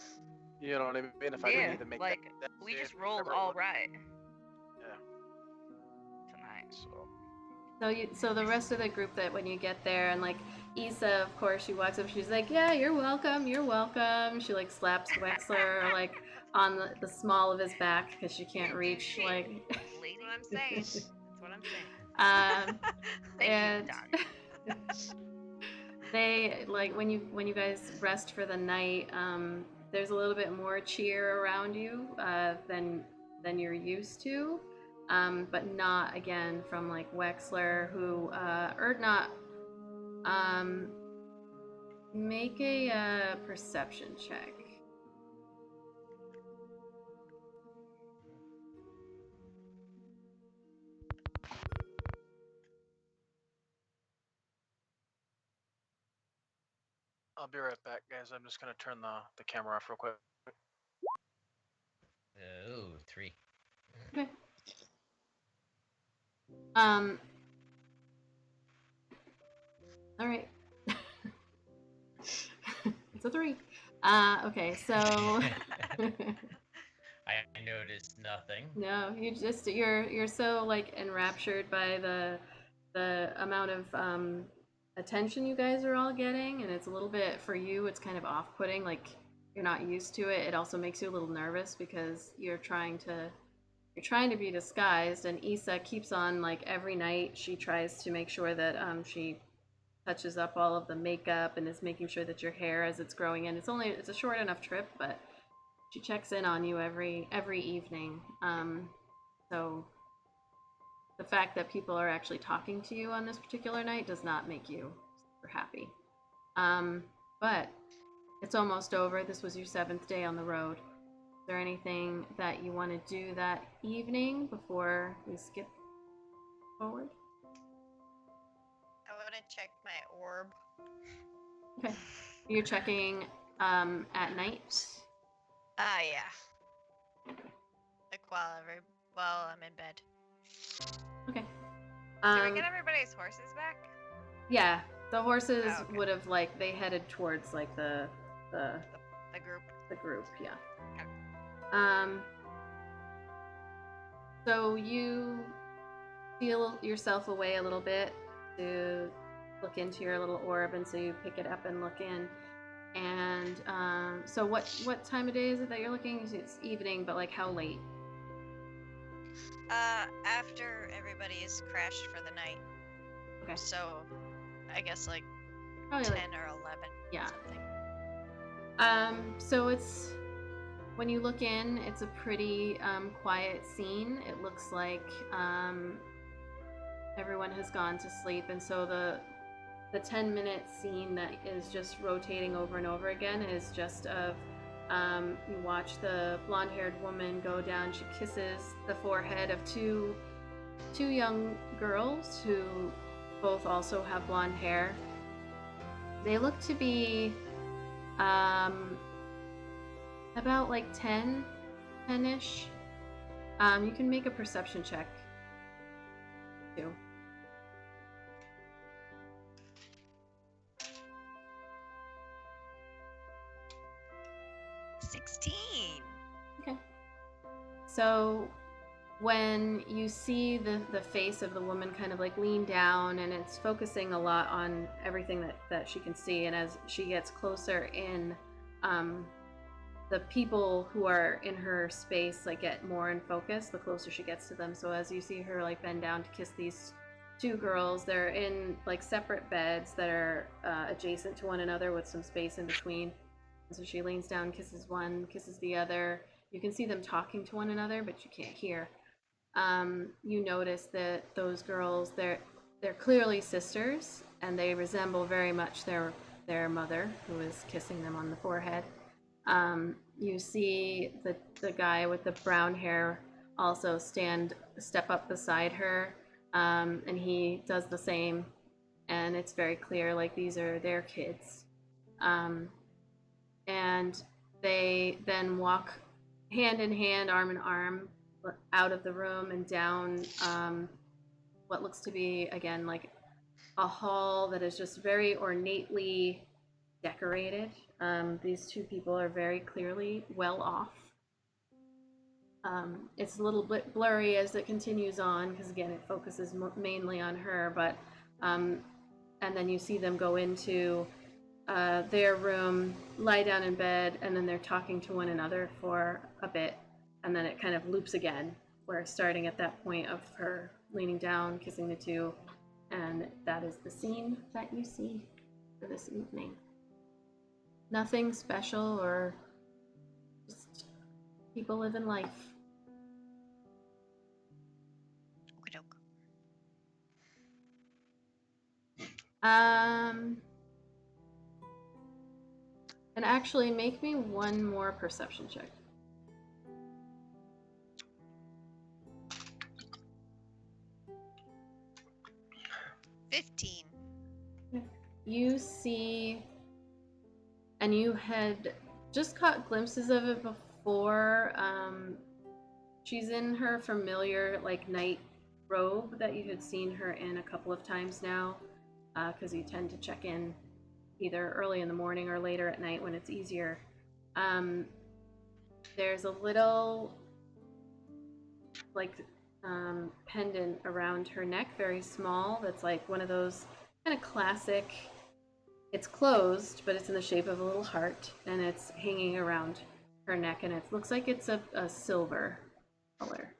You know what I mean? If I Yeah, didn't even make like, that We save, just rolled whatever it all was. right Yeah. tonight. So So the rest of the group, that when you get there, and like Issa, of course, she walks up, she's like, "Yeah, you're welcome, you're welcome." She like slaps Wexler like on the small of his back because she can't reach. Like, Lady. That's what I'm saying. That's what I'm saying. Thank and you, Donnie. they like when you guys rest for the night. There's a little bit more cheer around you than you're used to. But not again from like Wexler, who Erdnot, make a perception check. I'll be right back, guys. I'm just gonna turn the camera off real quick. Oh, 3. Okay. All right. It's a 3. Okay, so I noticed nothing. no, you're so like enraptured by the amount of attention you guys are all getting, and it's a little bit for you. It's kind of off-putting, like you're not used to it. It also makes you a little nervous because you're trying to be disguised, and Issa keeps on like every night she tries to make sure that she touches up all of the makeup and is making sure that your hair as it's growing in. It's a short enough trip, but she checks in on you every evening. So the fact that people are actually talking to you on this particular night does not make you super happy. But it's almost over. This was your 7th day on the road. Is there anything that you want to do that evening before we skip forward? I want to check my orb. Okay. You're checking at night? Yeah. Like while I'm in bed. Okay. Did we get everybody's horses back? Yeah, the horses okay. would have they headed towards like the group. The group, yeah. Okay. So you feel yourself away a little bit to look into your little orb, and so you pick it up and look in. And so what time of day is it that you're looking? It's evening, but like how late? After everybody's crashed for the night. Okay. So, I guess like probably 10 like, or 11. Yeah. Something. So it's when you look in, it's a pretty quiet scene. It looks like everyone has gone to sleep, and so the 10-minute scene that is just rotating over and over again is just of you watch the blonde-haired woman go down. She kisses the forehead of two young girls who both also have blonde hair. They look to be about like 10-ish. You can make a perception check too. Okay. So when you see the face of the woman kind of like lean down, and it's focusing a lot on everything that she can see, and as she gets closer in, the people who are in her space like get more in focus the closer she gets to them. So as you see her like bend down to kiss these 2 girls, they're in like separate beds that are adjacent to one another with some space in between. And so she leans down, kisses one, kisses the other. You can see them talking to one another, but you can't hear. You notice that those girls, they're clearly sisters, and they resemble very much their mother, who is kissing them on the forehead. You see the guy with the brown hair also step up beside her, and he does the same, and it's very clear like these are their kids. And they then walk hand in hand, arm in arm, out of the room and down what looks to be, again, like a hall that is just very ornately decorated. These 2 people are very clearly well off. It's a little bit blurry as it continues on, because again, it focuses mainly on her, but and then you see them go into their room, lie down in bed, and then they're talking to one another for a bit, and then it kind of loops again. We're starting at that point of her leaning down, kissing the 2, and that is the scene that you see for this evening. Nothing special, or just people living life. And actually make me one more perception check. You see, and you had just caught glimpses of it before. She's in her familiar like night robe that you had seen her in a couple of times now, because you tend to check in either early in the morning or later at night when it's easier. There's a little like pendant around her neck, very small, that's like one of those kind of classic, it's closed, but it's in the shape of a little heart, and it's hanging around her neck, and it looks like it's a silver color.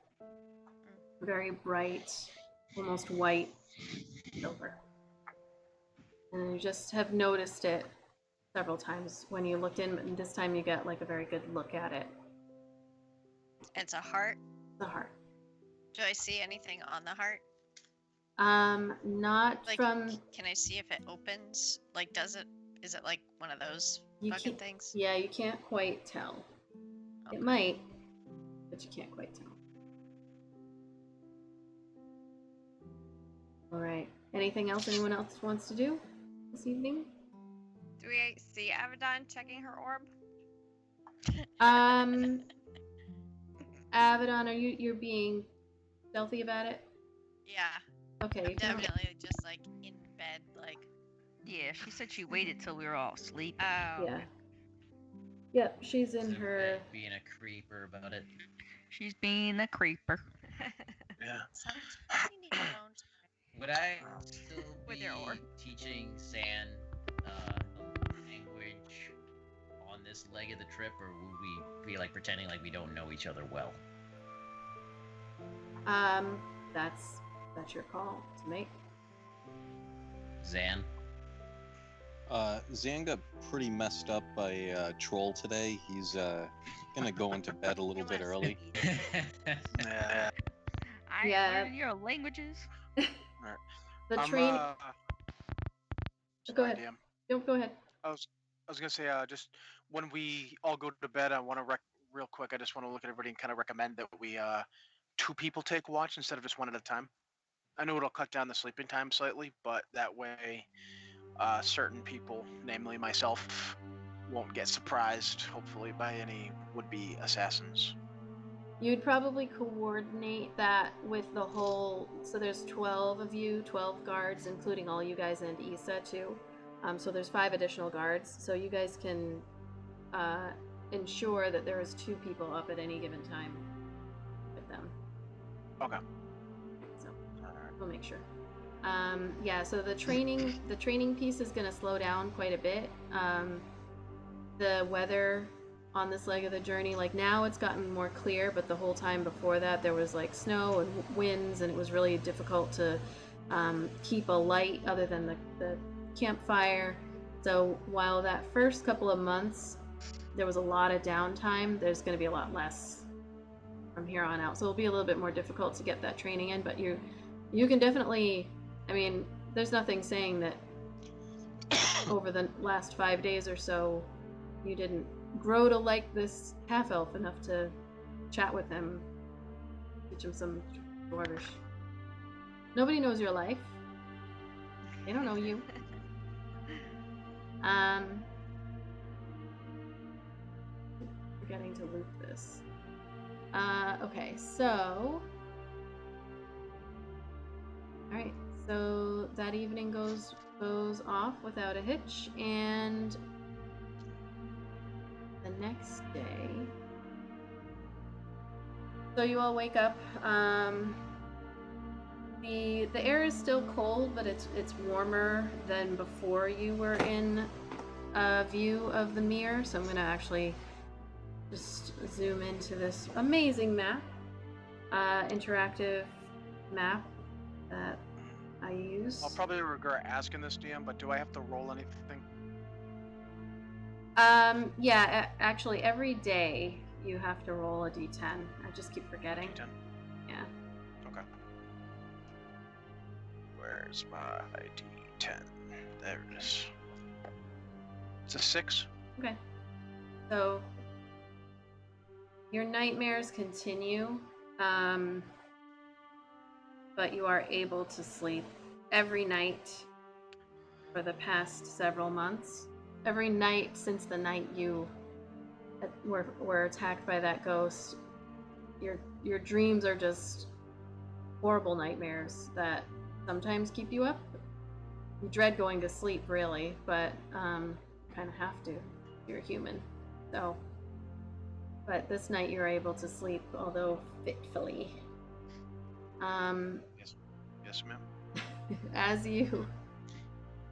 Very bright, almost white silver. And you just have noticed it several times when you looked in, and this time you get like a very good look at it. It's a heart. The heart. Do I see anything on the heart? Not Like, from. can I see if it opens? Like, is it like one of those You fucking can't, things? yeah, you can't quite tell. Okay. It might, but you can't quite tell. All right. Anything else anyone else wants to do this evening? Do we see Avedon checking her orb? Avedon, are you're being stealthy about it? Yeah. Okay. I'm you can- definitely just like in bed, like. Yeah, she said she waited till we were all asleep. Oh. Yeah. Yep, she's in Instead of her. being a creeper about it. She's being a creeper. Yeah. Sounds pretty neat alone. Would I still With be your orb. teaching Zan language on this leg of the trip, or would we be like pretending like we don't know each other well? That's your call to make. Zan? Zan got pretty messed up by a troll today. He's gonna go into bed a little bit early. Yeah. I Yeah. ain't learning your languages. The I'm, train. Go sorry, ahead. DM. Don't go ahead. I was gonna say, just when we all go to bed, I want to real quick. I just want to look at everybody and kind of recommend that we 2 people take watch instead of just 1 at a time. I know it'll cut down the sleeping time slightly, but that way, certain people, namely myself, won't get surprised. Hopefully, by any would-be assassins. You'd probably coordinate that with the whole. So there's 12 of you, 12 guards, including all you guys and Issa too. So there's 5 additional guards. So you guys can ensure that there is 2 people up at any given time with them. Okay. So we'll make sure. Yeah. So the training piece is going to slow down quite a bit. The weather on this leg of the journey, like now it's gotten more clear, but the whole time before that there was like snow and winds, and it was really difficult to keep a light other than the campfire. So while that first couple of months there was a lot of downtime, there's going to be a lot less from here on out. So it'll be a little bit more difficult to get that training in, but you can definitely, I mean, there's nothing saying that over the last 5 days or so you didn't grow to like this half-elf enough to chat with him, teach him some Dwarvish. Nobody knows your life. They don't know you. Forgetting to loop this. Okay, so... Alright, so that evening goes off without a hitch, and the next day... So you all wake up. The air is still cold, but it's warmer than before you were in a view of the mirror. So I'm gonna actually just zoom into this amazing map, interactive map that I use. I'll probably regret asking this, DM, but do I have to roll anything? Yeah, actually every day you have to roll a d10. I just keep forgetting. D10. Yeah. Okay. Where's my D10? There it is. It's a 6. Okay. So your nightmares continue, but you are able to sleep every night for the past several months. Every night since the night you were attacked by that ghost, your dreams are just horrible nightmares that sometimes keep you up, You dread going to sleep, really, but kind of have to. You're human. So, but this night you're able to sleep, although fitfully. Yes, ma'am. As you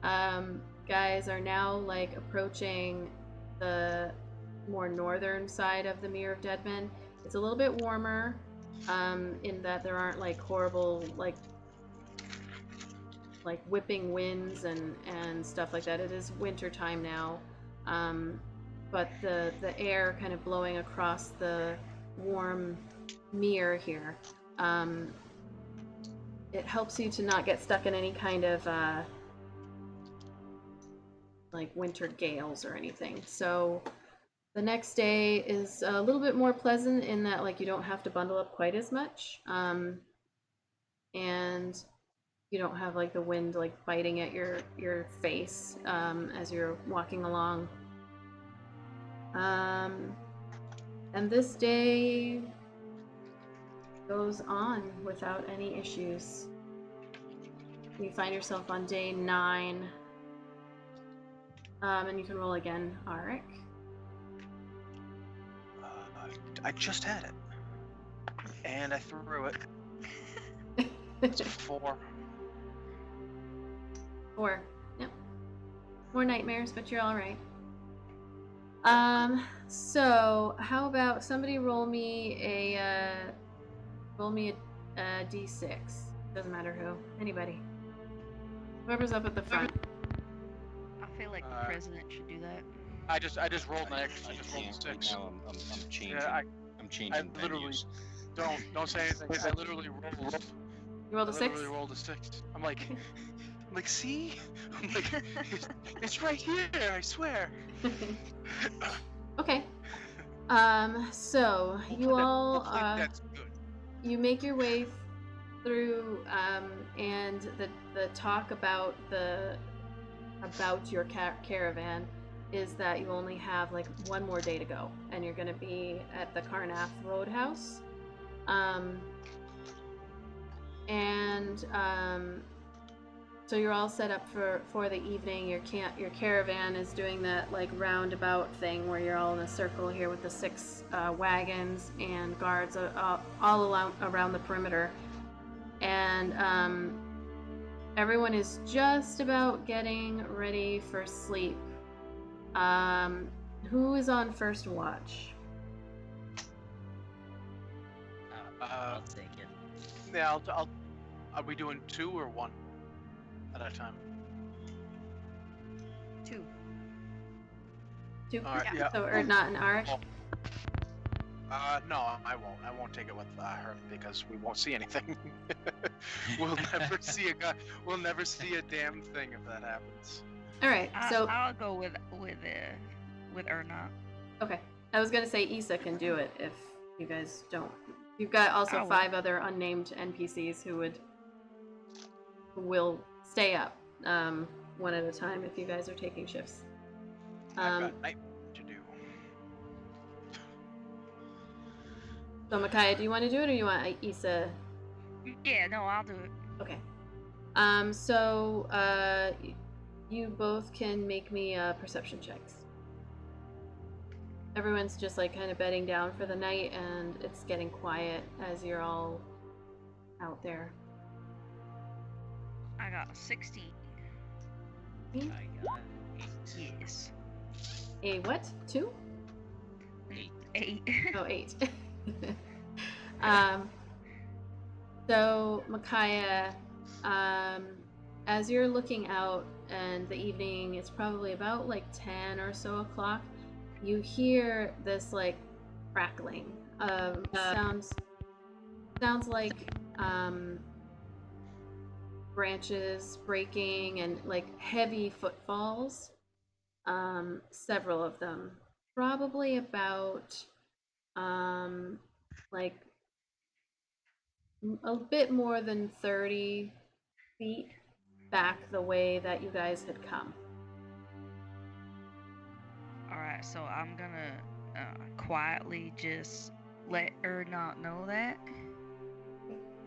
guys are now like approaching the more northern side of the Mirror of Dead Men, it's a little bit warmer in that there aren't like horrible like whipping winds and stuff like that. It is winter time now, but the air kind of blowing across the warm mirror here, it helps you to not get stuck in any kind of like winter gales or anything. So the next day is a little bit more pleasant in that like you don't have to bundle up quite as much, and you don't have like the wind like biting at your face as you're walking along. And this day goes on without any issues. You find yourself on day 9, and you can roll again, Arik. I just had it, and I threw it. It's a 4. 4. Yep. More nightmares, but you're all right. So how about somebody roll me a d6. Doesn't matter who. Anybody. Whoever's up at the front. I feel like the president should do that. I just rolled an extra. I just rolled a 6. Now I'm changing. Yeah, I'm changing. I literally don't say anything. I literally rolled. You rolled a 6? I literally rolled a 6. I'm like, see? I'm like, it's right here. I swear. Okay. So you all that's good. you make your way through, and the talk about your caravan is that you only have like one more day to go, and you're going to be at the Karnath Roadhouse, so you're all set up for the evening. Your caravan is doing that like roundabout thing where you're all in a circle here with the 6 wagons and guards all around the perimeter, and everyone is just about getting ready for sleep. Who is on first watch? I'll take it. Yeah, I'll. Are we doing 2 or 1 at a time? 2. 2? All right, yeah. So Erdnot and Arik? No, I won't. I won't take it with her because we won't see anything. We'll never see a guy. We'll never see a damn thing if that happens. All right. So I'll go with Erdnot. okay. I was gonna say Issa can do it if you guys don't. You've got also 5 other unnamed NPCs who will stay up one at a time if you guys are taking shifts. I've got night to do. So Micaiah, do you want to do it or you want Issa? Yeah, no, I'll do it. Okay. So you both can make me perception checks. Everyone's just like kind of bedding down for the night, and it's getting quiet as you're all out there. I got 16. I got 8. Yes. A what? 2? 8. Oh, 8. So Micaiah, as you're looking out, and the evening is probably about like 10 or so o'clock, you hear this like crackling. Sounds like branches breaking and like heavy footfalls. Several of them, probably about like a bit more than 30 feet back the way that you guys had come. Alright, so I'm gonna quietly just let Erdnot know that.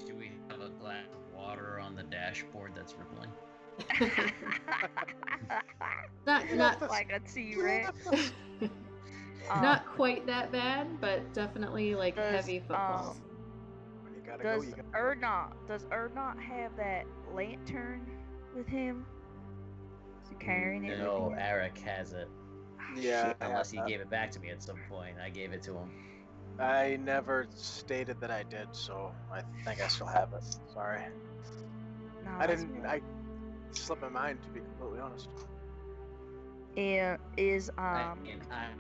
Do we have a glass of water on the dashboard that's rippling? Not like a T-Rex. not quite that bad, but definitely like Does, heavy footfalls. When you gotta Does go, you gotta Ernot have that lantern with him? Is he carrying it No, with him? Eric has it. Yeah, Shit. I Unless he have that. gave it back to me at some point. I gave it to him. I never stated that I did, so I think I still have it. Sorry. No, I that's didn't. cool. I slipped my mind, to be completely honest. And is I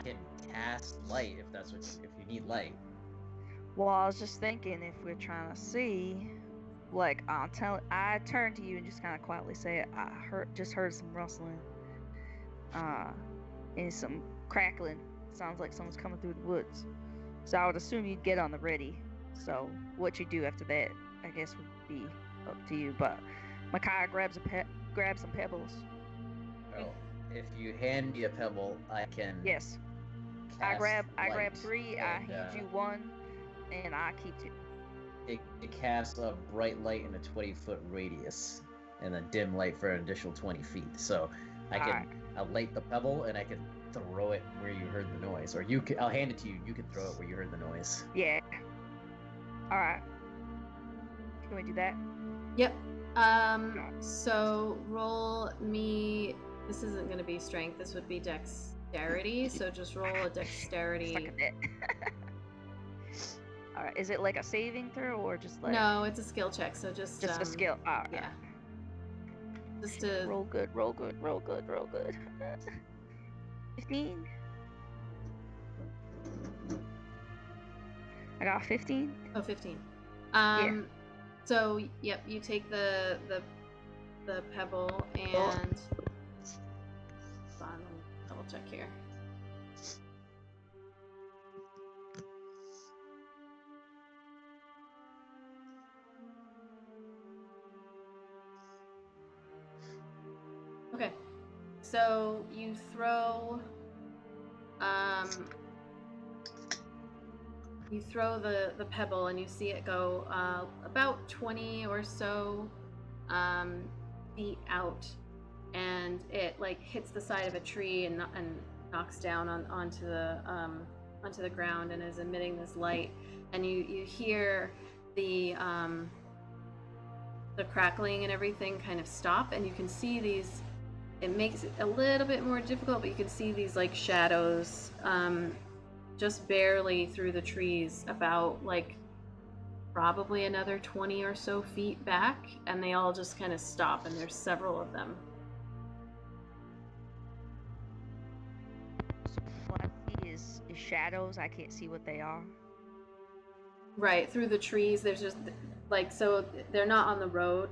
can cast light if that's what if you need light. well, I was just thinking if we're trying to see, like, I turn to you and just kind of quietly say, I just heard some rustling, and some crackling. Sounds like someone's coming through the woods. So I would assume you'd get on the ready. So what you do after that, I guess, would be up to you. But Micaiah grabs some pebbles. Oh, if you hand me a pebble, I can. Yes. Cast I grab light, 3. I and, hand you 1, and I keep 2. It casts a bright light in a 20-foot radius, and a dim light for an additional 20 feet. So I can light the pebble, and I can throw it where you heard the noise, or I'll hand it to you. You can throw it where you heard the noise. Yeah. All right. Can we do that? Yep. So roll me. This isn't going to be strength. This would be dexterity. So just roll a dexterity. Suck at that. All right. Is it like a saving throw or just like? No, it's a skill check. So just a skill. All right. Yeah. Just to roll good. 15. I got 15. Oh, 15. Yeah. So yep, you take the pebble and hold on, let me double check here. Okay. So you throw the pebble and you see it go about 20 or so feet out, and it like hits the side of a tree and knocks down onto the ground and is emitting this light, and you hear the crackling and everything kind of stop, and you can see these. It makes it a little bit more difficult, but you can see these like shadows just barely through the trees, about like probably another 20 or so feet back, and they all just kind of stop, and there's several of them. So what I see is shadows. I can't see what they are. Right, through the trees, there's just like, so they're not on the road.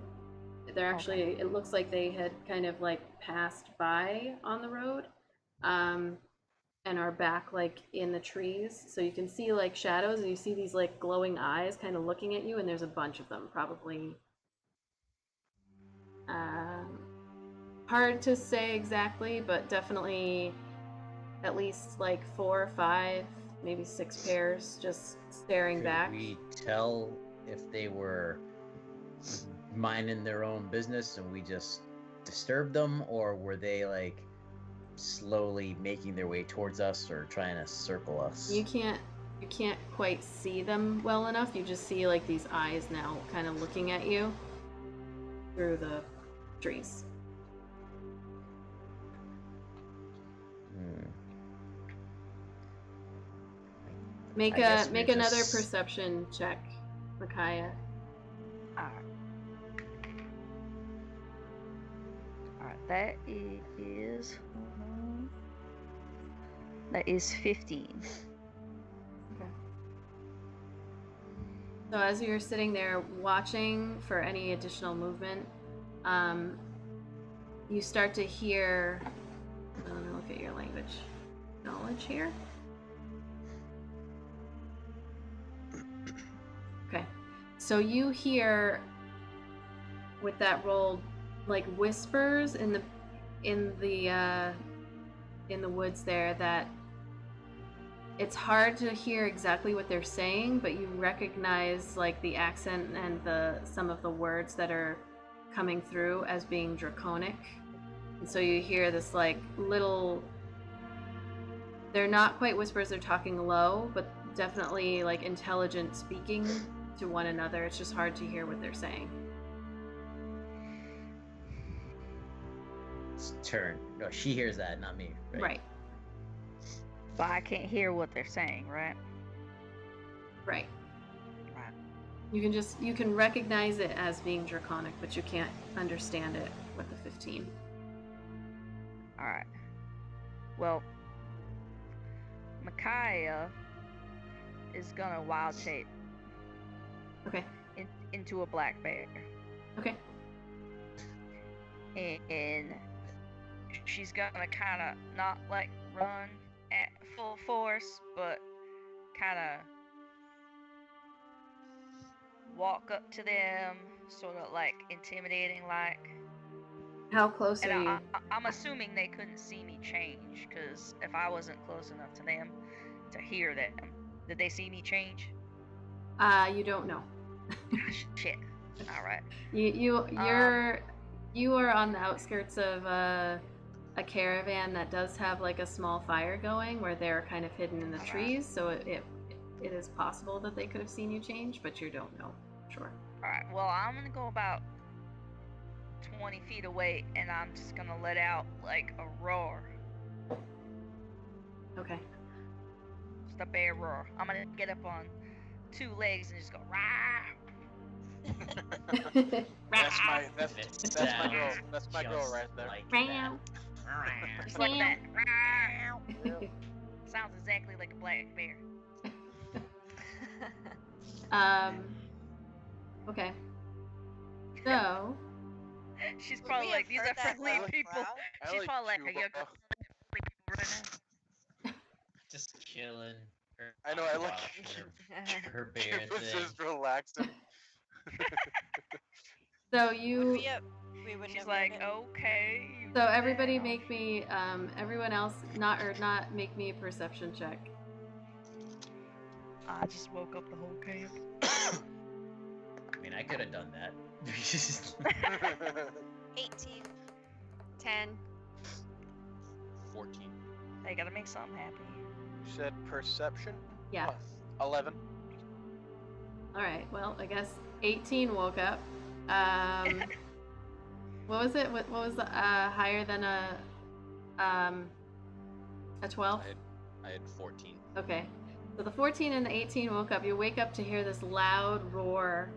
They're actually, it looks like they had kind of like passed by on the road, and are back like in the trees. So you can see like shadows, and you see these like glowing eyes kind of looking at you, and there's a bunch of them, probably. Hard to say exactly, but definitely at least like 4 or 5, maybe 6 pairs just staring back. Could we tell if they were minding their own business and we just disturbed them, or were they like slowly making their way towards us or trying to circle us? You can't quite see them well enough. You just see like these eyes now kind of looking at you through the trees. Make another perception check, Micaiah. Alright, that is 15. Okay. So as you're sitting there watching for any additional movement, you start to hear, I'm gonna look at your language knowledge here. Okay, so you hear with that roll like whispers in the woods there, that it's hard to hear exactly what they're saying, but you recognize like the accent and some of the words that are coming through as being draconic. And so you hear this like little, they're not quite whispers, they're talking low, but definitely like intelligent speaking to one another. It's just hard to hear what they're saying. It's turn. No, she hears that, not me. Right. But I can't hear what they're saying, right? Right. Right. You can recognize it as being draconic, but you can't understand it with the 15. Alright. Well, Micaiah is gonna wild shape Okay. into a black bear. Okay. And she's gonna kind of not like run at full force, but kind of walk up to them, sort of like intimidating, like. How close And are you? I'm assuming they couldn't see me change, because if I wasn't close enough to them to hear them, did they see me change? You don't know. Shit. All right. You are on the outskirts of a caravan that does have like a small fire going, where they're kind of hidden in the trees. So it is possible that they could have seen you change, but you don't know. Sure. All right. Well, I'm gonna go about 20 feet away, and I'm just gonna let out like a roar. Okay. Just a bear roar. I'm gonna get up on 2 legs and just go rah. That's my girl. That's my girl right there. Like that. Just like that. Rah. Sounds exactly like a black bear. Okay. So. She's probably like, these are friendly people. She's probably like, are you Cuba. friendly people right now? Just chilling. I know, I like her bear Cuba's thing. just relaxing. So you. She's like, okay. So everybody make me, everyone else, not make me a perception check. I just woke up the whole camp. I mean, I could have done that. 18. 10. 14. They gotta make something happen. You said perception? Yeah. Oh, 11. Alright, well, I guess 18 woke up. What was it? What was the, higher than a 12? I had 14. Okay. So the 14 and the 18 woke up. You wake up to hear this loud roar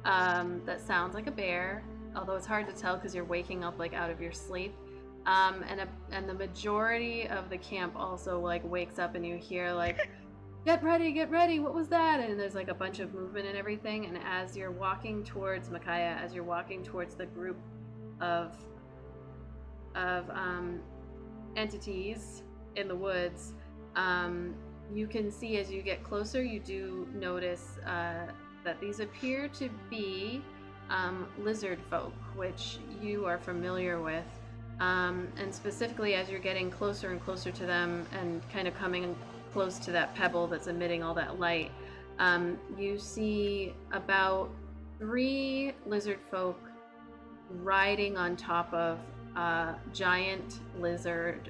that sounds like a bear, although it's hard to tell because you're waking up like out of your sleep. And the majority of the camp also like wakes up, and you hear like, get ready, what was that? And there's like a bunch of movement and everything. And as you're walking towards Micaiah, as you're walking towards the group of entities in the woods, you can see as you get closer, you do notice that these appear to be lizard folk, which you are familiar with. And specifically as you're getting closer and closer to them and kind of coming close to that pebble that's emitting all that light, you see about 3 lizard folk riding on top of giant lizards.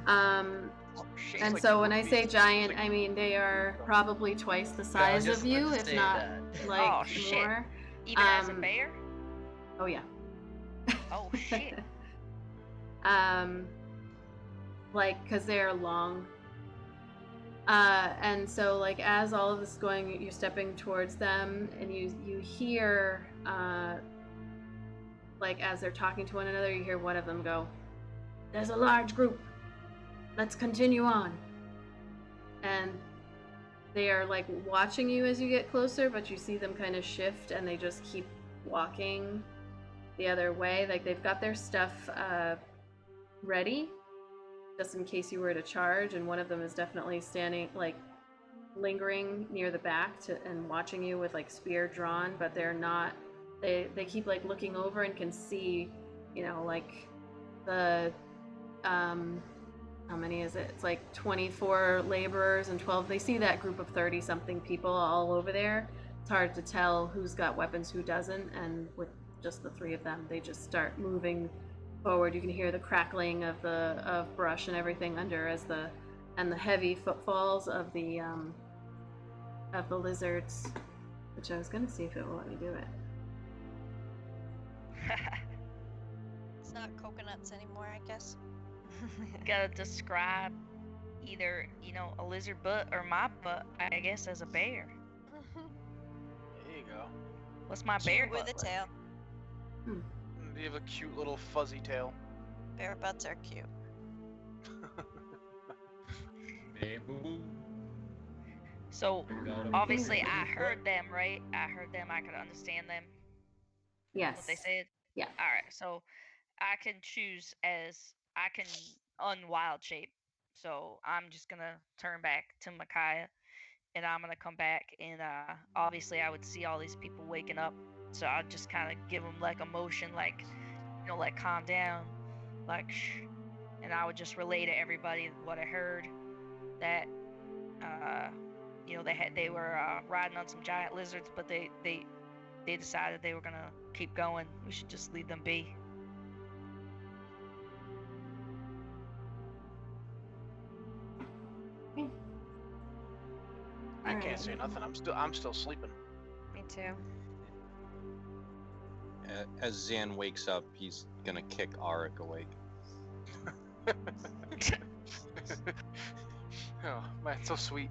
And like so when I say beasts. giant, Like- I mean they are probably twice the size just of you, about to if say not that. like Oh, shit. more. Even as a Um, bear? Oh yeah. Oh shit. Like, because they're long. And so, like, as all of this is going, you're stepping towards them, and you hear, like, as they're talking to one another, you hear one of them go, "There's a large group. Let's continue on." And they are, like, watching you as you get closer, but you see them kind of shift, and they just keep walking the other way. Like, they've got their stuff ready, just in case you were to charge, and one of them is definitely standing, like, lingering near the back and watching you with, like, spear drawn, but they're not, they keep, like, looking over and can see, you know, like, the, how many is it? It's like 24 laborers and 12, they see that group of 30-something people all over there, it's hard to tell who's got weapons, who doesn't, and with just the three of them, they just start moving forward. You can hear the crackling of brush and everything under the heavy footfalls of the lizards, which I was gonna see if it will let me do it. It's not coconuts anymore, I guess. Gotta describe either, a lizard butt or my butt, I guess, as a bear. There you go. What's my bear Cute with butt a like? tail. You have a cute little fuzzy tail. Bear butts are cute. So, obviously, I heard them, right? I heard them, I could understand them, Yes. what they said? Yeah. Alright, so I can choose I can unwild shape. So, I'm just gonna turn back to Micaiah, and I'm gonna come back, and obviously, I would see all these people waking up, so I'd just kind of give them, like, a motion, like, like, calm down, like, shh. And I would just relay to everybody what I heard, that they were riding on some giant lizards, but they decided they were gonna keep going. We should just leave them be. I can't say nothing. I'm still sleeping. Me too. As Zan wakes up, he's gonna kick Arik awake. Oh man, so sweet.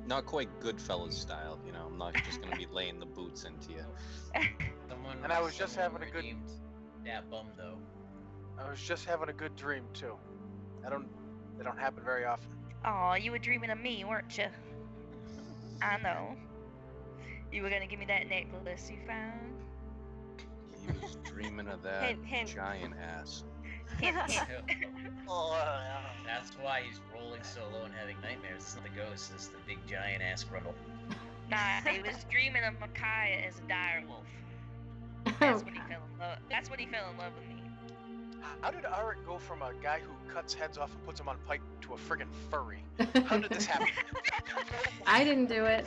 Not quite Goodfellas style, I'm not just gonna be laying the boots into you. And I was just having a good. That bum though. I was just having a good dream too. They don't happen very often. Aw, you were dreaming of me, weren't you? I know. You were gonna give me that necklace you found. He was dreaming of that Hint, hint. giant ass. That's why he's rolling so low and having nightmares. It's not the ghost, it's the big giant ass grundle. Nah, he was dreaming of Micaiah as a dire wolf. That's when he fell in love. That's when he fell in love with me. How did Arik go from a guy who cuts heads off and puts them on pike to a friggin' furry? How did this happen? I didn't do it.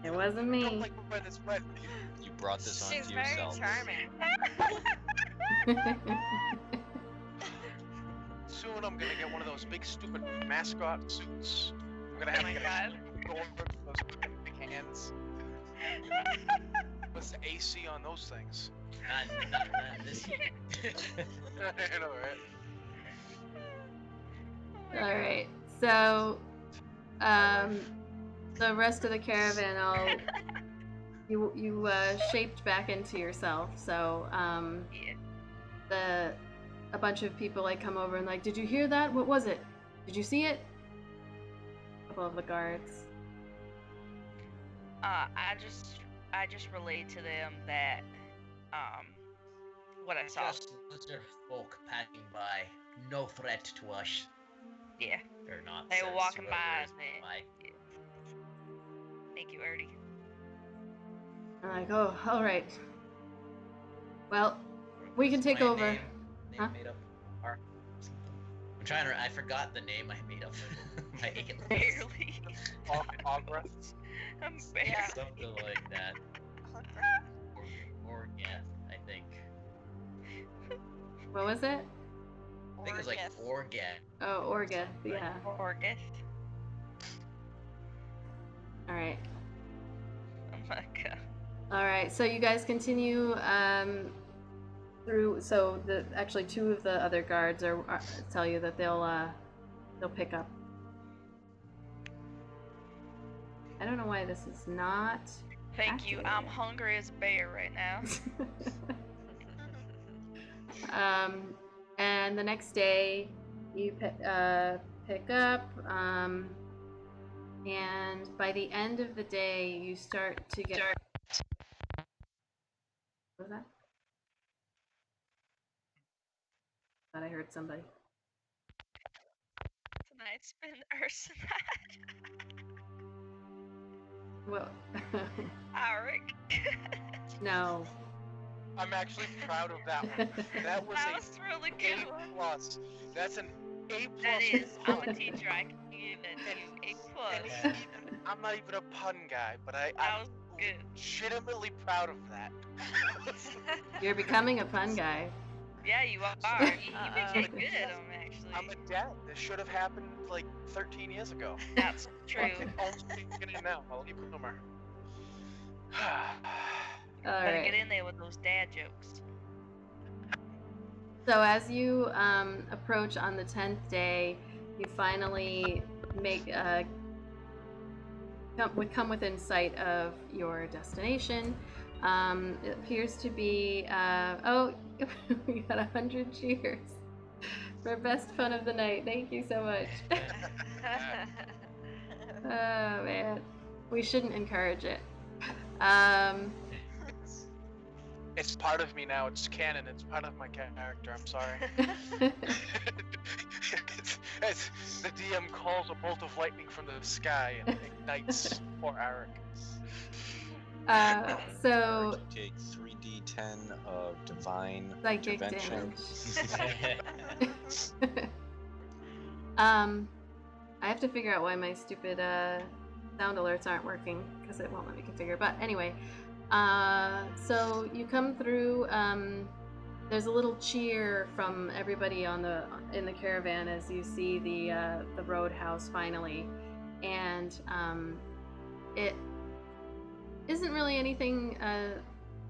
It wasn't me. Don't like when it's red. You brought this on She's to very yourself. charming. Soon I'm gonna get one of those big stupid mascot suits. I'm gonna have to go over those big hands. What's the AC on those things? Not this year. I know, right? All right. So, the rest of the caravan, you shaped back into yourself. So, a bunch of people come over and did you hear that? What was it? Did you see it? A couple of the guards. I just relayed to them that what I saw. Just lizard folk passing by. No threat to us. Yeah. Or not. They were says walking whoever by is and they. by. Yeah. Thank you, Ernie. I'm oh, all right. Well, we can take My over. Name Huh? made up. I'm trying to. I forgot the name I made up. My alien. Barely. Augra? I'm barely. Something like that. Or yeah, I think. What was it? I think it was like Organ. Oh, Orga. Yeah. Orgith. All right. Oh my god. All right. So you guys continue through. So actually two of the other guards are tell you that they'll pick up. I don't know why this is not. Thank you. I'm hungry as a bear right now. And the next day you pick up, and by the end of the day you start to get. What was that? Thought I heard somebody. Tonight's been Ursinite. Well, Arik. no. I'm actually proud of that one. That was That a was really good A one. plus. That's an A plus. That is. I'm a teacher. I can give it to you. A plus. I'm not even a pun guy, but That I'm was good. legitimately proud of that. You're becoming a pun guy. Yeah, you are. You've been getting good at them, actually. I'm a dad. This should have happened like 13 years ago. That's true. Only getting it now. I'm a late bloomer. All Better right. get in there with those dad jokes. So as you approach on the 10th day, you finally come within sight of your destination. It appears to be we got 100 cheers for best fun of the night. Thank you so much. Oh man, we shouldn't encourage it. It's part of me now. It's canon. It's part of my character. I'm sorry. it's the DM calls a bolt of lightning from the sky and ignites poor Arik. So You take 3d10 of divine psychic intervention. damage. I have to figure out why my stupid sound alerts aren't working because it won't let me configure. But anyway, so you come through. There's a little cheer from everybody in the caravan as you see the roadhouse finally, and it isn't really anything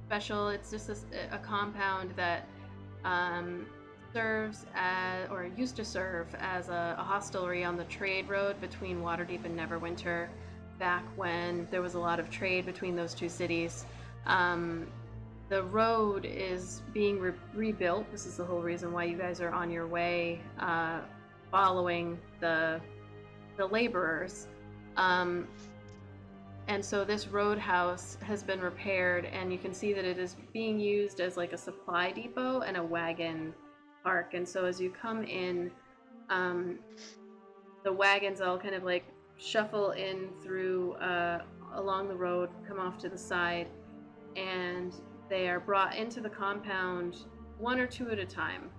special. It's just a compound that serves as, or used to serve as a hostelry on the trade road between Waterdeep and Neverwinter, back when there was a lot of trade between those two cities. The road is being rebuilt. This is the whole reason why you guys are on your way, following the laborers. And so this roadhouse has been repaired, and you can see that it is being used as like a supply depot and a wagon park. And so as you come in, the wagons all kind of like shuffle in through along the road, come off to the side, and they are brought into the compound one or two at a time.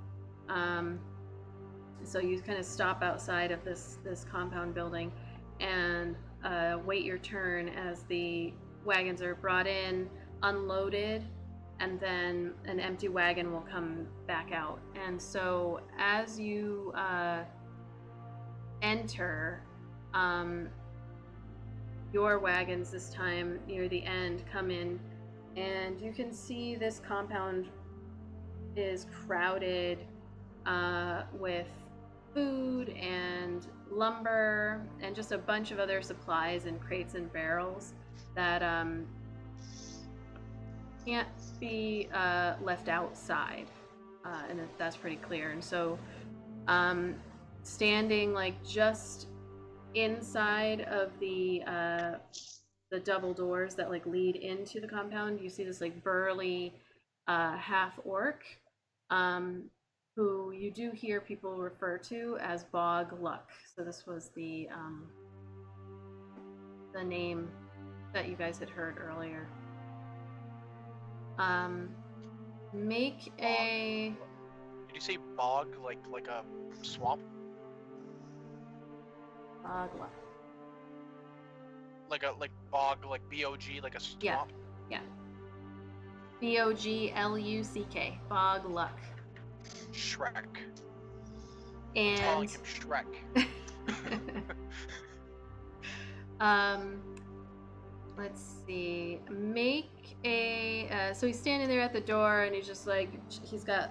So you kind of stop outside of this compound building and wait your turn as the wagons are brought in, unloaded, and then an empty wagon will come back out. And so as you enter, your wagons this time near the end come in, and you can see this compound is crowded with food and lumber and just a bunch of other supplies in crates and barrels that can't be left outside, and that's pretty clear. And so standing like just inside of the double doors that like lead into the compound, you see this like burly half orc, who you do hear people refer to as Bog Luck. So this was the name that you guys had heard earlier. Make a... Did you say bog, like a swamp? Bog Luck. Like bog, like B-O-G, like a swamp? Yeah. B-O-G-L-U-C-K. Bog Luck. Shrek. And Calling him Shrek. let's see. Make a. So he's standing there at the door, and he's just like, he's got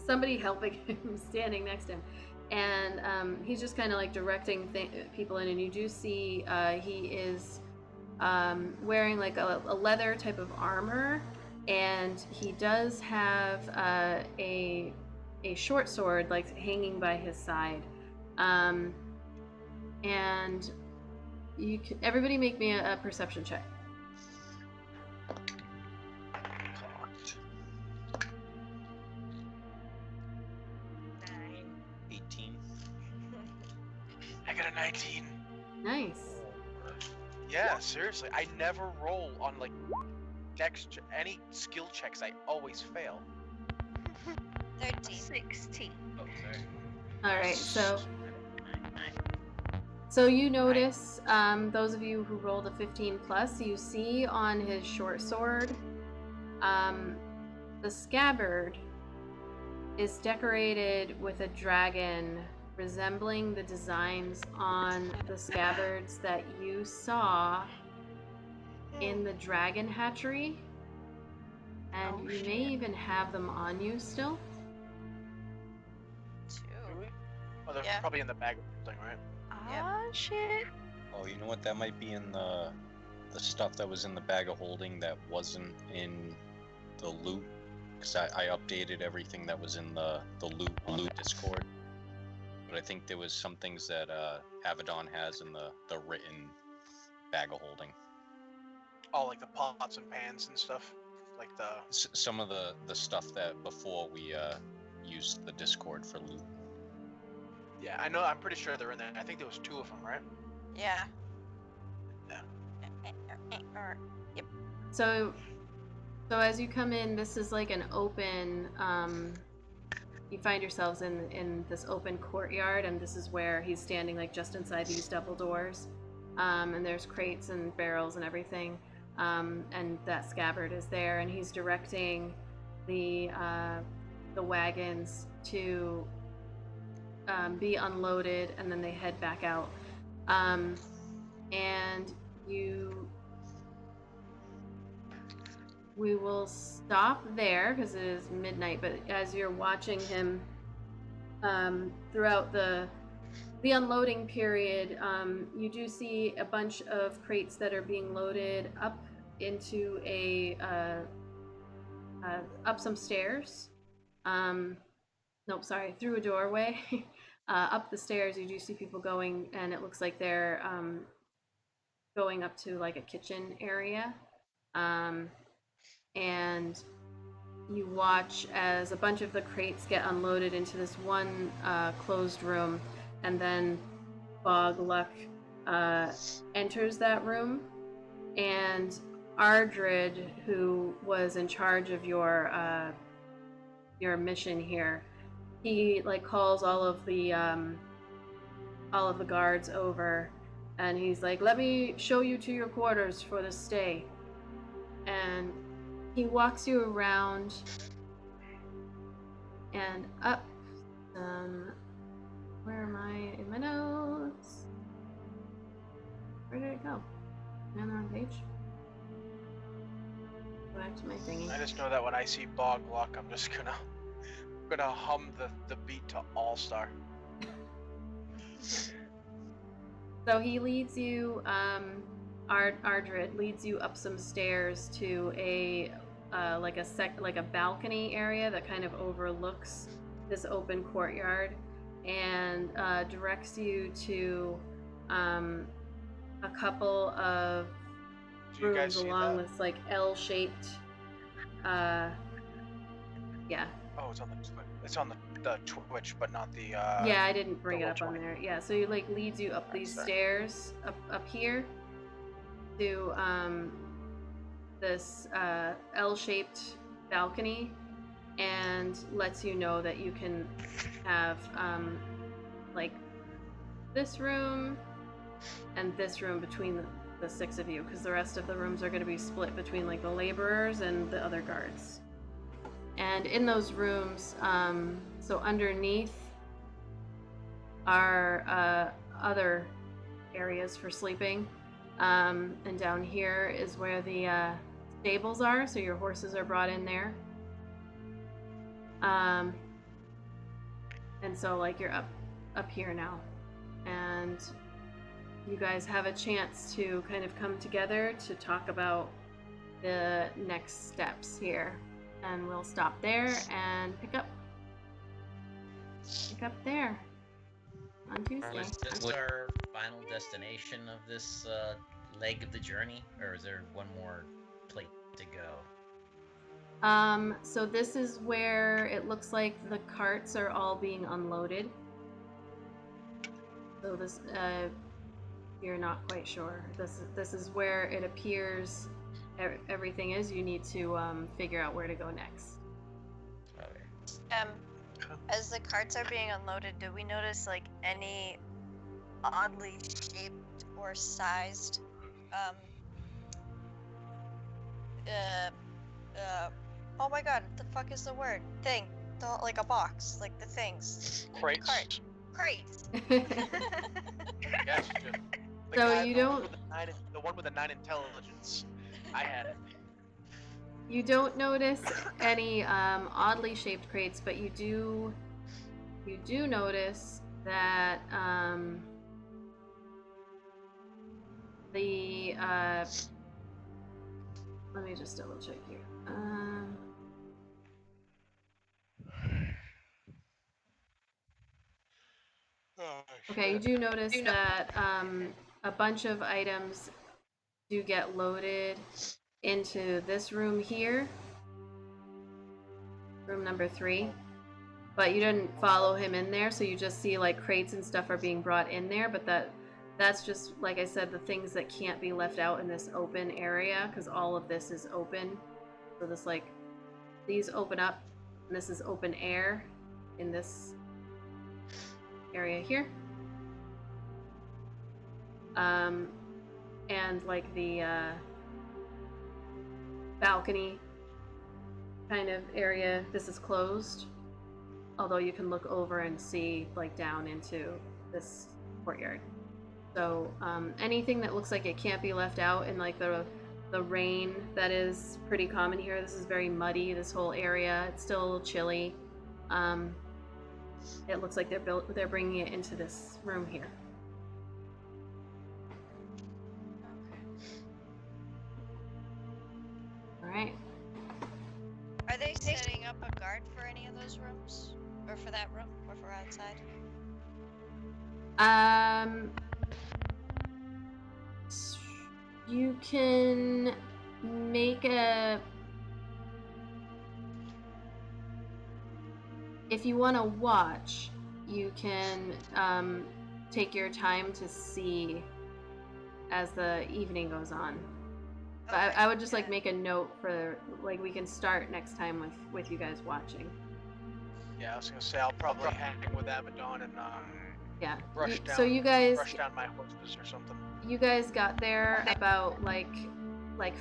somebody helping him, standing next to him, and he's just kind of like directing people in, and you do see he is wearing like a leather type of armor, and he does have a short sword like hanging by his side, and you can, everybody make me a perception check. 18. I got a 19. Nice. Yeah, seriously. I never roll on like any skill checks. I always fail. 16. Oh, sorry. All right, so you notice, those of you who rolled a 15 plus, you see on his short sword, the scabbard is decorated with a dragon resembling the designs on the scabbards that you saw in the dragon hatchery, and you may even have them on you still. Two. Really? Oh, they're Yeah. probably in the bag of thing, right? Yep. Oh shit. Oh, you know what? That might be in the stuff that was in the bag of holding that wasn't in the loot. Because I updated everything that was in the loot on the Discord. But I think there was some things that Avedon has in the written bag of holding. Oh, like the pots and pans and stuff? Like the... Some of the stuff that before we used the Discord for loot. Yeah, I know. I'm pretty sure they're in there. I think there was 2 of them, right? Yeah. Yep. So as you come in, this is like an open, you find yourselves in this open courtyard, and this is where he's standing, like just inside these double doors. And there's crates and barrels and everything. And that scabbard is there, and he's directing the wagons to be unloaded, and then they head back out. And we will stop there because it is midnight, but as you're watching him throughout the unloading period, you do see a bunch of crates that are being loaded up into up some stairs. Nope, sorry, through a doorway. Up the stairs, you do see people going, and it looks like they're going up to like a kitchen area. And you watch as a bunch of the crates get unloaded into this one closed room, and then Bog Luck enters that room, and Ardred, who was in charge of your mission here, he like calls all of the guards over, and he's like, "Let me show you to your quarters for the stay." And he walks you around and up. Where am I in my notes? Where did it go? Am I on the wrong page? Go back to my thingy. I just know that when I see Bog Luck, I'm just gonna hum the beat to All Star. So he leads you, Ardred leads you up some stairs to a like a balcony area that kind of overlooks this open courtyard, and directs you to a couple of rooms along this like L-shaped. Yeah. Oh, it's on the Twitch, but not the. Yeah, I didn't bring the it up on Roll20. there. Yeah, so he like leads you up these stairs up here to this L-shaped balcony, and lets you know that you can have like this room and this room between the 6 of you, because the rest of the rooms are going to be split between like the laborers and the other guards. And in those rooms, so underneath are other areas for sleeping, and down here is where the stables are, so your horses are brought in there. And so like you're up here now, and you guys have a chance to kind of come together to talk about the next steps here. And we'll stop there and pick up there on Tuesday. Was this our final destination of this leg of the journey, or is there one more place to go? So this is where it looks like the carts are all being unloaded. So this, you're not quite sure. This is where it appears everything is. You need to figure out where to go next. Okay. As the carts are being unloaded, do we notice like any oddly shaped or sized oh my god, what the fuck is the word? Thing. Like a box, like the things. Crates. Cart. Crates. Yes, Jim. The So guy you with don't- the one with the 9 intelligence. I had it. You don't notice any oddly shaped crates, but you do notice that the let me just double check here. Oh, Okay, you shit. do notice that a bunch of items do get loaded into this room here, room number 3. But you didn't follow him in there, so you just see like crates and stuff are being brought in there. But that's just, like I said, the things that can't be left out in this open area, because all of this is open. So this, like, these open up, and this is open air in this area here. And like the balcony kind of area, this is closed. Although you can look over and see like down into this courtyard. So anything that looks like it can't be left out, and like the rain that is pretty common here. This is very muddy, this whole area. It's still a little chilly. It looks like they're bringing it into this room here. All right. Are they setting up a guard for any of those rooms? Or for that room? Or for outside? You can make a... If you want to watch, you can take your time to see as the evening goes on. But Okay, I would just like yeah. make a note for, like, we can start next time with you guys watching. Yeah, I was gonna say I'll probably hang with Abaddon and Yeah. brush down. So you guys my horses or something. You guys got there about like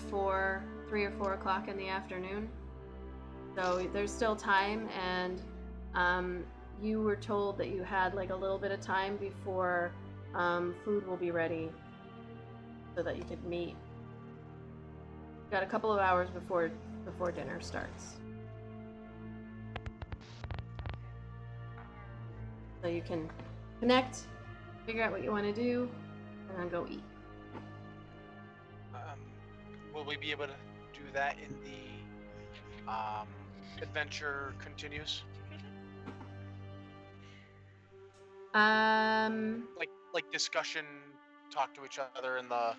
3 or 4 o'clock in the afternoon. So there's still time, and you were told that you had like a little bit of time before food will be ready so that you could meet. Got a couple of hours before dinner starts. So you can connect, figure out what you want to do, and then go eat. Will we be able to do that in the adventure continues? Like discussion, talk to each other in the,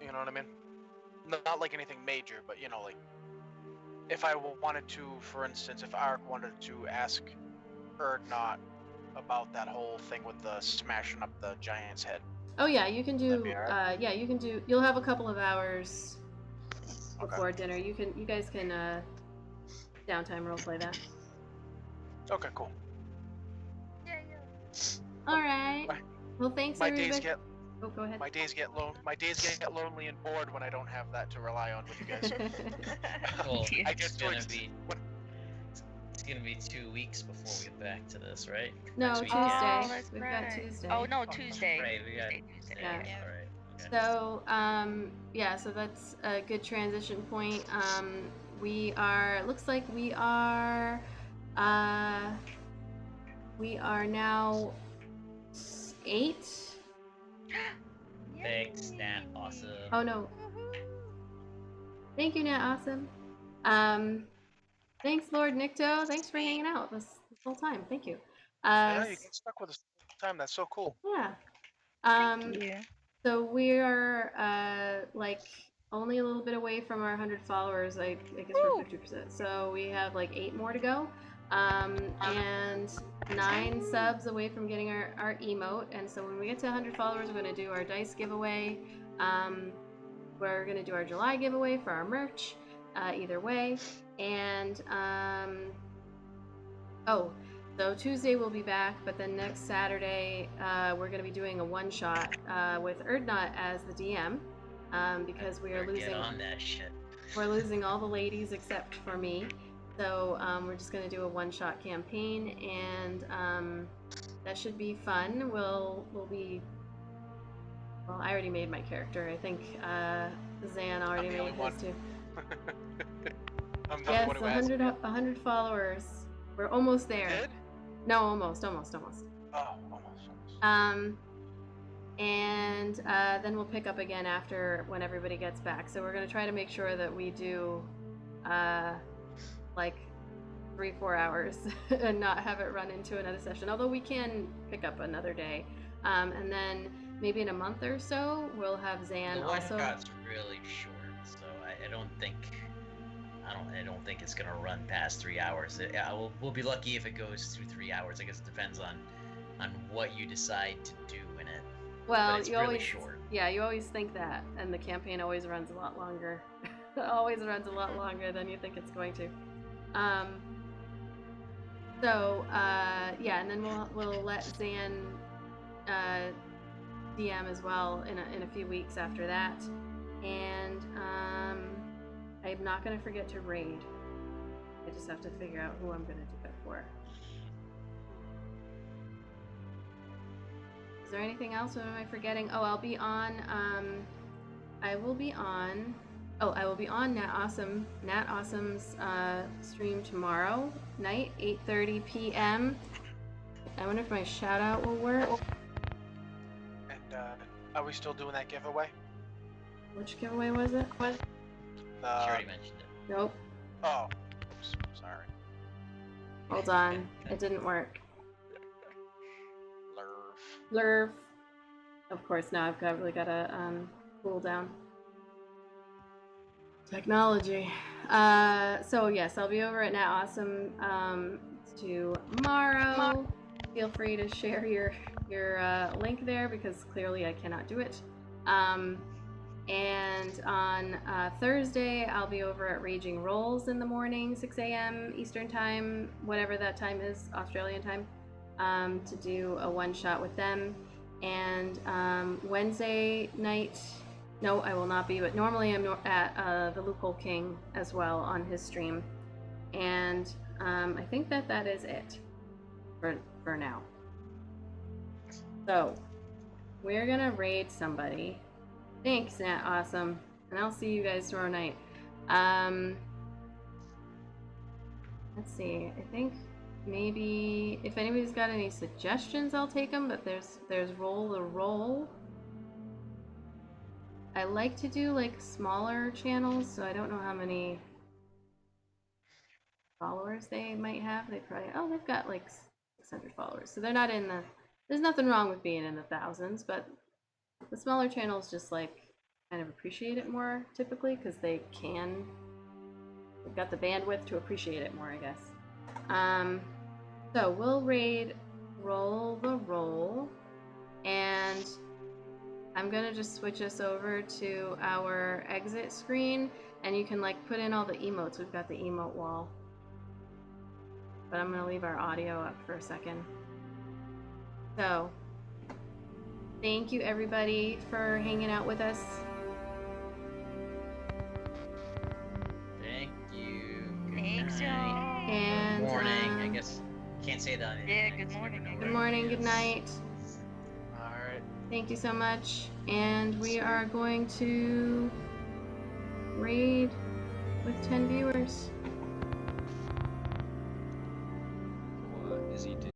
you know what I mean? Not like anything major, but you know, like if I wanted to, for instance, if Ark wanted to ask Erdnot about that whole thing with the smashing up the giant's head. Oh yeah, you can do. That'd be all right. Yeah, you can do. You'll have a couple of hours Okay. before dinner. You guys can downtime roleplay that. Okay, cool. Yeah. All right. My- Well, thanks My everybody. days get Oh, go ahead. my days get lonely and bored when I don't have that to rely on with you guys. Well, Yeah. I get it's too gonna ex- be when- it's gonna be 2 weeks before we get back to this, right? No, Next Tuesday. weekend. Oh, that's We've got right. Tuesday. Oh no, Tuesday. Right, we got Tuesday. Yeah. Yeah. All right. Okay. So, yeah, so that's a good transition point. Looks like we are now 8. Thanks, Nat. Awesome. Oh no. Thank you, Nat. Awesome. Thanks, Lord Nikto. Thanks for hanging out this whole time. Thank you. Yeah, you get stuck with us all the time. That's so cool. Yeah. Yeah. So we are like only a little bit away from our 100 followers. I guess we're 50%. So we have like 8 more to go, and 9 subs away from getting our emote. And so when we get to 100 followers, we're gonna do our dice giveaway. We're gonna do our July giveaway for our merch. Either way, and So Tuesday we'll be back, but then next Saturday we're going to be doing a one-shot with Erdnot as the DM because we are Better losing. Get on that shit. We're losing all the ladies except for me. So we're just going to do a one-shot campaign, and that should be fun. We'll be. Well, I already made my character. I think Zan already I'm the made only his one. too. I'm the Yes, one who has it. 100 followers. We're almost there. Did? No, almost. Oh, almost. And then we'll pick up again after when everybody gets back. So we're going to try to make sure that we do like 3-4 hours and not have it run into another session. Although we can pick up another day. And then maybe in a month or so, we'll have Zan The also. one-shot's really short, so I don't think it's gonna run past 3 hours. We'll be lucky if it goes through 3 hours. I guess it depends on what you decide to do in it. Well, but it's you really always, short. yeah, you always think that, and the campaign always runs a lot longer. Always runs a lot longer than you think it's going to. Yeah, and then we'll let Zan DM as well in a few weeks after that, and I'm not gonna forget to raid. I just have to figure out who I'm gonna do it for. Is there anything else? What am I forgetting? Oh, I'll be on. I will be on Nat Awesome's stream tomorrow night, 8:30 p.m. I wonder if my shout out will work. And are we still doing that giveaway? Which giveaway was it? She already mentioned it. Nope. Oh, oops, sorry. Hold on. It didn't work. Lurv. Lurv. Of course, now I've really got to cool down. Technology. So yes, I'll be over at Nat Awesome tomorrow. Feel free to share your link there because clearly I cannot do it. And on Thursday, I'll be over at Raging Rolls in the morning, 6 a.m. Eastern Time, whatever that time is, Australian time, to do a one-shot with them. And Wednesday night, no, I will not be, but normally I'm at the Loophole King as well on his stream. And I think that is it for now. So, we're gonna raid somebody. Thanks, Nat Awesome. And I'll see you guys tomorrow night. Let's see. I think maybe if anybody's got any suggestions, I'll take them. But there's Roll the Roll. I like to do like smaller channels, so I don't know how many followers they might have. They've got like 600 followers, so they're not in the. There's nothing wrong with being in the thousands, but the smaller channels just like kind of appreciate it more typically because they've got the bandwidth to appreciate it more, I guess. So we'll raid Roll the Roll, and I'm gonna just switch us over to our exit screen, and you can like put in all the emotes. We've got the emote wall, but I'm gonna leave our audio up for a second. So thank you everybody for hanging out with us. Thank you. Thanks, y'all. And Good morning. I guess can't say that. Yeah, good morning. Good morning, good night. Alright. Thank you so much. And we are going to raid with 10 viewers. What is he doing?